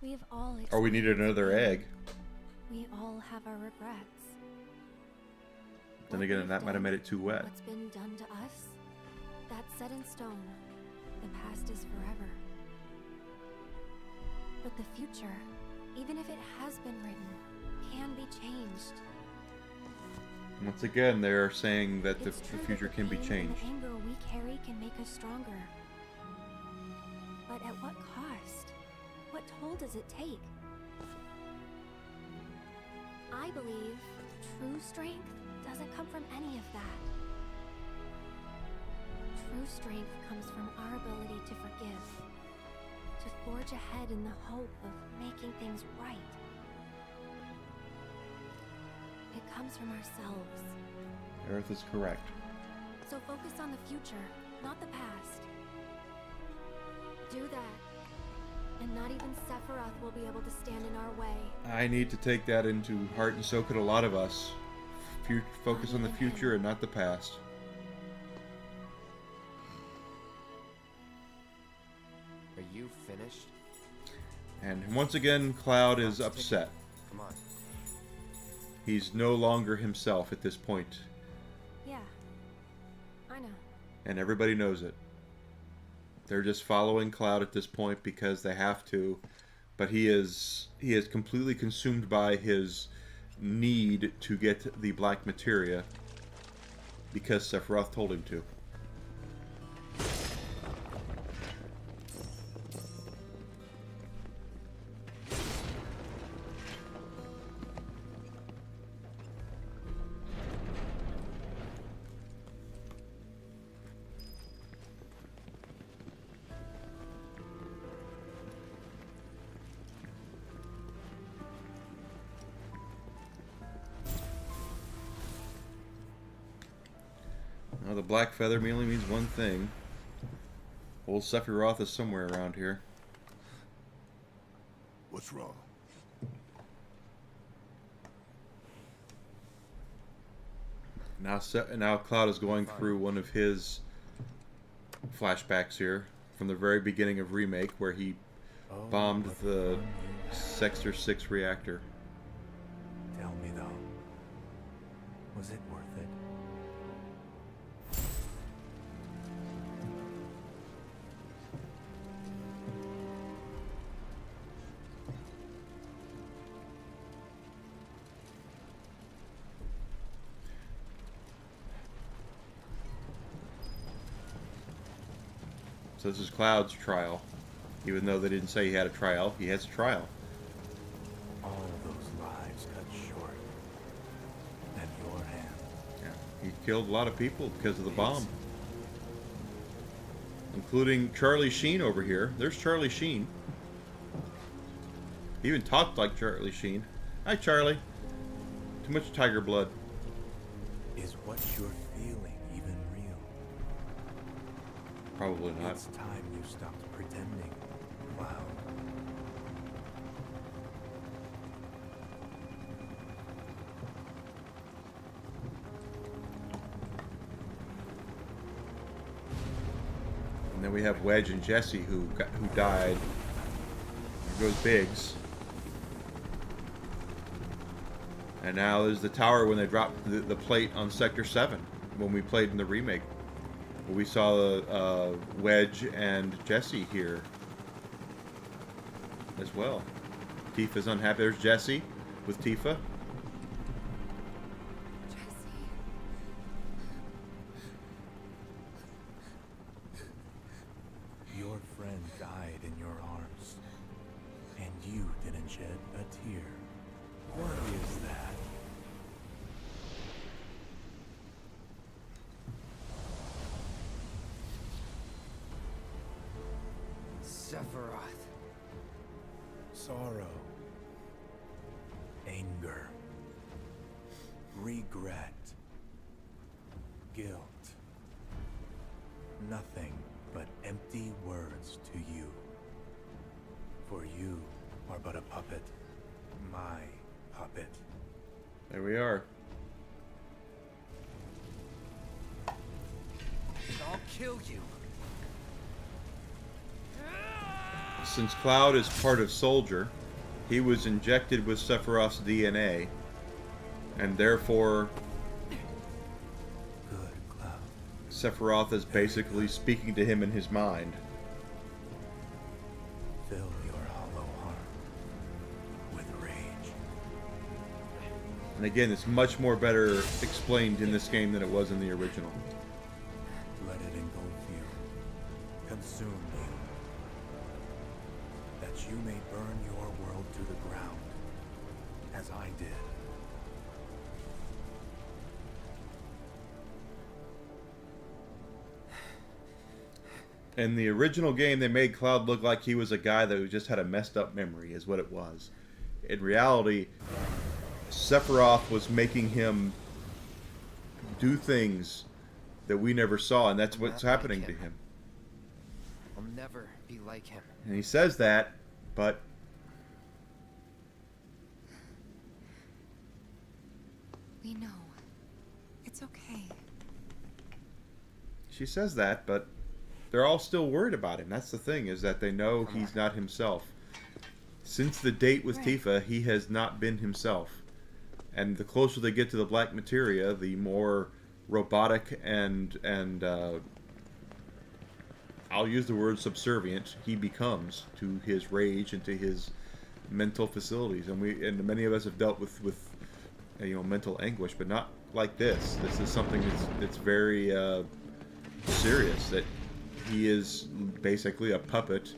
[SPEAKER 2] We have all
[SPEAKER 1] Or we needed another egg.
[SPEAKER 2] We all have our regrets.
[SPEAKER 1] Then again, that might have made it too wet.
[SPEAKER 2] What's been done to us, that's set in stone. The past is forever. But the future, even if it has been written, can be changed.
[SPEAKER 1] Once again, they're saying that the
[SPEAKER 2] It's true
[SPEAKER 1] future
[SPEAKER 2] the
[SPEAKER 1] can be
[SPEAKER 2] pain and
[SPEAKER 1] changed.
[SPEAKER 2] the anger we carry can make us stronger. But at what cost? What toll does it take? I believe true strength doesn't come from any of that. True strength comes from our ability to forgive, to forge ahead in the hope of making things right. It comes from ourselves.
[SPEAKER 1] Earth is correct.
[SPEAKER 2] So focus on the future, not the past. Do that, and not even Sephiroth will be able to stand in our way.
[SPEAKER 1] I need to take that into heart, and so could a lot of us. Focus on the future and not the past.
[SPEAKER 5] Are you finished?
[SPEAKER 1] And once again, Cloud is upset.
[SPEAKER 5] Come on.
[SPEAKER 1] He's no longer himself at this point,
[SPEAKER 2] Yeah, I know.
[SPEAKER 1] and everybody knows it. They're just following Cloud at this point because they have to, but he is completely consumed by his need to get the black materia because Sephiroth told him to. Well, the black feather only means one thing. Old Sephiroth is somewhere around here.
[SPEAKER 3] What's wrong?
[SPEAKER 1] Now Cloud is going through one of his flashbacks here from the very beginning of Remake, where he bombed the Sector 6 reactor.
[SPEAKER 9] Tell me though, was it worth it?
[SPEAKER 1] So this is Cloud's trial. Even though they didn't say he had a trial, he has a trial.
[SPEAKER 9] All those lives cut short. At your hand.
[SPEAKER 1] Yeah, he killed a lot of people because of the bomb. Including Charlie Sheen over here. There's Charlie Sheen. He even talked like Charlie Sheen. Hi, Charlie. Too much tiger blood.
[SPEAKER 9] Is what you're feeling even real?
[SPEAKER 1] Probably not.
[SPEAKER 9] It's time you stopped pretending, Cloud.
[SPEAKER 1] And then we have Wedge and Jesse who died. There goes Biggs. And now there's the tower when they dropped the plate on Sector 7 when we played in the remake. We saw Wedge and Jesse here as well. Tifa's unhappy. There's Jesse with Tifa.
[SPEAKER 9] Your friend died in your arms, and you didn't shed a tear. What is that?
[SPEAKER 5] Sephiroth.
[SPEAKER 9] Sorrow. Anger. Regret. Guilt. Nothing but empty words to you. For you are but a puppet. My puppet.
[SPEAKER 1] There we are.
[SPEAKER 5] I'll kill you.
[SPEAKER 1] Since Cloud is part of Soldier, he was injected with Sephiroth's DNA, and therefore
[SPEAKER 9] Good, Cloud.
[SPEAKER 1] Sephiroth is basically speaking to him in his mind.
[SPEAKER 9] Fill your hollow heart with rage.
[SPEAKER 1] And again, it's much more better explained in this game than it was in the original.
[SPEAKER 9] Let it engulf you. Consume you. That you may burn your world to the ground, as I did.
[SPEAKER 1] In the original game, they made Cloud look like he was a guy that just had a messed up memory, is what it was. In reality, Sephiroth was making him do things that we never saw, and that's what's happening to him.
[SPEAKER 5] I'll never be like him.
[SPEAKER 1] And he says that, but
[SPEAKER 10] We know. It's okay.
[SPEAKER 1] she says that, but they're all still worried about him. That's the thing, is that they know he's not himself. Since the date with Tifa, he has not been himself. And the closer they get to the Black Materia, the more robotic and I'll use the word subservient he becomes to his rage and to his mental facilities. And many of us have dealt with mental anguish, but not like this. This is something that's very serious. That he is basically a puppet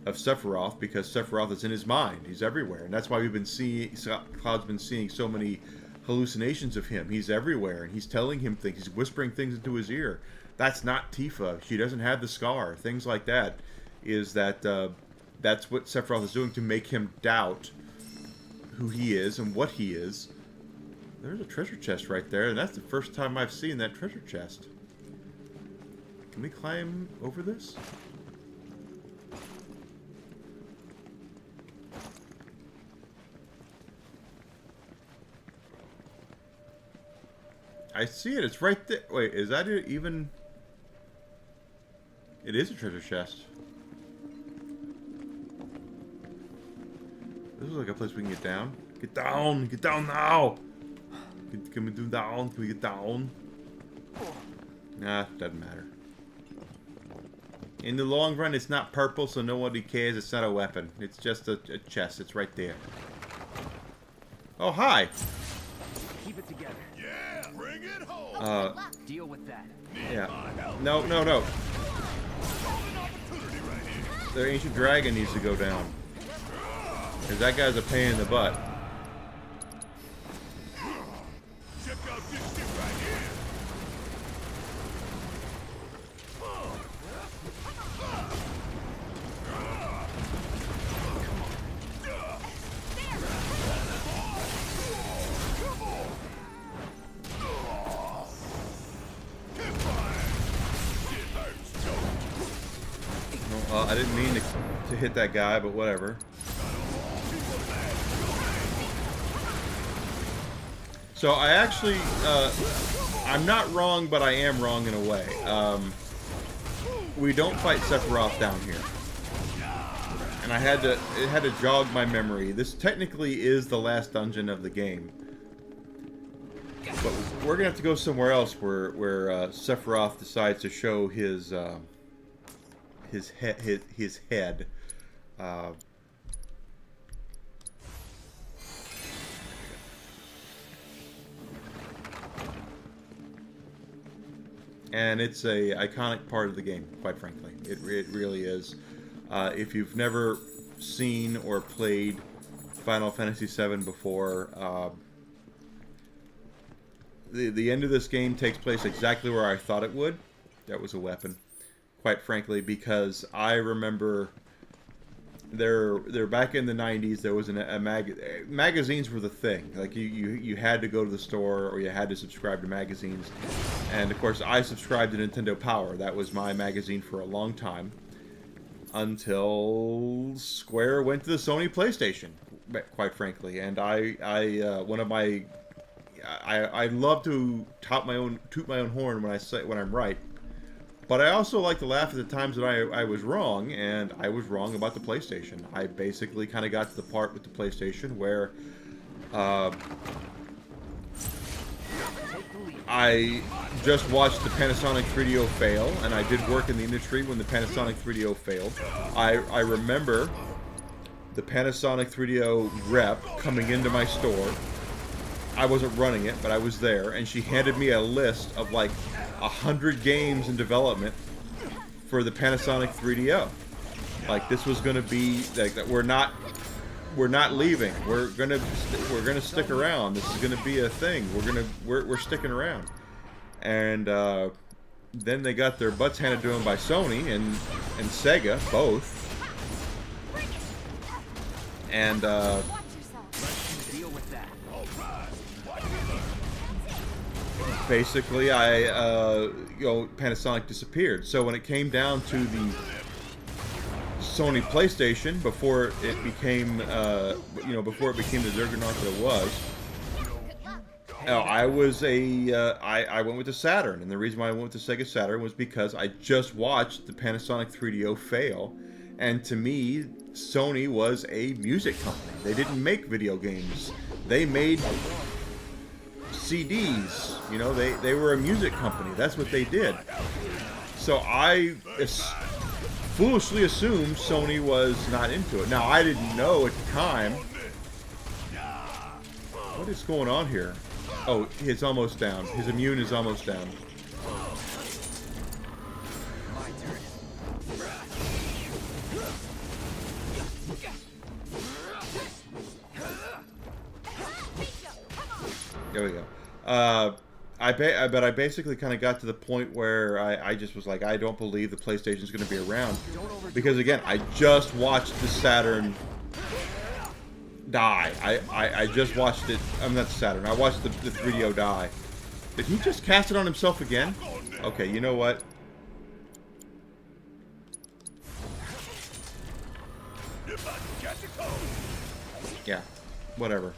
[SPEAKER 1] of Sephiroth, because Sephiroth is in his mind. He's everywhere, and that's why we've been seeing Cloud's been seeing so many hallucinations of him. He's everywhere, and he's telling him things. He's whispering things into his ear. That's not Tifa. She doesn't have the scar. Things like that. That's what Sephiroth is doing to make him doubt who he is and what he is, There's a treasure chest right there, and that's the first time I've seen that treasure chest. Can we climb over this? I see it. It's right there. Wait, is that it even? It is a treasure chest. This is like a place we can get down. Get down! Get down now! Can we do down? Can we get down? Nah, doesn't matter. In the long run, it's not purple, so nobody cares. It's not a weapon. It's just a chest. It's right there. Oh, hi!
[SPEAKER 3] Keep it together. Yeah, bring it home.
[SPEAKER 5] Deal with that.
[SPEAKER 1] Yeah. No, no, no. Their ancient dragon needs to go down. Because that guy's a pain in the butt.
[SPEAKER 3] Check out this shit right here.
[SPEAKER 1] Well, I didn't mean to hit that guy, but whatever. So I actually, I'm not wrong, but I am wrong in a way. We don't fight Sephiroth down here. And it had to jog my memory. This technically is the last dungeon of the game. But we're gonna have to go somewhere else where Sephiroth decides to show his head. And it's a iconic part of the game, quite frankly. It really is. If you've never seen or played Final Fantasy VII before, the end of this game takes place exactly where I thought it would. That was a weapon, quite frankly, because I remember there back in the 90s there was magazines were the thing. Like you had to go to the store or you had to subscribe to magazines, and of course I subscribed to Nintendo Power. That was my magazine for a long time until Square went to the Sony PlayStation, quite frankly. And I love to toot my own horn when I'm right. But I also like to laugh at the times that I was wrong, and I was wrong about the PlayStation. I basically kind of got to the part with the PlayStation where I just watched the Panasonic 3DO fail, and I did work in the industry when the Panasonic 3DO failed. I remember the Panasonic 3DO rep coming into my store. I wasn't running it, but I was there, and she handed me a list of like 100 games in development for the Panasonic 3DO. Like, this was going to be like that. We're not leaving. We're gonna stick around. This is gonna be a thing. We're sticking around. And then they got their butts handed to them by Sony and Sega, both. And basically, Panasonic disappeared. So when it came down to the Sony PlayStation, before it became, before it became the juggernaut that it was, I went with the Saturn, and the reason why I went with the Sega Saturn was because I just watched the Panasonic 3DO fail, and to me, Sony was a music company. They didn't make video games. They made CDs. You know, they were a music company. That's what they did. So I foolishly assumed Sony was not into it. Now, I didn't know at the time. What is going on here? Oh, it's almost down. His immune is almost down. There we go. But I basically kind of got to the point where I just was like, I don't believe the PlayStation's going to be around. Because again, I just watched the Saturn die. I just watched it. I'm not Saturn. I watched the 3DO die. Did he just cast it on himself again? Okay, you know what? Yeah, whatever.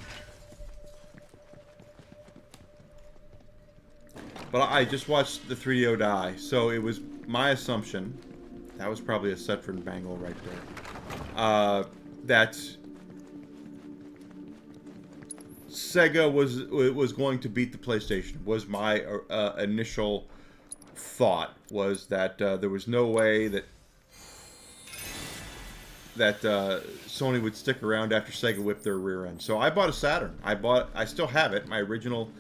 [SPEAKER 1] But I just watched the 3DO die, so it was my assumption, that was probably a Setfrin Bangle right there, that Sega was going to beat the PlayStation, was my initial thought, was that there was no way that Sony would stick around after Sega whipped their rear end. So I bought a Saturn. I still have it, my original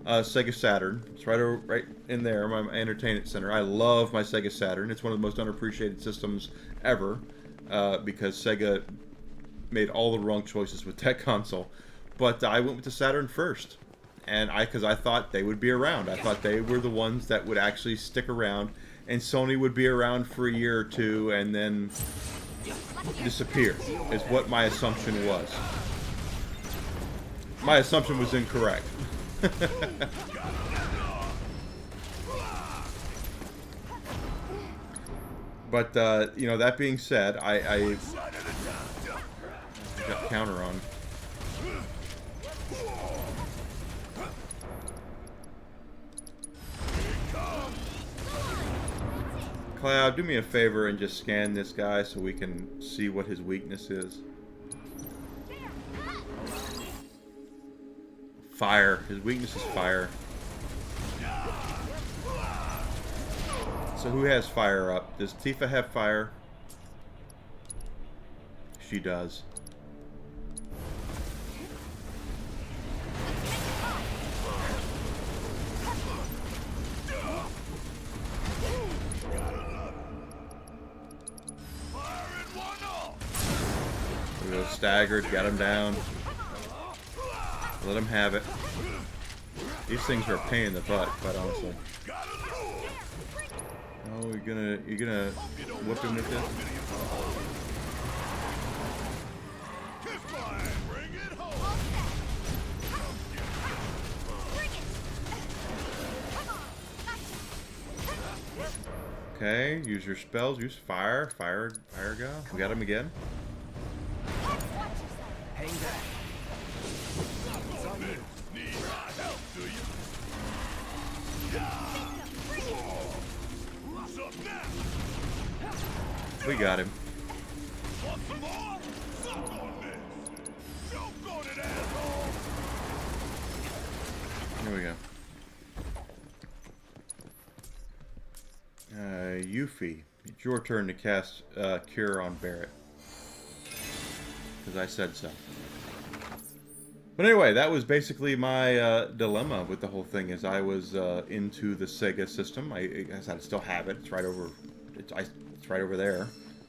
[SPEAKER 1] Sega Saturn. It's right in there, my entertainment center. I love my Sega Saturn. It's one of the most unappreciated systems ever because Sega made all the wrong choices with that console. But I went with the Saturn first, and because I thought they would be around. I thought they were the ones that would actually stick around, and Sony would be around for a year or two, and then disappear, is what my assumption was. My assumption was incorrect. But, you know, that being said, I got counter on. Cloud, do me a favor and just scan this guy so we can see what his weakness is. Fire. His weakness is fire. So who has fire up? Does Tifa have fire? She does. Staggered, got him down. Let him have it. These things are a pain in the butt, quite honestly. Oh, you're gonna whip him with this? Okay, use your spells, use fire go. We got him again.
[SPEAKER 5] Hang back. It's on you.
[SPEAKER 3] Need my help, do you? What's up now?
[SPEAKER 1] We got him.
[SPEAKER 3] Want some more? Suck on this. Choke on it, asshole.
[SPEAKER 1] Here we go. Yuffie, it's your turn to cast Cure on Barrett. Because I said so. But anyway, that was basically my dilemma with the whole thing. Is I was into the Sega system. I still have it. It's right over. It's right over there.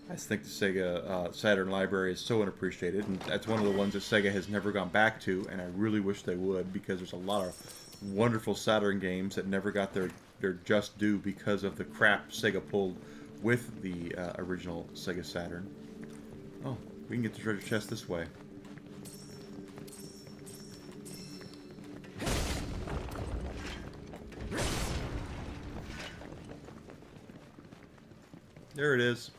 [SPEAKER 1] I think the Sega Saturn library is so unappreciated, and that's one of the ones that Sega has never gone back to. And I really wish they would, because there's a lot of wonderful Saturn games that never got their just due because of the crap Sega pulled with the original Sega Saturn. Oh. We can get the treasure chest this way. There it is.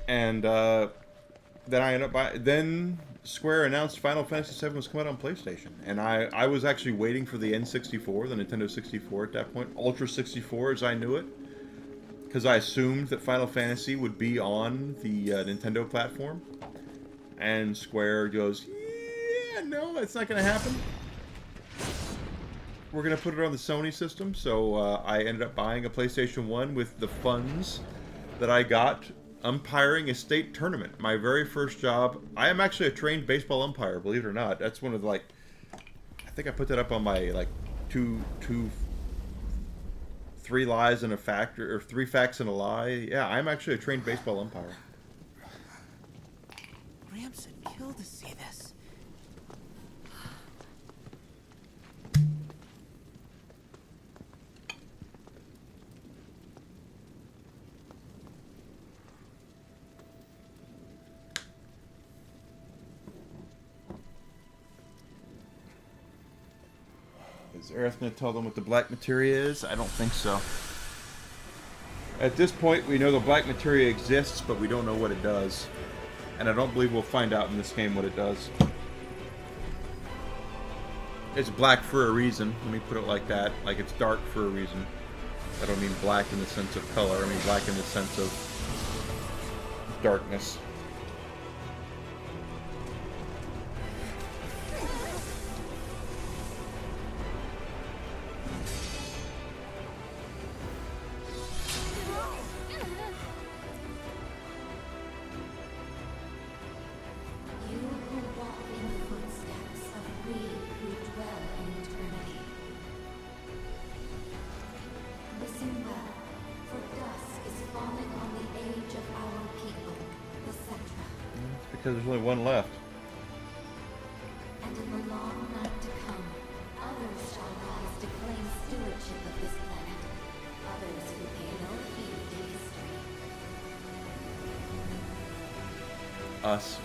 [SPEAKER 1] And then I ended up then Square announced Final Fantasy VII was coming out on PlayStation, and I was actually waiting for the N64, the Nintendo 64 at that point, Ultra 64 as I knew it. Because I assumed that Final Fantasy would be on the Nintendo platform. And Square goes, yeah, no, it's not going to happen. We're going to put it on the Sony system. So I ended up buying a PlayStation 1 with the funds that I got umpiring a state tournament. My very first job. I am actually a trained baseball umpire, believe it or not. That's one of the, I think I put that up on my, three lies and a fact, or 3 facts and a lie. Yeah, I'm actually a trained baseball umpire.
[SPEAKER 6] Gramps would kill to see this.
[SPEAKER 1] Is Aerith going to tell them what the black materia is? I don't think so. At this point, we know the black materia exists, but we don't know what it does. And I don't believe we'll find out in this game what it does. It's black for a reason. Let me put it like that. Like it's dark for a reason. I don't mean black in the sense of color. I mean black in the sense of darkness. Because there's only one left.
[SPEAKER 8] And in the long night to come, others shall rise to claim stewardship of this planet. Others who pay no heed to history.
[SPEAKER 1] Us.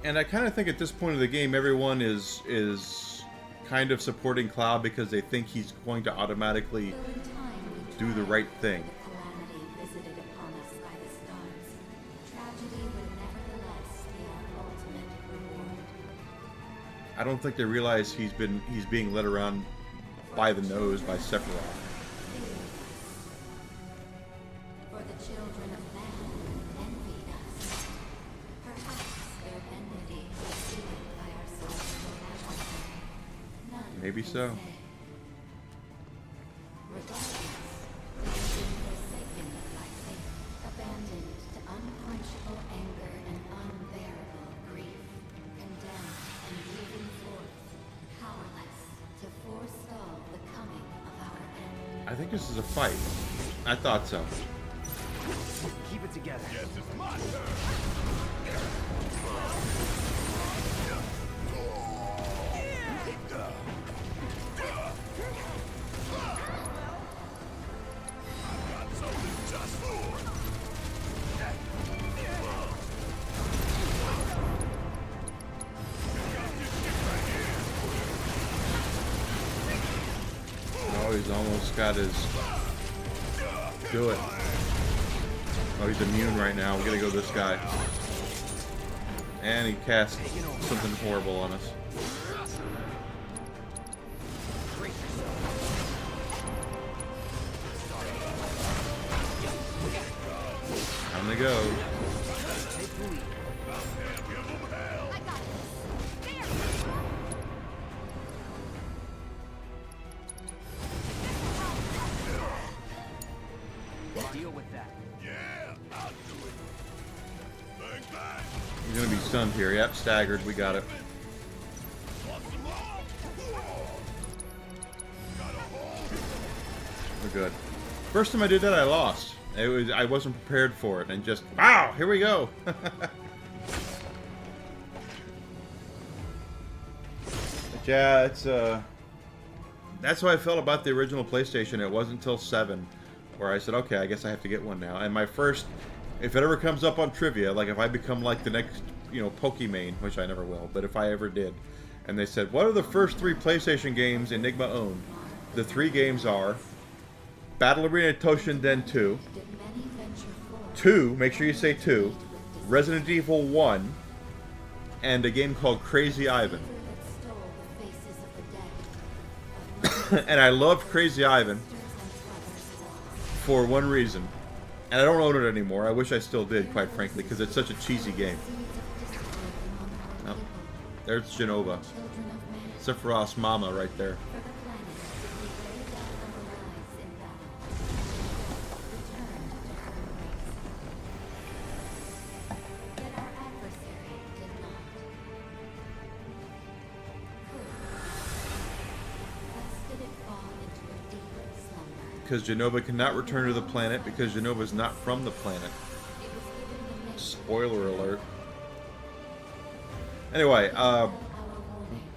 [SPEAKER 1] And I kind of think at this point of the game, everyone is kind of supporting Cloud because they think he's going to automatically do the right thing. I don't think they realize he's being led around by the nose by Sephiroth. Maybe so. I think this is a fight. I thought so.
[SPEAKER 6] Keep it together.
[SPEAKER 3] Yes, it's my turn.
[SPEAKER 1] Oh, he's almost got his... Do it. Oh, he's immune right now. We gotta go this guy. And he cast something horrible on us. Time to go.
[SPEAKER 13] Deal with that.
[SPEAKER 3] Yeah, I'll do it. Bang, bang.
[SPEAKER 1] He's gonna be stunned here. Yep, staggered. We got it. We're good. First time I did that, I lost. I wasn't prepared for it, and just wow, here we go. But yeah, it's that's how I felt about the original PlayStation. It wasn't until 7 where I said, okay, I guess I have to get one now. And my first, if it ever comes up on trivia, like if I become like the next, Pokemon, which I never will, but if I ever did, and they said, what are the first 3 PlayStation games Enigma owned? The 3 games are Battle Arena Toshin Den 2, 2, make sure you say 2, Resident Evil 1, and a game called Crazy Ivan. And I loved Crazy Ivan for one reason. And I don't own it anymore. I wish I still did, quite frankly, because it's such a cheesy game. Oh, there's Genova. Sephiroth's mama right there. Because Genova cannot return to the planet because Genova is not from the planet. Spoiler alert. Anyway,
[SPEAKER 8] Our warning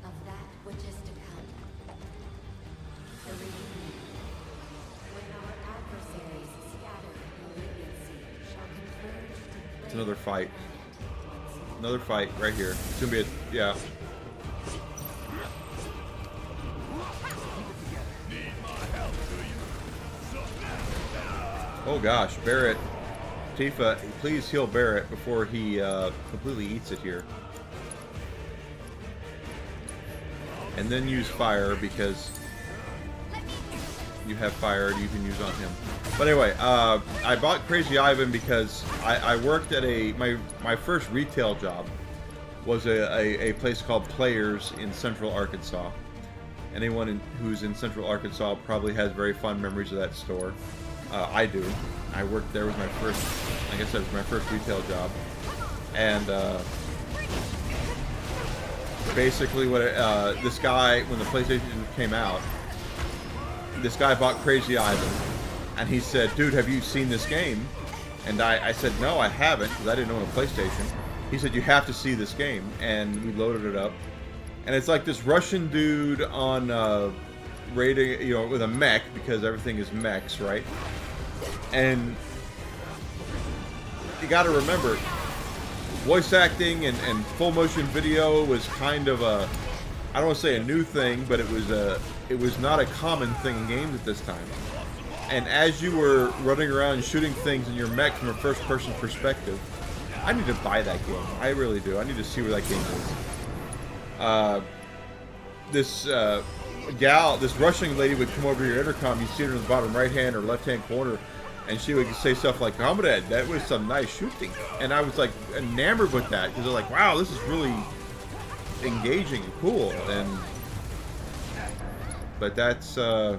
[SPEAKER 8] of that which is to come. The reunion. When our adversaries scatter malignancy shall converge to
[SPEAKER 1] it's another fight. Another fight right here. It's gonna be a yeah. Oh gosh, Barrett. Tifa, please heal Barrett before he completely eats it here. And then use fire because you have fire you can use on him. But anyway, I bought Crazy Ivan because I worked at my first retail job was a place called Players in Central Arkansas. Anyone who's in Central Arkansas probably has very fond memories of that store. I do. I worked there. Was my first, like I said, it was my first retail job. And basically, what this guy, when the PlayStation came out, this guy bought Crazy Ivan, and he said, "Dude, have you seen this game?" And I said, "No, I haven't," because I didn't own a PlayStation. He said, "You have to see this game," and we loaded it up. And it's like this Russian dude on raiding, you know, with a mech, because everything is mechs, right? And you got to remember, voice acting and full motion video was kind of a, I don't want to say a new thing, but it was not a common thing in games at this time. And as you were running around shooting things in your mech from a first person perspective, I need to buy that game. I really do. I need to see where that game is. This Russian lady would come over your intercom. You see her in the bottom right hand or left hand corner, and she would say stuff like, "Comrade, that was some nice shooting." And I was like enamored with that because they're like, "Wow, this is really engaging and cool." But that's I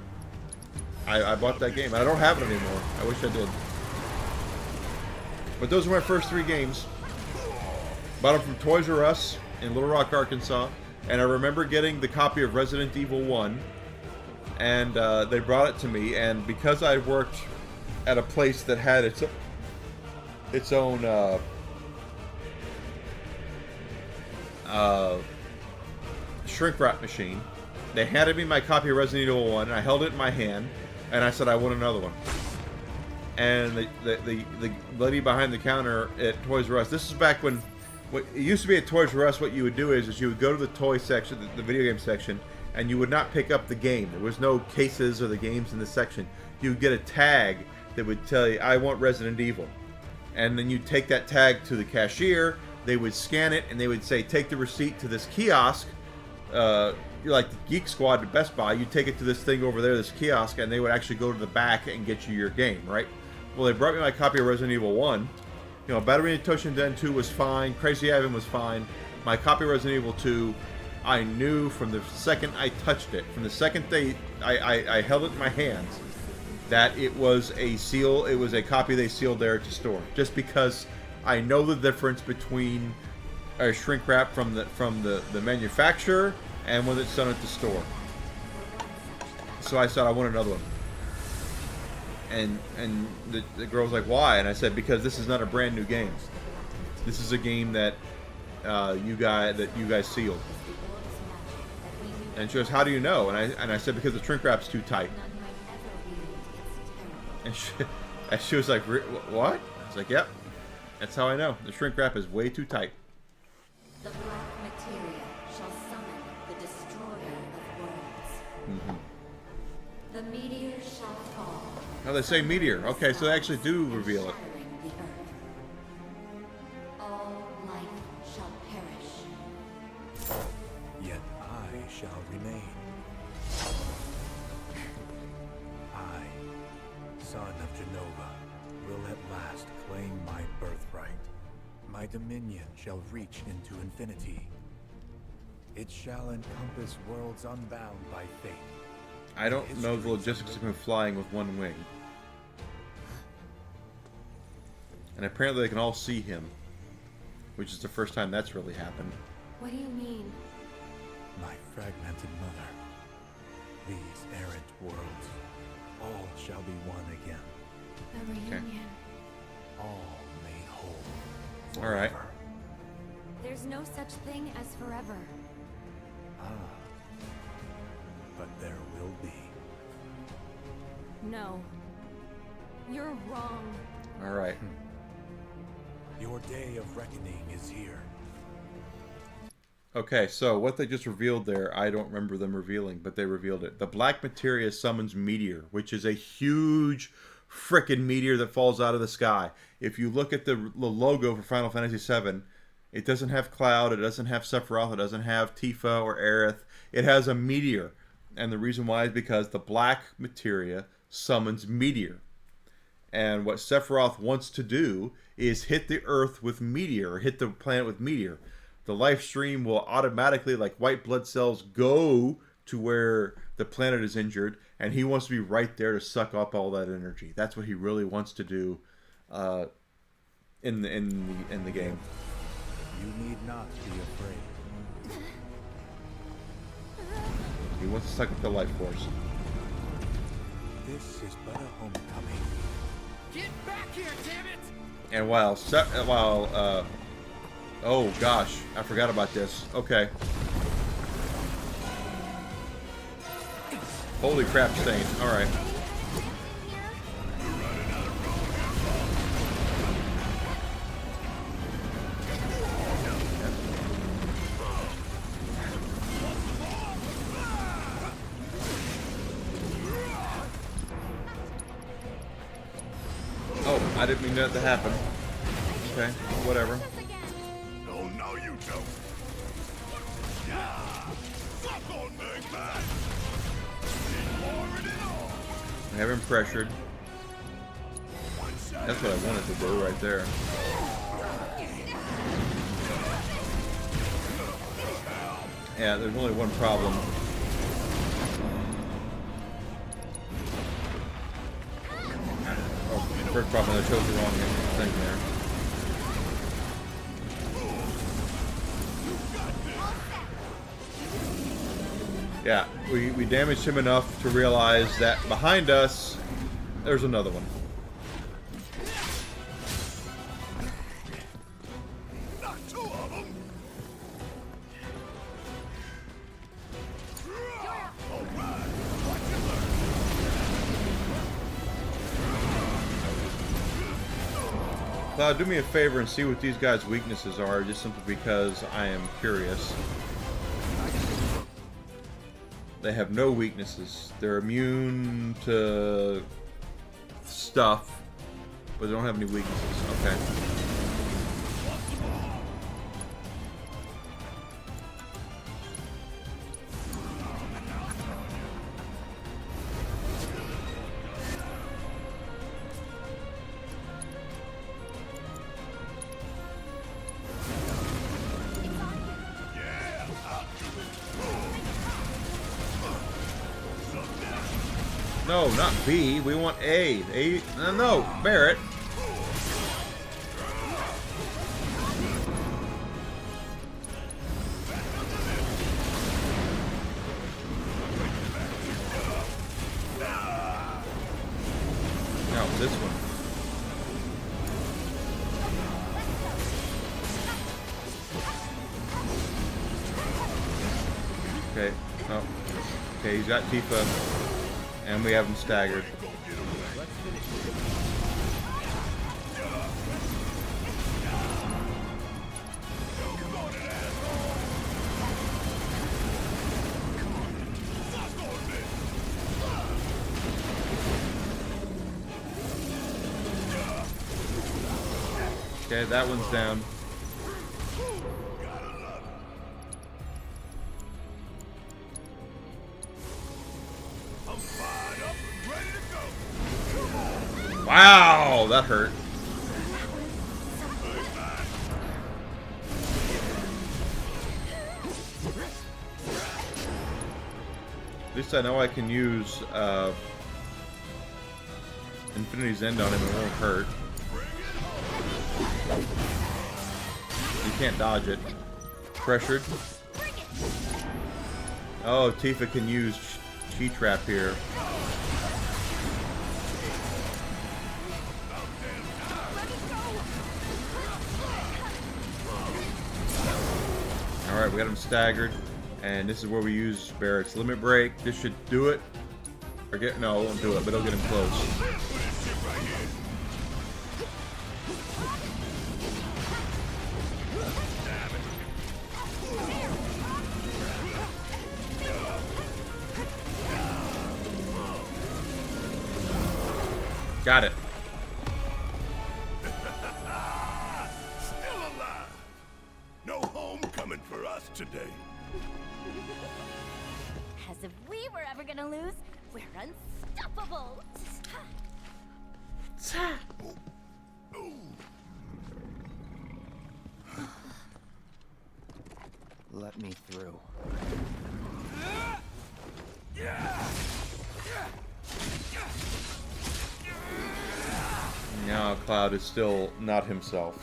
[SPEAKER 1] bought that game. I don't have it anymore. I wish I did. But those were my first 3 games. Bought them from Toys R Us in Little Rock, Arkansas. And I remember getting the copy of Resident Evil 1. And they brought it to me. And because I worked at a place that had its own shrink wrap machine, they handed me my copy of Resident Evil 1. And I held it in my hand. And I said, "I want another one." And the lady behind the counter at Toys R Us, this is back when, it used to be at Toys R Us, what you would do is you would go to the toy section, the video game section, and you would not pick up the game. There was no cases or the games in the section. You would get a tag that would tell you, "I want Resident Evil." And then you'd take that tag to the cashier, they would scan it, and they would say, "Take the receipt to this kiosk." You're like the Geek Squad to Best Buy, you take it to this thing over there, this kiosk, and they would actually go to the back and get you your game, right? Well, they brought me my copy of Resident Evil 1. You know, Battle Arena Toshinden 2 was fine, Crazy Ivan was fine. My copy of Resident Evil 2, I knew from the second I touched it, from the second I held it in my hands, that it was a seal, it was a copy they sealed there to store. Just because I know the difference between a shrink wrap from the manufacturer and when it's done at the store. So I said, "I want another one." And the girl was like, "Why?" And I said, "Because this is not a brand new game. This is a game that you guys sealed." And she goes, "How do you know?" And I said, "Because the shrink wrap's too tight." And she was like, "What?" I was like, "Yep, that's how I know. The shrink wrap is way too tight."
[SPEAKER 8] The black materia shall summon the destroyer of worlds.
[SPEAKER 1] Mm-hmm.
[SPEAKER 8] The meteor shall fall.
[SPEAKER 1] Oh, they say meteor. Okay, so they actually do reveal it.
[SPEAKER 8] Shattering the earth. All life shall perish.
[SPEAKER 9] Yet I shall remain. I, son of Genova, will at last claim my birthright. My dominion shall reach into infinity. It shall encompass worlds unbound by fate.
[SPEAKER 1] I don't know the logistics of him flying with one wing. And apparently they can all see him, which is the first time that's really happened.
[SPEAKER 2] What do you mean?
[SPEAKER 9] My fragmented mother. These errant worlds, all shall be one again.
[SPEAKER 2] A reunion.
[SPEAKER 9] All made whole.
[SPEAKER 1] All right.
[SPEAKER 8] There's
[SPEAKER 2] no such thing as forever.
[SPEAKER 9] Ah. But there will be.
[SPEAKER 2] No. You're wrong.
[SPEAKER 1] All right.
[SPEAKER 9] Your day of reckoning is here.
[SPEAKER 1] Okay, so what they just revealed there, I don't remember them revealing, but they revealed it. The black materia summons meteor, which is a huge frickin' meteor that falls out of the sky. If you look at the logo for Final Fantasy VII, it doesn't have Cloud, it doesn't have Sephiroth, it doesn't have Tifa or Aerith. It has a meteor. And the reason why is because the black materia summons meteor. And what Sephiroth wants to do is hit the Earth with meteor, or hit the planet with meteor. The life stream will automatically, like white blood cells, go to where the planet is injured, and he wants to be right there to suck up all that energy. That's what he really wants to do in the game.
[SPEAKER 9] You need not be afraid.
[SPEAKER 1] He wants to suck up the life force.
[SPEAKER 9] This is but a homecoming.
[SPEAKER 7] Get back here, damn it!
[SPEAKER 1] And oh gosh, I forgot about this. Okay. Holy crap, Stain. Alright. Oh, I didn't mean that to happen. Okay, whatever.
[SPEAKER 3] Oh, no, you don't. Yeah. Suck on me, man.
[SPEAKER 1] I have him pressured. That's what I wanted to do right there. Yeah, there's only one problem. Oh, first problem, I chose the wrong thing there. Yeah, we damaged him enough to realize that behind us, there's another one.
[SPEAKER 3] Not two of them. All right. Watch it learn.
[SPEAKER 1] Cloud, do me a favor and see what these guys' weaknesses are, just simply because I am curious. They have no weaknesses. They're immune to stuff, but they don't have any weaknesses. Okay. No, not B. We want A. A. No, Barrett. No, this one. Okay. Oh. Okay, he's got Tifa. And we have him staggered. Okay, that one's down. Wow, that hurt. At least I know I can use Infinity's End on him, it won't hurt. You can't dodge it. Pressured. Oh, Tifa can use Chi Trap here. Alright, we got him staggered. And this is where we use Barrett's limit break. This should do it. Or no, it won't do it, but it'll get him close. Got it.
[SPEAKER 3] Still alive. No homecoming for us today.
[SPEAKER 4] As if we were ever gonna lose. We're unstoppable.
[SPEAKER 5] Let me through.
[SPEAKER 1] Now Cloud is still not himself.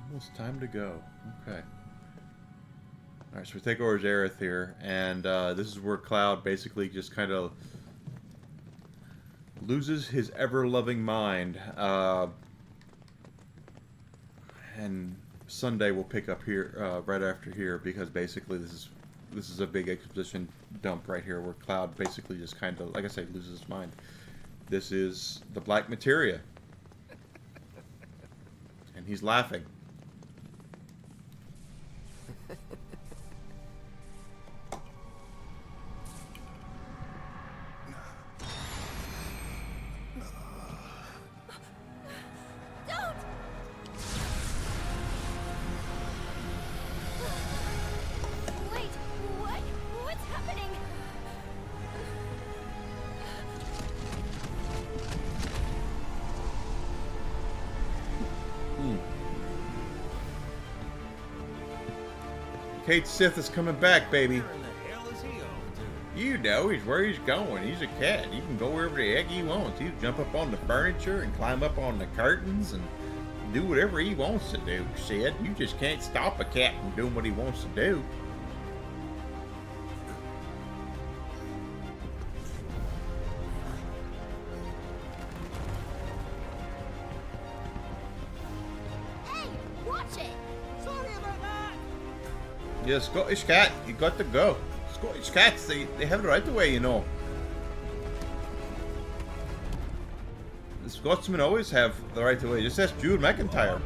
[SPEAKER 1] Almost time to go. Okay. Alright, so we take over as Aerith here, and this is where Cloud basically just kind of loses his ever-loving mind. And Sunday will pick up here right after here, because basically this is a big exposition dump right here, where Cloud basically just kind of, like I say, loses his mind. This is the Black Materia, and he's laughing. Kate Sith is coming back, baby. You know he's where he's going. He's a cat. He can go wherever the heck he wants. He can jump up on the furniture and climb up on the curtains and do whatever he wants to do, Sid. You just can't stop a cat from doing what he wants to do.
[SPEAKER 4] Hey, watch it! Sorry about that!
[SPEAKER 1] Yeah, Scottish cat, you got to go. Scottish cats, they have the right of way, you know. The Scotsmen always have the right of way. Just ask Jude McIntyre.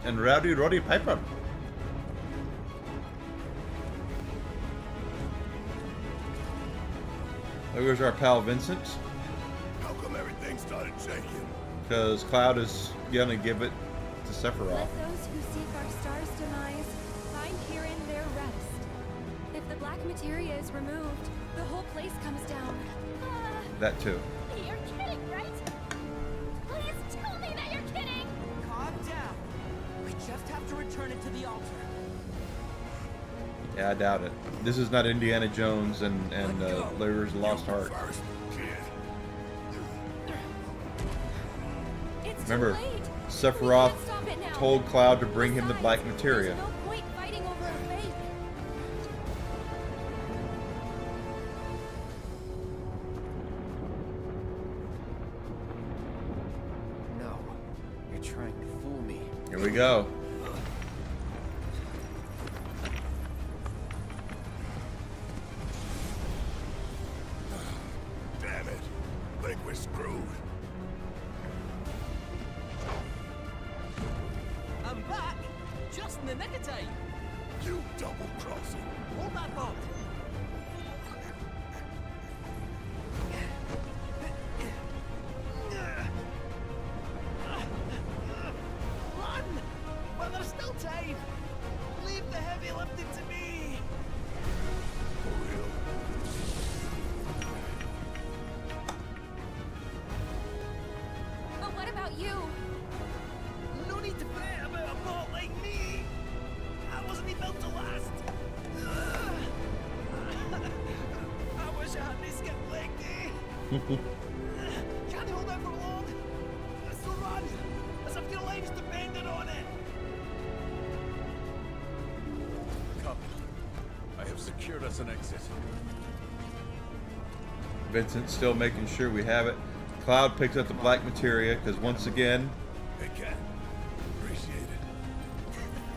[SPEAKER 1] And Rowdy Roddy Piper. There's our pal Vincent.
[SPEAKER 3] How come everything started shaking?
[SPEAKER 1] Because Cloud is gonna give it to Sephiroth.
[SPEAKER 2] Let those who seek our star's demise find herein their rest. If the black materia is removed, the whole place comes down.
[SPEAKER 1] That too.
[SPEAKER 4] You're kidding, right? Please tell me that you're kidding!
[SPEAKER 14] Calm down. We just have to return it to the altar.
[SPEAKER 1] Yeah, I doubt it. This is not Indiana Jones and Lair's Lost Heart. Remember, Sephiroth told Cloud to bring him the black materia.
[SPEAKER 2] No point fighting over a fake.
[SPEAKER 5] No, you're trying to fool me.
[SPEAKER 1] Here we go.
[SPEAKER 3] Damn it. Think we're screwed.
[SPEAKER 14] I'm back! Just in the nick of time!
[SPEAKER 3] You double-crossing.
[SPEAKER 14] Hold that thought! Run! Well, there's still time! Leave the heavy lifting to me!
[SPEAKER 3] For real.
[SPEAKER 2] you.
[SPEAKER 14] No need to fret about a bot like me. I wasn't even built to last. I wish I had this skip leg day. Can't hold out for long. It's the run. As if your life's dependent on it.
[SPEAKER 3] Copy. I have secured us an exit.
[SPEAKER 1] Vincent's still making sure we have it. Cloud picks up the black materia because once again,
[SPEAKER 3] Hey, Cat. Appreciate it.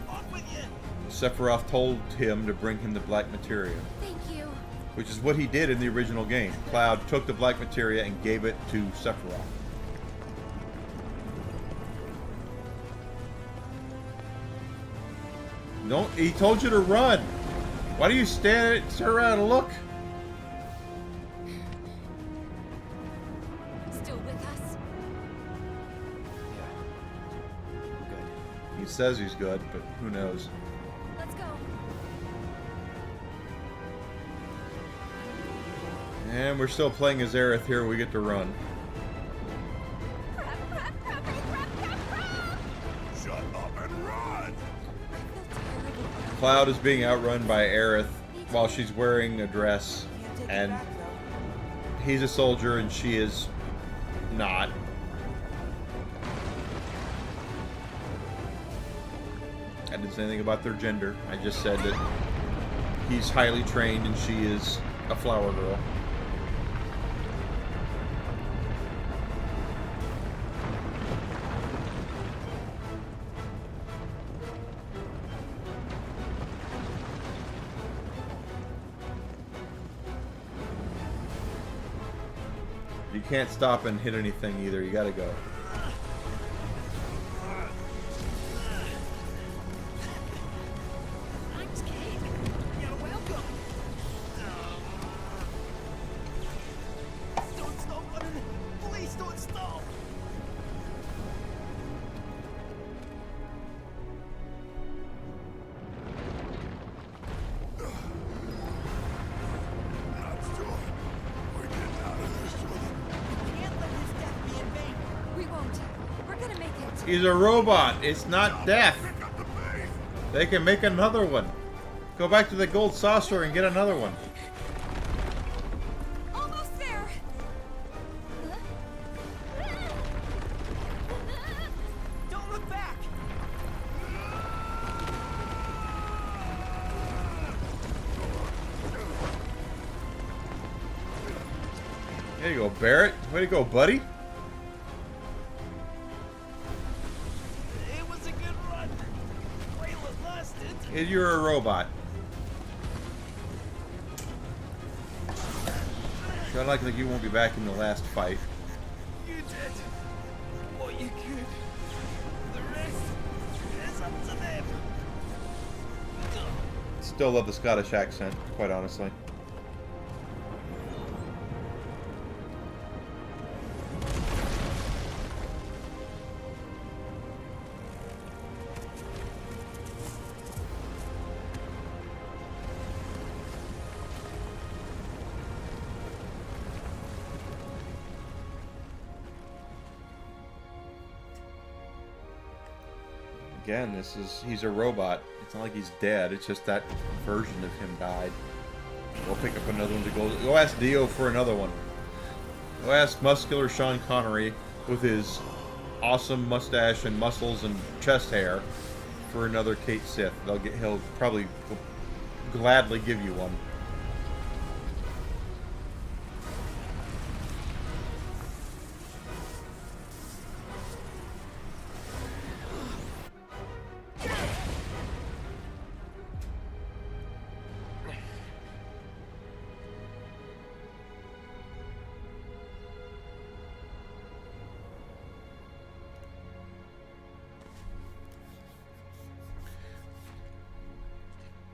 [SPEAKER 14] On with you.
[SPEAKER 1] Sephiroth told him to bring him the black materia,
[SPEAKER 2] Thank you.
[SPEAKER 1] which is what he did in the original game. Cloud took the black materia and gave it to Sephiroth. No, he told you to run. Why do you stand around and look?
[SPEAKER 2] Still with us?
[SPEAKER 1] He says he's good, but who knows?
[SPEAKER 2] Let's go.
[SPEAKER 1] And we're still playing as Aerith here. We get to run.
[SPEAKER 3] Shut up and run!
[SPEAKER 1] Cloud is being outrun by Aerith while she's wearing a dress, and he's a soldier and she is not. I didn't say anything about their gender. I just said that he's highly trained and she is a flower girl. You can't stop and hit anything either. You gotta go.
[SPEAKER 14] Thanks, Kate. You're welcome. Don't stop running. Please don't stop.
[SPEAKER 2] We won't. We're gonna make it.
[SPEAKER 1] He's a robot. It's not death. They can make another one. Go back to the gold saucer and get another one.
[SPEAKER 2] Almost there.
[SPEAKER 14] Don't look back.
[SPEAKER 1] There you go, Barrett. Way to go, buddy.
[SPEAKER 14] It was a good run. While it lasted.
[SPEAKER 1] You're a robot. Sound like you won't be back in the last fight.
[SPEAKER 14] You did what you could. The rest is up to them.
[SPEAKER 1] Still love the Scottish accent, quite honestly. Again, he's a robot. It's not like he's dead. It's just that version of him died. We'll pick up another one to go ask Dio for another one. Go ask muscular Sean Connery with his awesome mustache and muscles and chest hair for another Kate Sith. He'll probably gladly give you one.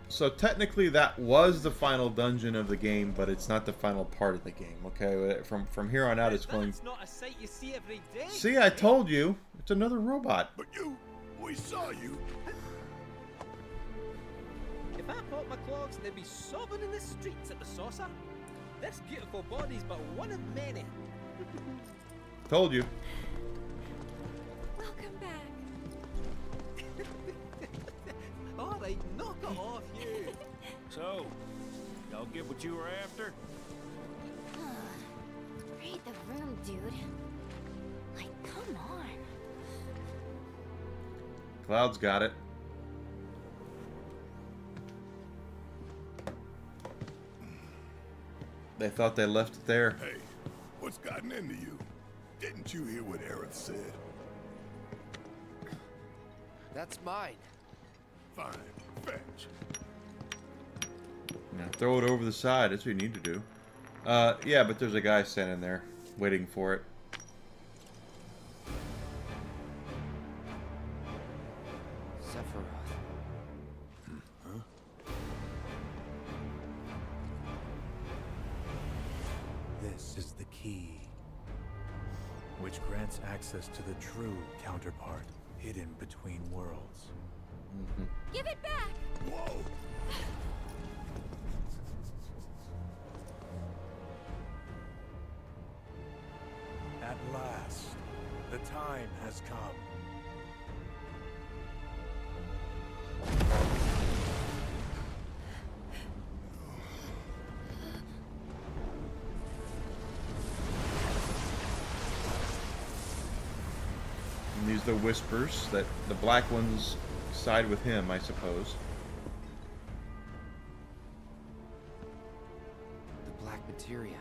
[SPEAKER 1] So technically that was the final dungeon of the game, but it's not the final part of the game, okay? From here on out it's going...
[SPEAKER 14] It's not a sight you see every day.
[SPEAKER 1] See, I told you. It's another robot.
[SPEAKER 3] But we saw you.
[SPEAKER 14] If I popped my clogs, they'd be sobbing in the streets at the saucer. This beautiful body's but one of many.
[SPEAKER 1] Told you.
[SPEAKER 14] Knock it off, you.
[SPEAKER 7] So, y'all get what you were after?
[SPEAKER 4] Read the room, dude. Like, come on.
[SPEAKER 1] Cloud's got it. They thought they left it there.
[SPEAKER 3] Hey, what's gotten into you? Didn't you hear what Aerith said?
[SPEAKER 5] That's mine.
[SPEAKER 3] Fine, fetch.
[SPEAKER 1] Now throw it over the side. That's what you need to do. Yeah, but there's a guy standing there waiting for it.
[SPEAKER 5] Sephiroth.
[SPEAKER 3] Huh?
[SPEAKER 9] This is the key, which grants access to the true counterpart hidden between worlds.
[SPEAKER 4] Give it back!
[SPEAKER 3] Whoa!
[SPEAKER 9] At last, the time has come.
[SPEAKER 1] And these are the whispers that the black ones side with him, I suppose.
[SPEAKER 5] The black materia.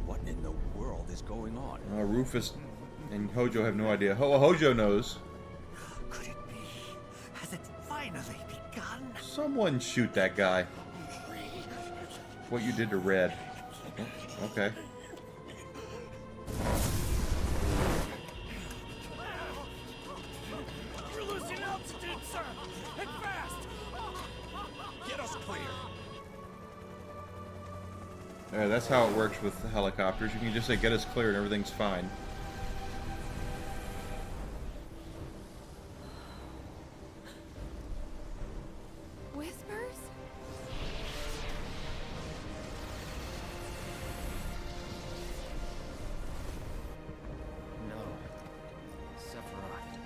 [SPEAKER 6] What in the world is going on?
[SPEAKER 1] Rufus and Hojo have no idea. Hojo knows.
[SPEAKER 6] Could it be? Has it finally begun?
[SPEAKER 1] Someone shoot that guy. What you did to Red. Oh, okay.
[SPEAKER 14] We're losing altitude, sir. Head fast. Get us clear.
[SPEAKER 1] That's how it works with the helicopters. You can just say, get us clear and everything's fine.
[SPEAKER 2] Whispers?
[SPEAKER 5] No. Sephiroth.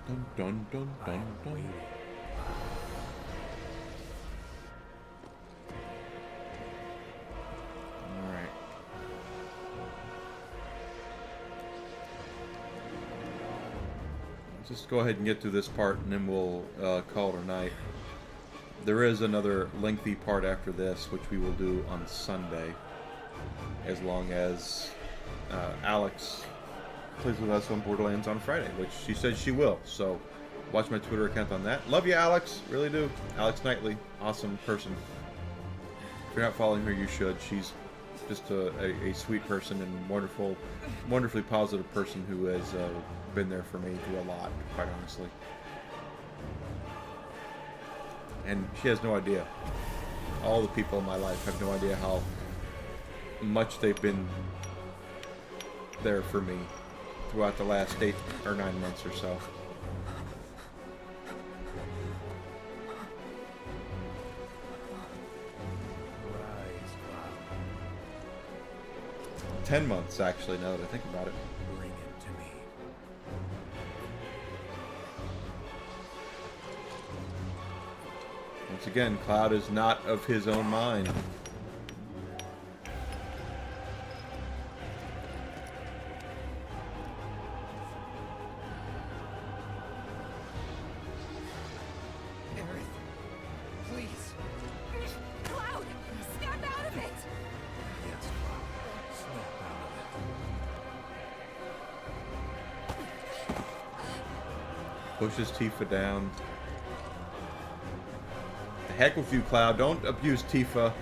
[SPEAKER 1] Dun dun dun dun dun. Alright. Just go ahead and get through this part and then we'll call it a night. There is another lengthy part after this, which we will do on Sunday, as long as Alex plays with us on Borderlands on Friday, which she said she will. So watch my Twitter account on that. Love you, Alex. Really do. Alex Knightley. Awesome person. If you're not following her, you should. She's just a sweet person and wonderfully positive person who has been there for me through a lot, quite honestly. And she has no idea. All the people in my life have no idea how much they've been there for me throughout the last 8 or 9 months or so.
[SPEAKER 9] Rise, Cloud.
[SPEAKER 1] 10 months, actually, now that I think about it.
[SPEAKER 9] Bring it to me.
[SPEAKER 1] Once again, Cloud is not of his own mind.
[SPEAKER 4] Cloud! Snap out of it!
[SPEAKER 9] Yes, Cloud. Snap out of it.
[SPEAKER 1] Pushes Tifa down. The heck with you, Cloud. Don't abuse Tifa.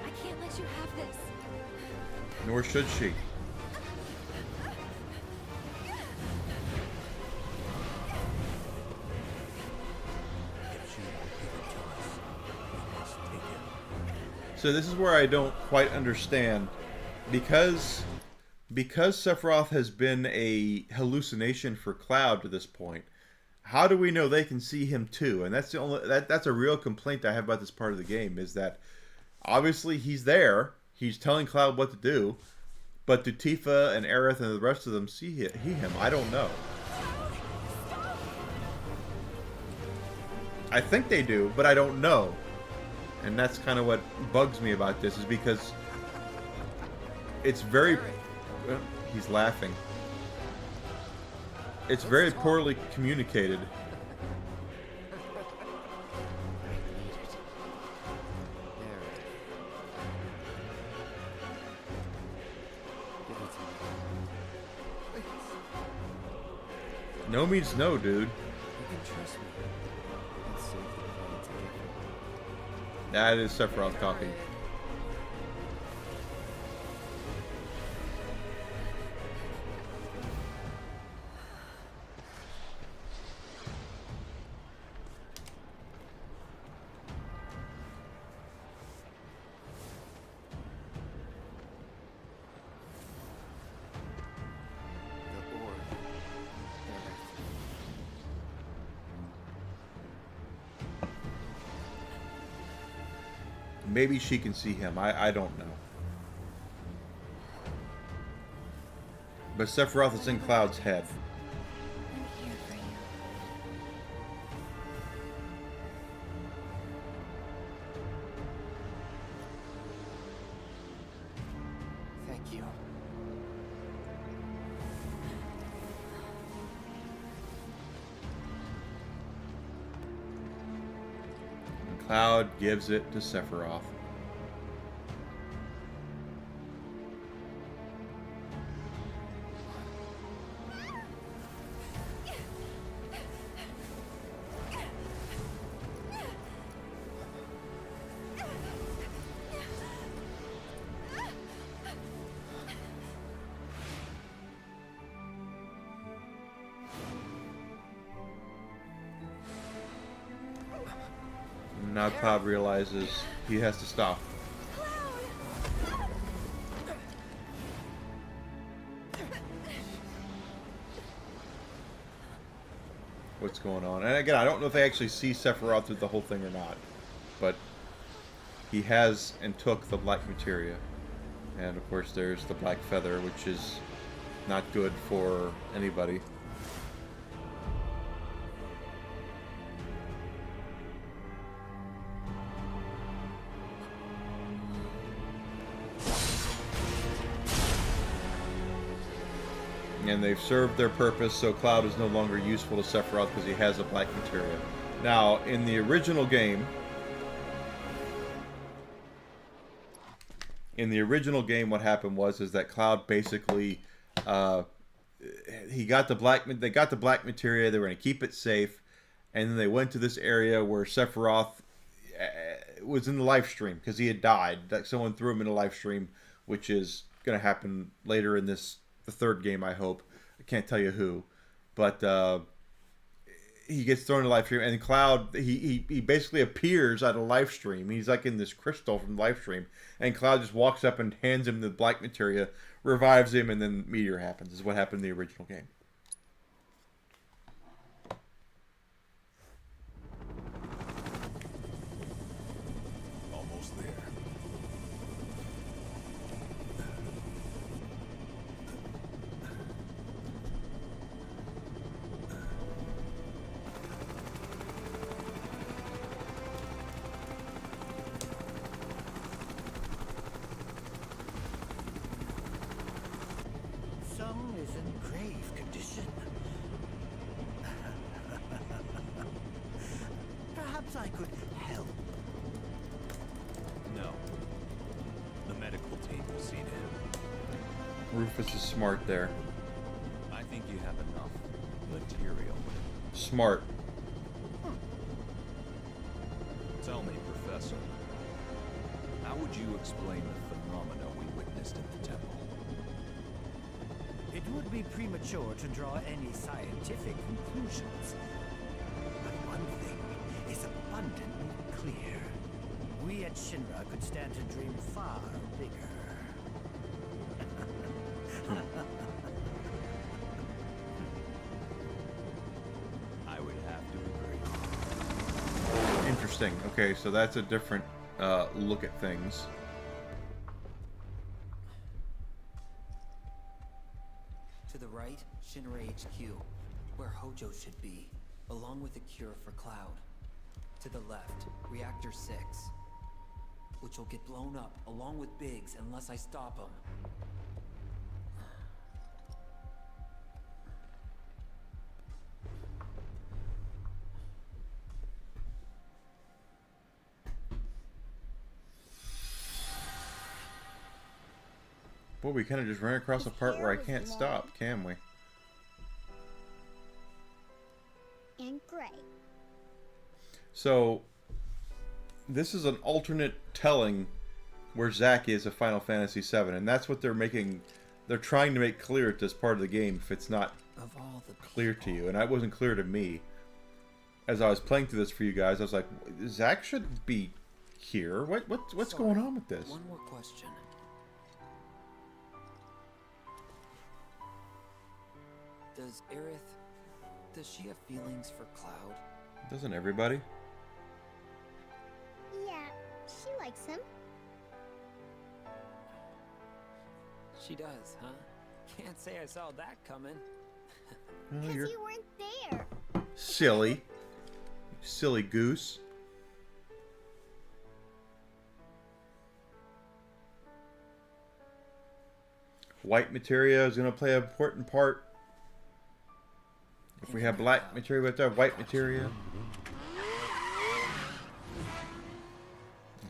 [SPEAKER 2] I can't let you have this.
[SPEAKER 1] Nor should she. So this is where I don't quite understand, because Sephiroth has been a hallucination for Cloud to this point. How do we know they can see him too? And that's the only that's a real complaint I have about this part of the game, is that obviously he's there, he's telling Cloud what to do, but do Tifa and Aerith and the rest of them see him? I don't know. I think they do, but I don't know. And that's kind of what bugs me about this, is because it's very... Well, he's laughing. It's very poorly communicated. No means no, dude.
[SPEAKER 5] You can trust me. Let's see if you can take it.
[SPEAKER 1] That is Sephiroth talking. Maybe she can see him. I don't know. But Sephiroth is in Cloud's head.
[SPEAKER 2] I'm here for you.
[SPEAKER 5] Thank you.
[SPEAKER 1] Cloud gives it to Sephiroth. Now Cloud realizes he has to stop. What's going on? And again, I don't know if they actually see Sephiroth through the whole thing or not, but he has and took the black materia. And of course there's the black feather, which is not good for anybody. And they've served their purpose, so Cloud is no longer useful to Sephiroth because he has a black materia. Now, in the original game, what happened was that Cloud basically they got the black materia. They were going to keep it safe, and then they went to this area where Sephiroth was in the live stream because he had died. Like, someone threw him in a live stream, which is going to happen later in the third game, I hope. I can't tell you who, but he gets thrown in a live stream, and Cloud he basically appears at a live stream. He's like in this crystal from the live stream, and Cloud just walks up and hands him the black materia, revives him, and then Meteor happens. This is what happened in the original game.
[SPEAKER 3] Almost there.
[SPEAKER 6] Some is in grave condition. Perhaps I could help.
[SPEAKER 9] No. The medical team will see to him.
[SPEAKER 1] Rufus is smart there.
[SPEAKER 9] I think you have enough material.
[SPEAKER 1] Smart.
[SPEAKER 3] Tell me, Professor, how would you explain the phenomena we witnessed in the temple?
[SPEAKER 6] It would be premature to draw any scientific conclusions. But one thing is abundantly clear. we at Shinra could stand to dream far bigger.
[SPEAKER 3] I would have to agree.
[SPEAKER 1] Interesting. Okay, so that's a different look at things.
[SPEAKER 5] To the right, Shinra HQ, where Hojo should be, along with a cure for Cloud. To the left, Reactor 6, which will get blown up along with Biggs unless I stop him.
[SPEAKER 1] Boy, we kind of just ran across a part where I can't stop, can we?
[SPEAKER 15] And gray.
[SPEAKER 1] So, this is an alternate telling where Zack is of Final Fantasy VII, and that's what they're making. They're trying to make clear at this part of the game if it's not clear to you, and that wasn't clear to me. As I was playing through this for you guys, I was like, Zack should be here. What's going on with this?
[SPEAKER 5] One more question. Does Aerith, does she have feelings for Cloud?
[SPEAKER 1] Doesn't everybody?
[SPEAKER 15] Yeah, she likes him.
[SPEAKER 5] She does, huh? Can't say I saw that coming.
[SPEAKER 1] Oh,
[SPEAKER 15] Because you weren't there.
[SPEAKER 1] Silly. You silly goose. White materia is going to play an important part. If we have black materia, we have to have white materia.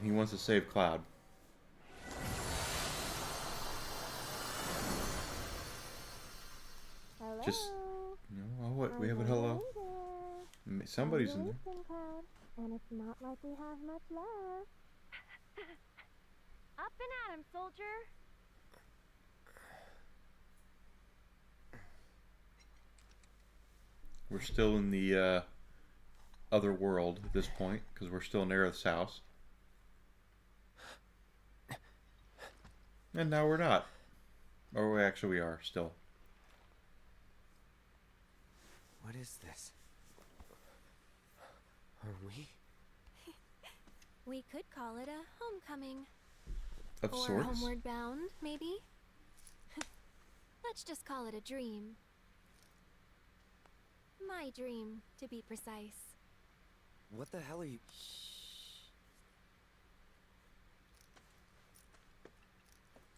[SPEAKER 1] He wants to save Cloud.
[SPEAKER 15] Hello.
[SPEAKER 1] Just, you know, oh, what? We have a hello. Somebody's in there.
[SPEAKER 15] And it's not like we have much left. Up and at him, soldier.
[SPEAKER 1] We're still in the other world at this point, because we're still in Aerith's house. And now we're not. Or we actually are, still.
[SPEAKER 5] What is this? Are we?
[SPEAKER 2] We could call it a homecoming.
[SPEAKER 1] Of
[SPEAKER 2] or
[SPEAKER 1] sorts.
[SPEAKER 2] homeward bound, maybe? Let's just call it a dream. My dream, to be precise.
[SPEAKER 5] What the hell are you...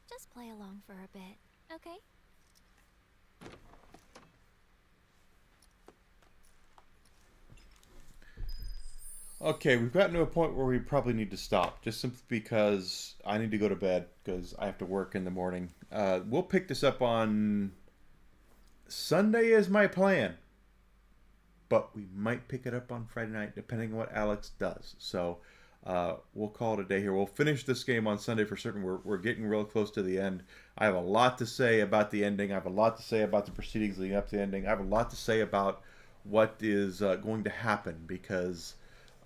[SPEAKER 2] Just play along for a bit, okay?
[SPEAKER 1] Okay, we've gotten to a point where we probably need to stop, just simply because I need to go to bed, because I have to work in the morning. We'll pick this up on Sunday is my plan. But we might pick it up on Friday night, depending on what Alex does. So we'll call it a day here. We'll finish this game on Sunday for certain. We're getting real close to the end. I have a lot to say about the ending. I have a lot to say about the proceedings leading up to the ending. I have a lot to say about what is going to happen, because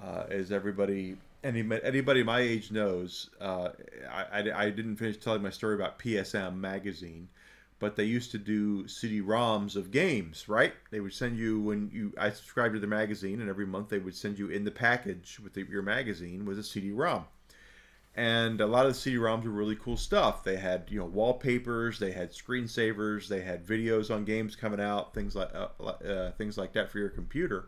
[SPEAKER 1] as anybody my age knows, I didn't finish telling my story about PSM magazine. But they used to do CD-ROMs of games, right? They would send you, I subscribed to the magazine, and every month they would send you in the package with your magazine was a CD-ROM. And a lot of the CD-ROMs were really cool stuff. They had, wallpapers, they had screensavers, they had videos on games coming out, things like that for your computer.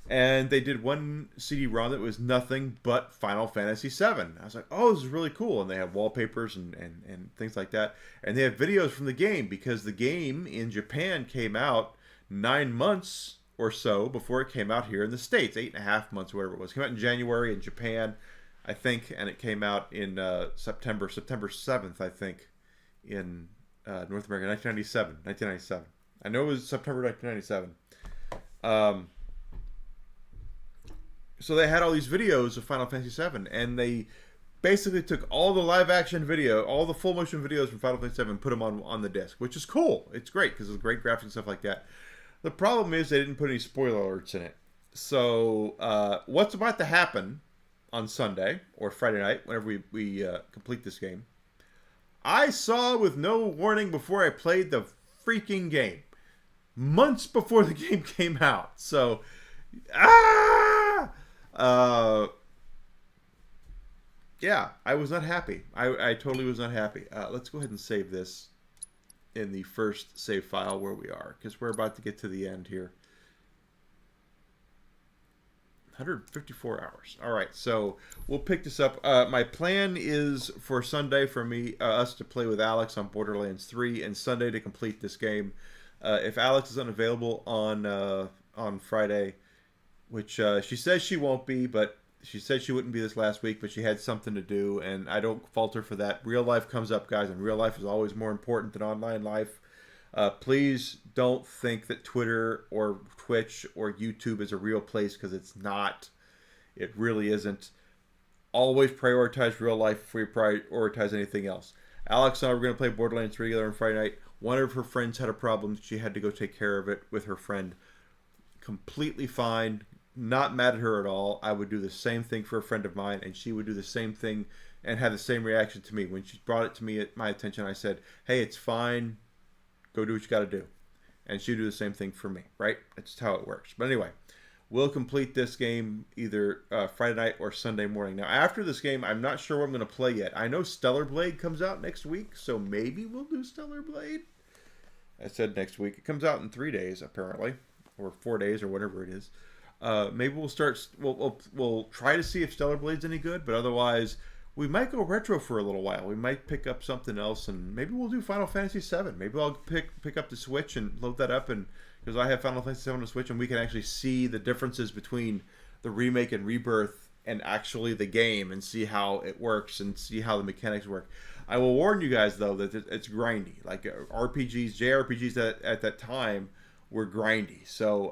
[SPEAKER 1] And they did one CD-ROM that was nothing but Final Fantasy VII. I was like, oh, this is really cool. And they have wallpapers and things like that. And they have videos from the game, because the game in Japan came out 9 months or so before it came out here in the States. 8.5 months, whatever it was. It came out in January in Japan, I think. And it came out in September 7th, I think, in North America, 1997. I know it was September 1997. So they had all these videos of Final Fantasy VII, and they basically took all the live-action video, all the full-motion videos from Final Fantasy VII, and put them on the disc, which is cool. It's great, because it's great graphics and stuff like that. The problem is they didn't put any spoiler alerts in it. So what's about to happen on Sunday or Friday night, whenever we complete this game, I saw with no warning before I played the freaking game. Months before the game came out. So, yeah, I was not happy. I totally was not happy. Let's go ahead and save this in the first save file where we are, because we're about to get to the end here. 154 hours. All right, so we'll pick this up. My plan is for Sunday for us to play with Alex on Borderlands 3, and Sunday to complete this game. If Alex is unavailable on Friday, which she says she won't be, but she said she wouldn't be this last week, but she had something to do, and I don't fault her for that. Real life comes up, guys, and real life is always more important than online life. Please don't think that Twitter or Twitch or YouTube is a real place, because it's not. It really isn't. Always prioritize real life before you prioritize anything else. Alex and I were going to play Borderlands 3 together on Friday night. One of her friends had a problem. She had to go take care of it with her friend. Completely fine. Not mad at her at all. I would do the same thing for a friend of mine, and she would do the same thing and have the same reaction to me. When she brought it to me at my attention, I said, hey, it's fine. Go do what you got to do. And she'd do the same thing for me, right? That's how it works. But anyway, we'll complete this game either Friday night or Sunday morning. Now, after this game, I'm not sure what I'm going to play yet. I know Stellar Blade comes out next week, so maybe we'll do Stellar Blade. I said next week. It comes out in 3 days, apparently, or 4 days, or whatever it is. Maybe we'll start. We'll try to see if Stellar Blade's any good, but otherwise, we might go retro for a little while. We might pick up something else, and maybe we'll do Final Fantasy VII. Maybe I'll pick up the Switch and load that up, and because I have Final Fantasy VII on the Switch, and we can actually see the differences between the remake and rebirth and actually the game, and see how it works and see how the mechanics work. I will warn you guys though that it's grindy. Like RPGs, JRPGs at that time were grindy. So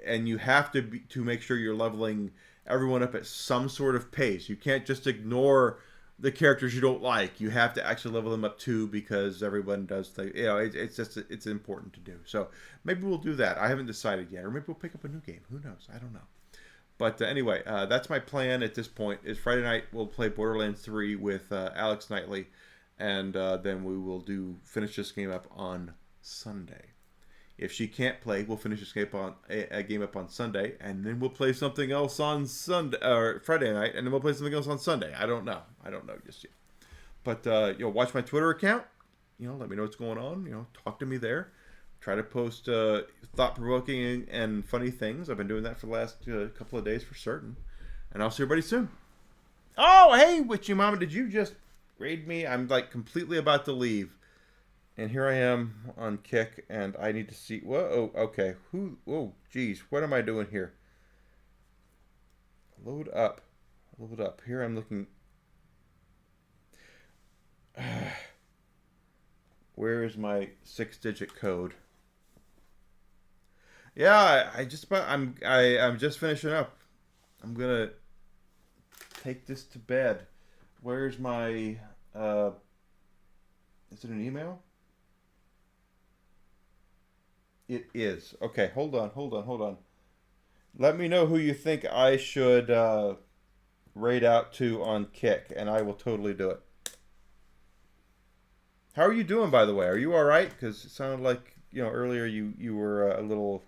[SPEAKER 1] and you have to make sure you're leveling everyone up at some sort of pace. You can't just ignore the characters you don't like. You have to actually level them up too, because everyone does things. You know, it's important to do. So maybe we'll do that. I haven't decided yet, or maybe we'll pick up a new game. Who knows? I don't know. But anyway, that's my plan at this point. Is Friday night we'll play Borderlands 3 with Alex Knightley, and then we will finish this game up on Sunday. If she can't play, we'll finish this game up on Sunday, and then we'll play something else on Sunday or Friday night, and then we'll play something else on Sunday. I don't know just yet. But watch my Twitter account. Let me know what's going on. Talk to me there. Try to post thought-provoking and funny things. I've been doing that for the last couple of days for certain. And I'll see everybody soon. Oh, hey, Witchy Mama, did you just raid me? I'm like completely about to leave. And here I am on Kick, and I need to see... Whoa, okay. Oh, geez. What am I doing here? Load up. Load up. Here I'm looking... Where is my 6-digit code? Yeah, I'm just finishing up. I'm gonna take this to bed. Where's my... is it an email? It is. Okay, hold on. Let me know who you think I should raid out to on Kick, and I will totally do it. How are you doing, by the way? Are you all right? Because it sounded like, earlier you were a little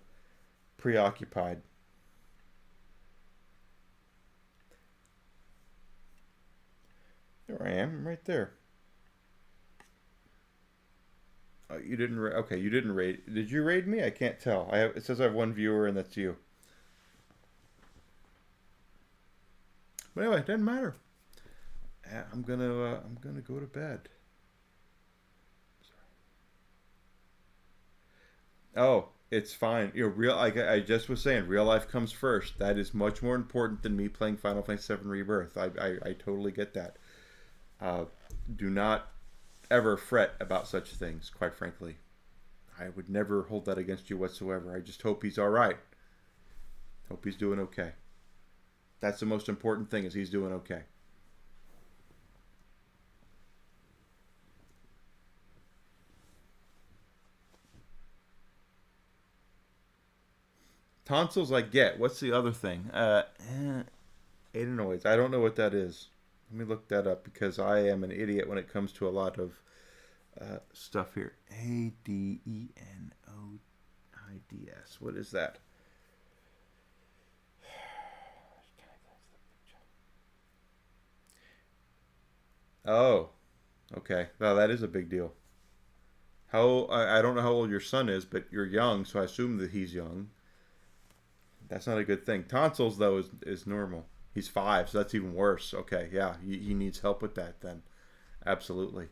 [SPEAKER 1] preoccupied. There I am. I'm right there. You didn't okay, you didn't raid. Did you raid me? I can't tell. It says I have one viewer, and that's you. But anyway, it doesn't matter. I'm gonna go to bed. Oh, it's fine. Like I just was saying, real life comes first. That is much more important than me playing Final Fantasy VII Rebirth. I totally get that. Do not ever fret about such things, quite frankly. I would never hold that against you whatsoever. I just hope he's all right. Hope he's doing okay. That's the most important thing, is he's doing okay. Tonsils I get. What's the other thing? Adenoids. I don't know what that is. Let me look that up because I am an idiot when it comes to a lot of stuff here. Adenoids. What is that? Oh, okay. Well, that is a big deal. I don't know how old your son is, but you're young, so I assume that he's young. That's not a good thing. Tonsils, though, is normal. He's 5, so that's even worse. Okay, yeah, he needs help with that then. Absolutely.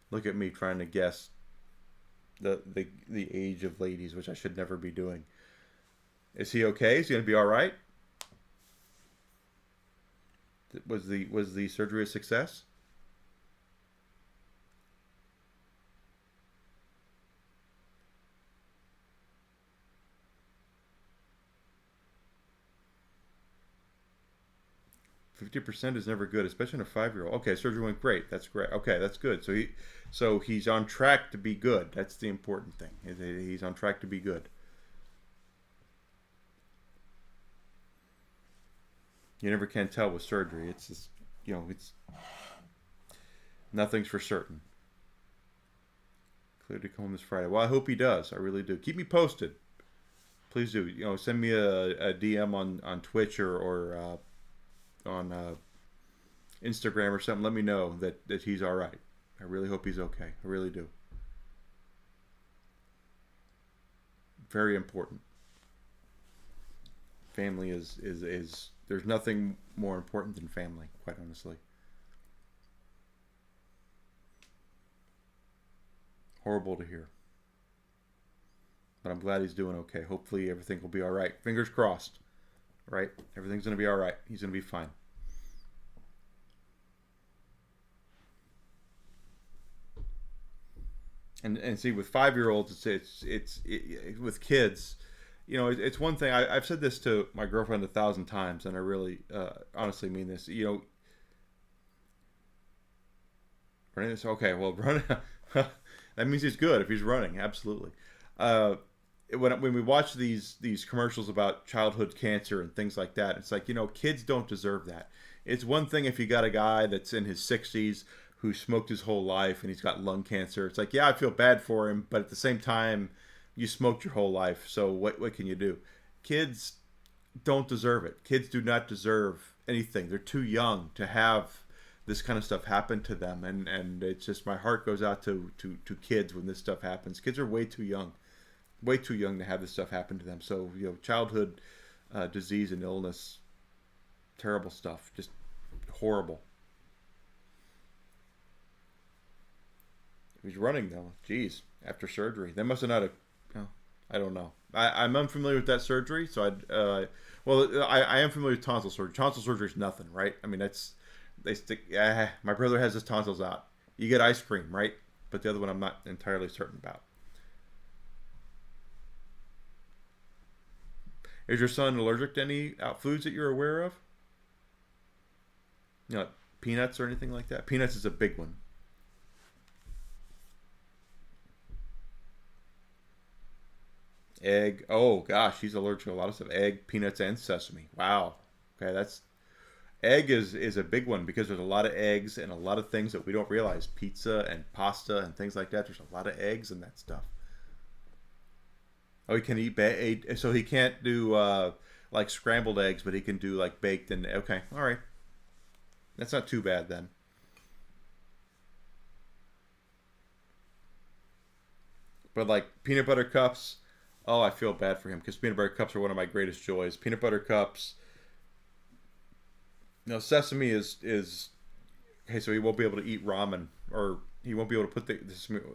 [SPEAKER 1] Look at me trying to guess the age of ladies, which I should never be doing. Is he okay? Is he gonna be all right? Was the surgery a success? %50 is never good, especially in a 5-year-old. Okay, surgery went great. That's great. Okay, that's good. So he's on track to be good. That's the important thing. He's on track to be good. You never can tell with surgery. It's just, it's nothing's for certain. Clear to come home this Friday. Well, I hope he does. I really do. Keep me posted. Please do. Send me a DM on Twitch or on Instagram or something. Let me know that he's all right. I really hope he's okay. I really do. Very important. Family is there's nothing more important than family, quite honestly. Horrible to hear. But I'm glad he's doing okay. Hopefully everything will be all right. Fingers crossed. Right? Everything's going to be all right. He's going to be fine. And see, with 5-year-olds, it's with kids, it's one thing. I've said this to my girlfriend 1,000 times, and I really honestly mean this. Running this, okay, well, running that means he's good if he's running. Absolutely. When we watch these commercials about childhood cancer and things like that, it's like, kids don't deserve that. It's one thing if you got a guy that's in his 60s who smoked his whole life and he's got lung cancer. It's like, yeah, I feel bad for him, but at the same time, you smoked your whole life, so what can you do? Kids don't deserve it. Kids do not deserve anything. They're too young to have this kind of stuff happen to them, and it's just, my heart goes out to kids when this stuff happens. Kids are way too young to have this stuff happen to them. So childhood disease and illness, terrible stuff, just horrible. He's running though. Jeez, after surgery, they must have not. I don't know. I'm unfamiliar with that surgery, so I am familiar with tonsil surgery. Tonsil surgery is nothing, right? I mean, they stick. My brother has his tonsils out. You get ice cream, right? But the other one, I'm not entirely certain about. Is your son allergic to any foods that you're aware of? Peanuts or anything like that? Peanuts is a big one. Egg. Oh gosh, he's allergic to a lot of stuff. Egg, peanuts, and sesame. Wow. Okay, egg is a big one because there's a lot of eggs and a lot of things that we don't realize. Pizza and pasta and things like that. There's a lot of eggs in that stuff. Oh, he can eat so he can't do like scrambled eggs, but he can do like baked and okay, all right. That's not too bad then. But like peanut butter cups. Oh, I feel bad for him because peanut butter cups are one of my greatest joys. Peanut butter cups. Sesame is okay. So he won't be able to eat ramen, or he won't be able to put the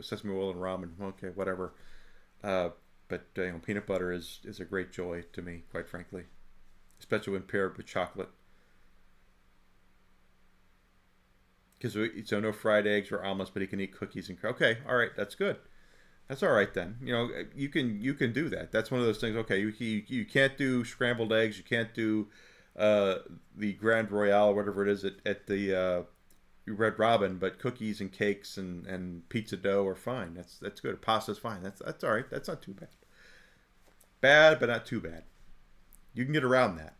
[SPEAKER 1] sesame oil in ramen. Okay, whatever. But peanut butter is a great joy to me, quite frankly, especially when paired with chocolate. Because so no fried eggs or omelets, but he can eat cookies and okay, all right, that's good. That's all right then. You can do that. That's one of those things. Okay, you can't do scrambled eggs. You can't do the Grand Royale, whatever it is, at the Red Robin. But cookies and cakes and pizza dough are fine. That's good. Pasta's fine. That's all right. That's not too bad. Bad, but not too bad. You can get around that.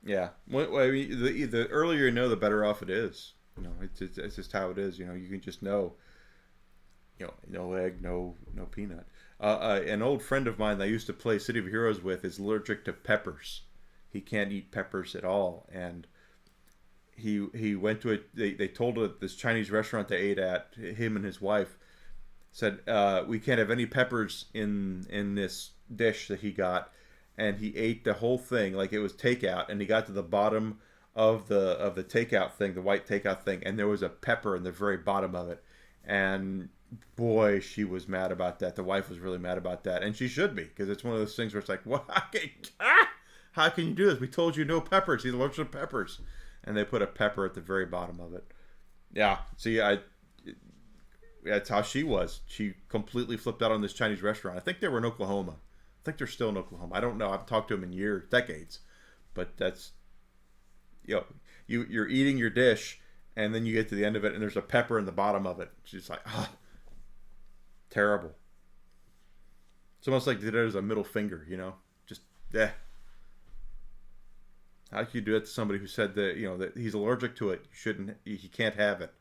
[SPEAKER 1] Yeah. Well, I mean, the earlier you know, the better off it is. You know, it's just how it is. You know, you can just know. You know, no egg, no peanut. An old friend of mine that I used to play City of Heroes with is allergic to peppers. He can't eat peppers at all, and he went to it. They told him this Chinese restaurant they ate at. Him and his wife said, "We can't have any peppers in this dish that he got." And he ate the whole thing like it was takeout, and he got to the bottom of the takeout thing, the white takeout thing, and there was a pepper in the very bottom of it. And boy, she was mad about that. The wife was really mad about that, and she should be, because it's one of those things where it's like, what? How can you do this? We told you no peppers. He's allergic to peppers, and they put a pepper at the very bottom of it. Yeah, see, that's how she was. She completely flipped out on this Chinese restaurant. I think they were in Oklahoma. I think they're still in Oklahoma. I don't know. I've talked to them in years, decades, but that's, you know, you're eating your dish, and then you get to the end of it, and there's a pepper in the bottom of it. She's like, terrible. It's almost like they did it as a middle finger, you know, just How can you do it to somebody who said that, you know, that he's allergic to it? You shouldn't. He can't have it.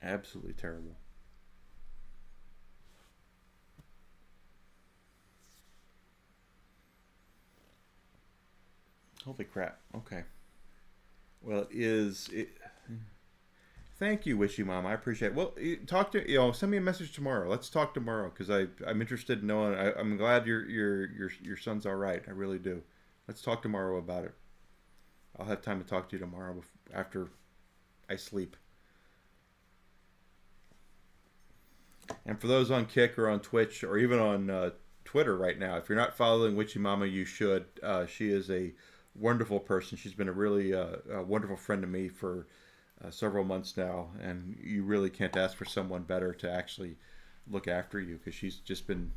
[SPEAKER 1] Absolutely terrible. Holy crap. Okay. Well, thank you, Wishy Mom. I appreciate it. Well, send me a message tomorrow. Let's talk tomorrow, because I'm interested in knowing. I'm glad your son's all right. I really do. Let's talk tomorrow about it. I'll have time to talk to you tomorrow after I sleep. And for those on Kick or on Twitch or even on Twitter right now, if you're not following Witchy Mama, you should. She is a wonderful person. She's been a really a wonderful friend to me for several months now, and you really can't ask for someone better to actually look after you, because she's just been.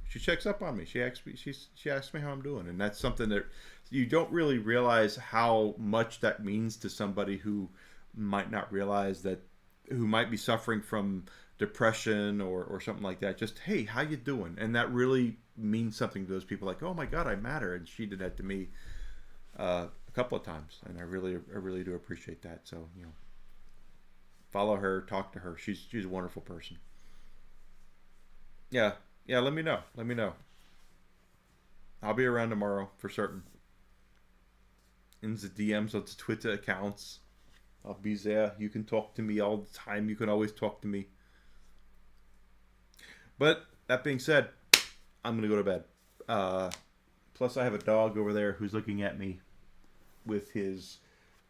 [SPEAKER 1] She checks up on me. She asks me how I'm doing, and that's something that you don't really realize how much that means to somebody who might not realize that, who might be suffering from depression or something like that. Just, hey, how you doing? And that really means something to those people. Like, oh my God, I matter. And she did that to me a couple of times, and I really do appreciate that. So, you know, follow her, talk to her. She's a wonderful person. Yeah, let me know. I'll be around tomorrow for certain. In the DMs of the Twitter accounts, I'll be there. You can talk to me all the time. You can always talk to me. But that being said, I'm gonna go to bed. Plus, I have a dog over there who's looking at me with his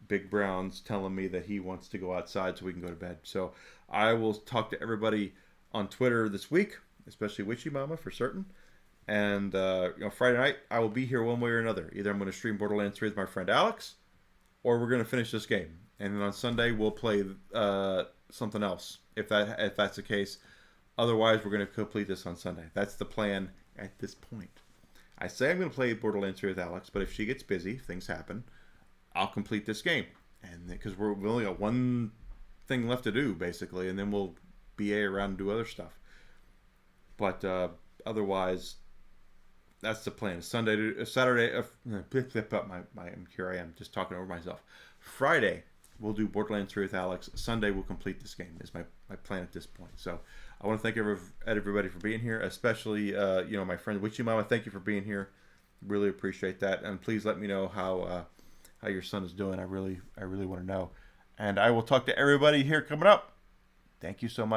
[SPEAKER 1] big browns, telling me that he wants to go outside so we can go to bed. So I will talk to everybody on Twitter this week, especially Witchy Mama for certain. And Friday night I will be here one way or another. Either I'm going to stream Borderlands 3 with my friend Alex, or we're going to finish this game. And then on Sunday we'll play something else, if that's the case. Otherwise, we're going to complete this on Sunday. That's the plan at this point. I say I'm going to play Borderlands 3 with Alex, but if she gets busy, if things happen, I'll complete this game. And because we only got one thing left to do, basically, and then we'll BA around and do other stuff. But otherwise, that's the plan. Saturday. Here I am, just talking over myself. Friday, we'll do Borderlands 3 with Alex. Sunday, we'll complete this game. Is my plan at this point. So I want to thank everybody for being here, especially my friend Witchy Mama. Thank you for being here. Really appreciate that, and please let me know how your son is doing. I really want to know. And I will talk to everybody here coming up. Thank you so much.